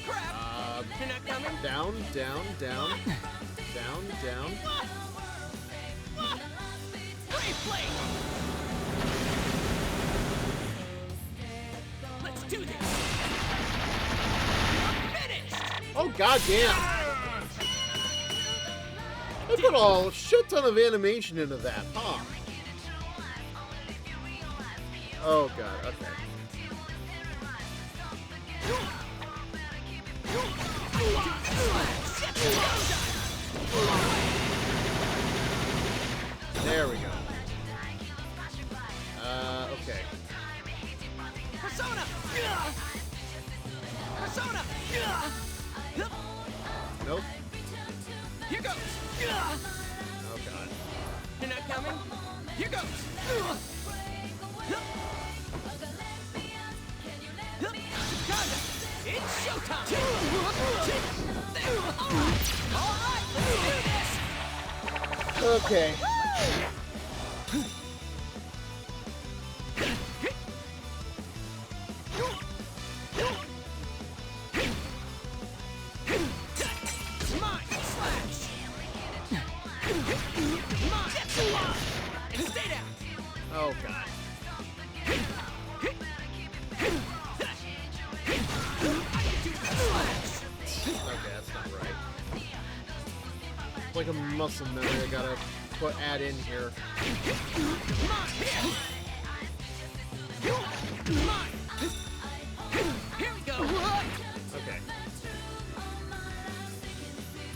Crap! You're not coming? Down, down, down. Down, down. Great play! Let's do this! Finished! Oh, goddamn! They put a shit ton of animation into that, huh? Oh, God, okay. There we go. Okay. Persona! Persona! Nope. Here goes! Oh, God. You're not coming? Here goes! It's showtime! Alright, let's do this! Okay. Mine! Slash! Mine! And stay down! Oh, God. Okay, that's not right. It's like a muscle memory I gotta add in here. Here we go! Okay.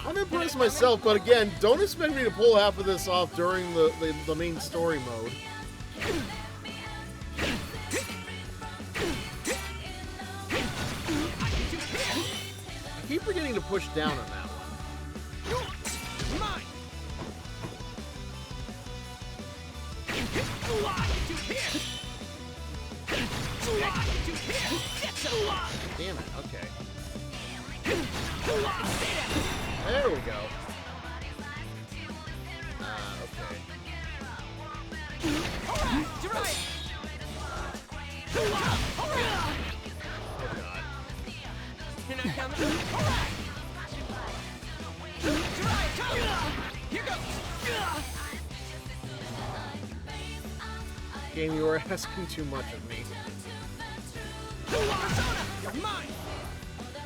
I'm impressed myself, but again, don't expect me to pull half of this off during the main story mode. I keep forgetting to push down on that one. Damn it, okay. There we go. Okay. Oh god. You're not coming? Here goes! Game, you are asking too much of me. Persona, you're mine!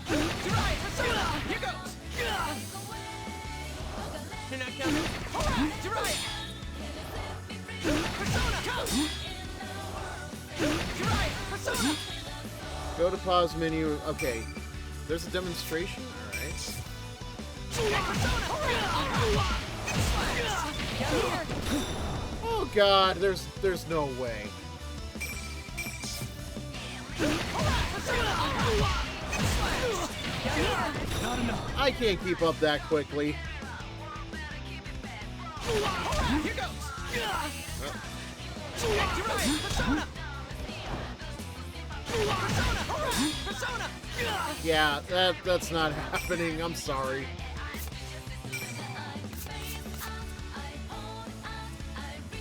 Persona, here goes! You're not coming? Persona, come! Persona! Go to pause menu. Okay. There's a demonstration? Alright. Oh god, there's no way. I can't keep up that quickly. Here goes! Persona! Yeah, that's not happening. I'm sorry.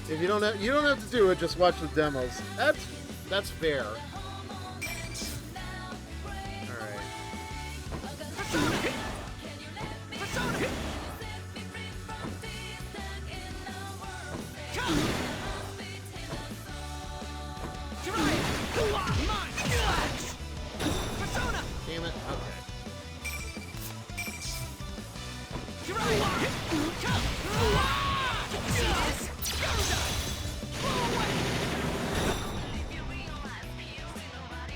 If you don't have to do it, just watch the demos. That's fair. Alright. Damn it. Okay.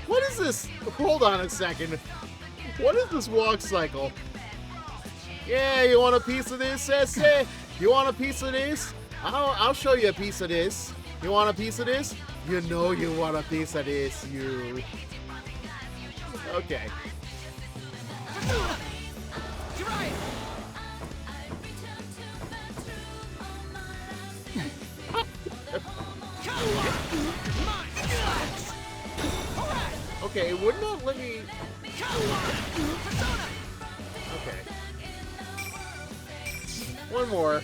What is this? Hold on a second. What is this walk cycle? Yeah, you want a piece of this, Sensei? You want a piece of this? I'll show you a piece of this. You want a piece of this? You know you want a piece of this, you. Okay. Okay, it would not let me. Okay. One more.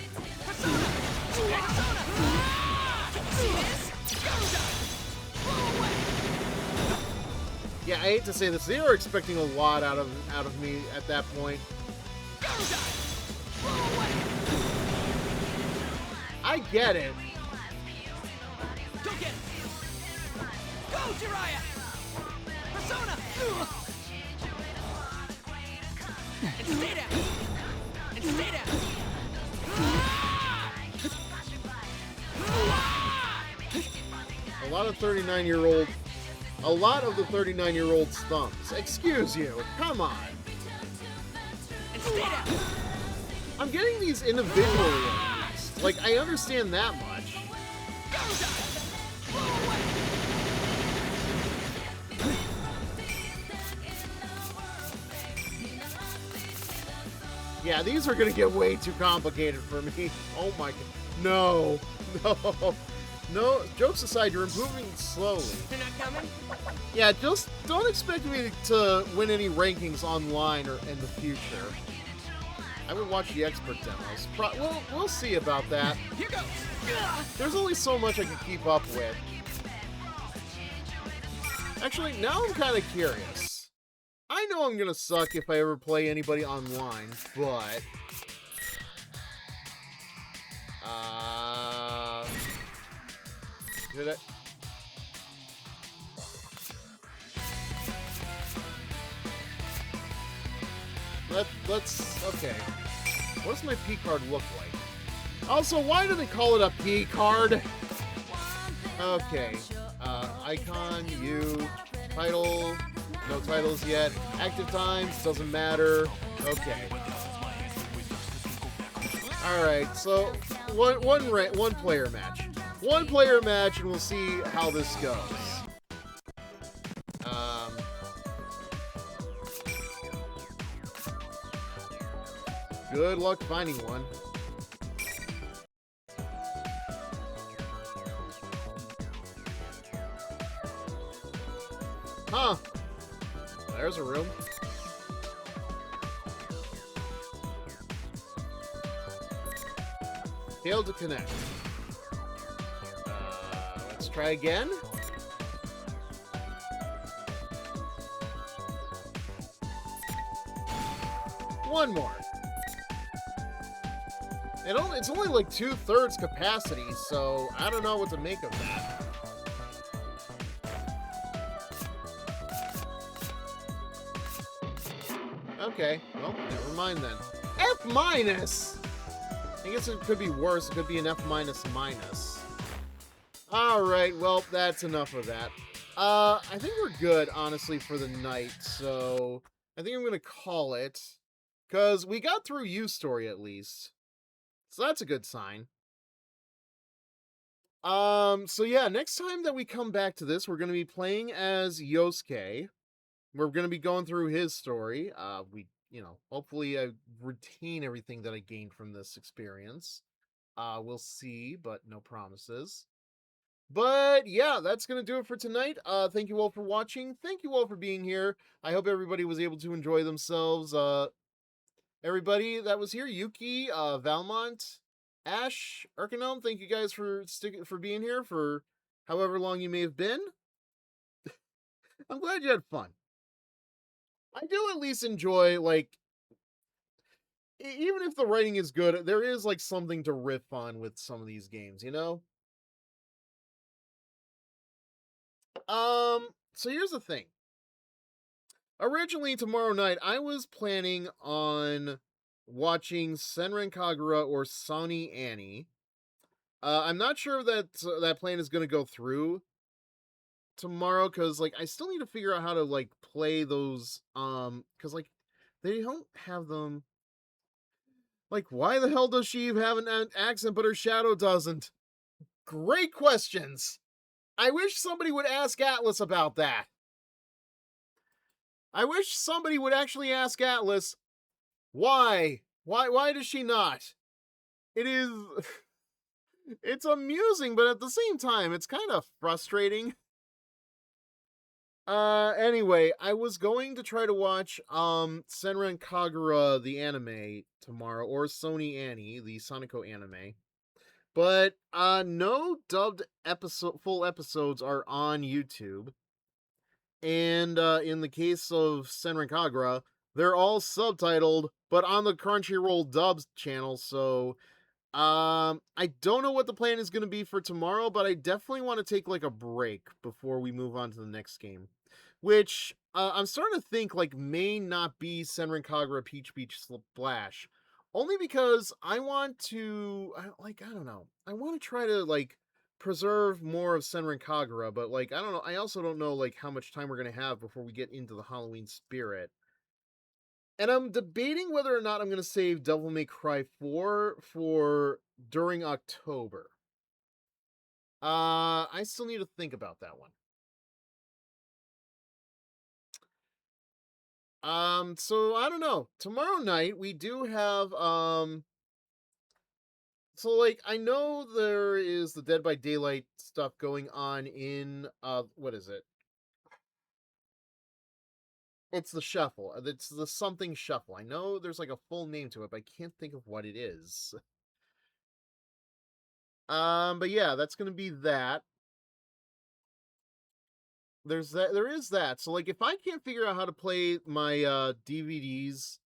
Yeah, I hate to say this. They were expecting a lot out of me at that point. I get it. Go get it! Go, Jiraiya! Persona! And stay down! And stay down! A lot of the 39-year-old thumbs. Excuse you. Come on. And stay down! I'm getting these individually released. Like, I understand that much. Yeah, these are gonna get way too complicated for me. Oh my god. No. No. No, jokes aside, you're improving slowly. You're not coming? Yeah, just don't expect me to win any rankings online or in the future. I would watch the expert demos. We'll see about that. Here goes! There's only so much I can keep up with. Actually, now I'm kind of curious. I know I'm gonna suck if I ever play anybody online, but... Did I... Let's... Okay. What does my P card look like? Also, why do they call it a P card? Okay. Icon, U, title, no titles yet. Active times, doesn't matter. Okay. Alright, so one player match. One player match, and we'll see how this goes. Good luck finding one. Huh. There's a room. Failed to connect. Let's try again. One more. It's only like 2/3 capacity, so I don't know what to make of that. Okay, well, never mind then. F minus! I guess it could be worse. It could be an F minus minus. Alright, well, that's enough of that. I think we're good, honestly, for the night, so I think I'm gonna call it. Because we got through U Story, at least. So that's a good sign. So yeah, next time that we come back to this, we're gonna be playing as Yosuke. We're gonna be going through his story. Hopefully I retain everything that I gained from this experience. We'll see, but no promises. But yeah, that's gonna do it for tonight. Thank you all for watching. Thank you all for being here. I hope everybody was able to enjoy themselves. Everybody that was here, Yuki, Valmont, Ash, Urkanome, thank you guys for being here for however long you may have been. I'm glad you had fun. I do at least enjoy, like, even if the writing is good, there is like something to riff on with some of these games, you know? So here's the thing. Originally, tomorrow night, I was planning on watching Senran Kagura or Sony Annie. I'm not sure that that plan is going to go through tomorrow, because, like, I still need to figure out how to, like, play those, because, like, they don't have them. Like, why the hell does she have an accent, but her shadow doesn't? Great questions! I wish somebody would ask Atlas about that. I wish somebody would actually ask Atlas, why? Why does she not? It is... It's amusing, but at the same time, it's kind of frustrating. Anyway, I was going to try to watch, Senran Kagura, the anime, tomorrow, or Sony Annie, the Sonico anime. But, no dubbed full episodes are on YouTube. And, in the case of Senran Kagura, they're all subtitled, but on the Crunchyroll dubs channel, so, I don't know what the plan is going to be for tomorrow, but I definitely want to take, like, a break before we move on to the next game. Which, I'm starting to think, like, may not be Senran Kagura Peach Beach Splash. Only because I want to, I don't know. I want to try to, like, preserve more of Senran Kagura, but, like, I don't know. I also don't know, like, how much time we're going to have before we get into the Halloween spirit. And I'm debating whether or not I'm going to save Devil May Cry 4 for during October. I still need to think about that one. So I don't know. Tomorrow night we do have, so, like, I know there is the Dead by Daylight stuff going on in, what is it? It's the Shuffle. It's the something Shuffle. I know there's, like, a full name to it, but I can't think of what it is. But yeah, that's gonna be that. There is that. So, like, if I can't figure out how to play my, DVDs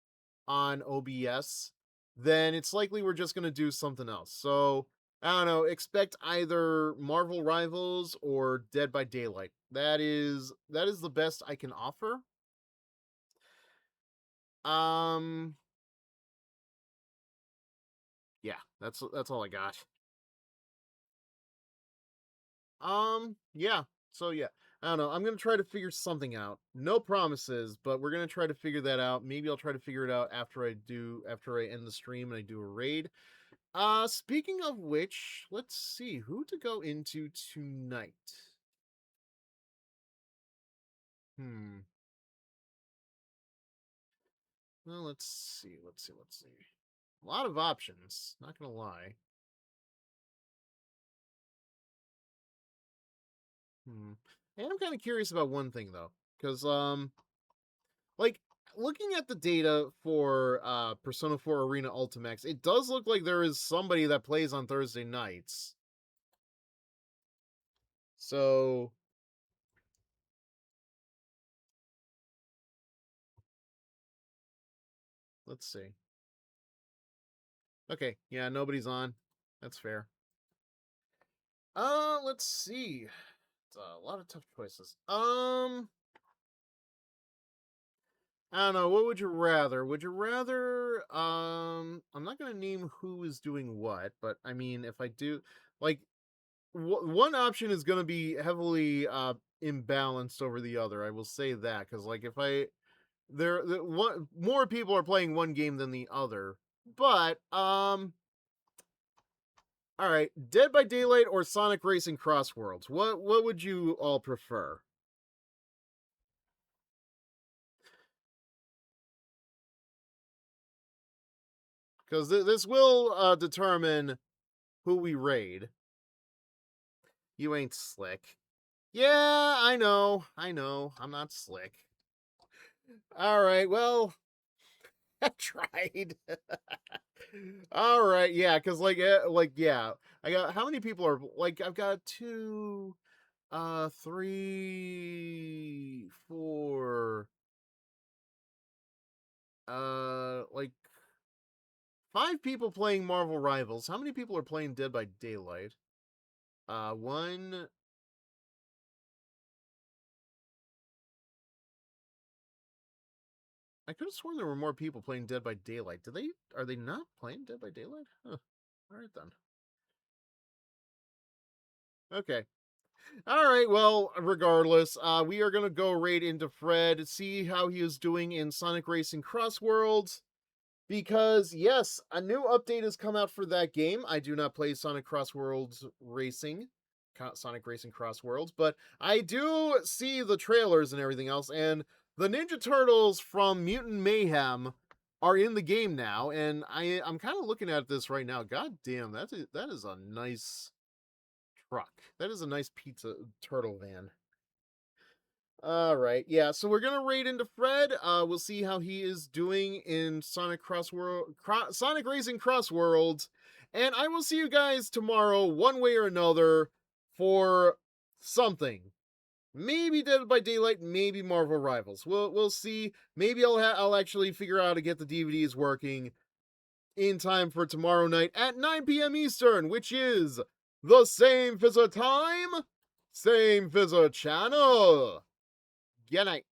on OBS, then it's likely we're just gonna do something else. So, I don't know, expect either Marvel Rivals or Dead by Daylight. That is the best I can offer. Um, yeah, that's all I got. Yeah. So yeah, I don't know. I'm gonna try to figure something out. No promises, but we're gonna try to figure that out. Maybe I'll try to figure it out after I end the stream and I do a raid. Speaking of which, let's see who to go into tonight. Hmm. Well, let's see. A lot of options, not gonna lie. Hmm. And I'm kind of curious about one thing though. Because, like, looking at the data for Persona 4 Arena Ultimax, it does look like there is somebody that plays on Thursday nights. So, let's see. Okay, yeah, nobody's on. That's fair. Let's see. It's a lot of tough choices. I don't know. What would you rather? Would you rather, I'm not gonna name who is doing what, but I mean, if I do, like, one option is gonna be heavily, imbalanced over the other. I will say that, because, like, if I, one, more people are playing one game than the other. But, alright, Dead by Daylight or Sonic Racing Cross Worlds? What would you all prefer? Because this will determine who we raid. You ain't slick. Yeah, I know. I'm not slick. Alright, well, I tried. Alright, yeah, because, yeah. I got, how many people are, like, I've got 2, 3, 4, like, 5 people playing Marvel Rivals. How many people are playing Dead by Daylight? 1. I could have sworn there were more people playing Dead by Daylight. Are they not playing Dead by Daylight? Huh. Alright then. Okay. Alright, well, regardless, we are gonna go right into Fred, see how he is doing in Sonic Racing Cross Worlds. Because, yes, a new update has come out for that game. I do not play Sonic Cross Worlds Racing, Sonic Racing Cross Worlds, but I do see the trailers and everything else, and the Ninja Turtles from Mutant Mayhem are in the game now, and I'm kind of looking at this right now. God damn, that is a nice truck. That is a nice pizza turtle van. All right, yeah. So we're gonna raid into Fred. We'll see how he is doing in Sonic Sonic Racing Cross Worlds, and I will see you guys tomorrow, one way or another, for something. Maybe Dead by Daylight, maybe Marvel Rivals. We'll see. Maybe I'll actually figure out how to get the DVDs working in time for tomorrow night at 9 p.m. Eastern, which is the same Fizzer time, same Fizzer channel. Good night.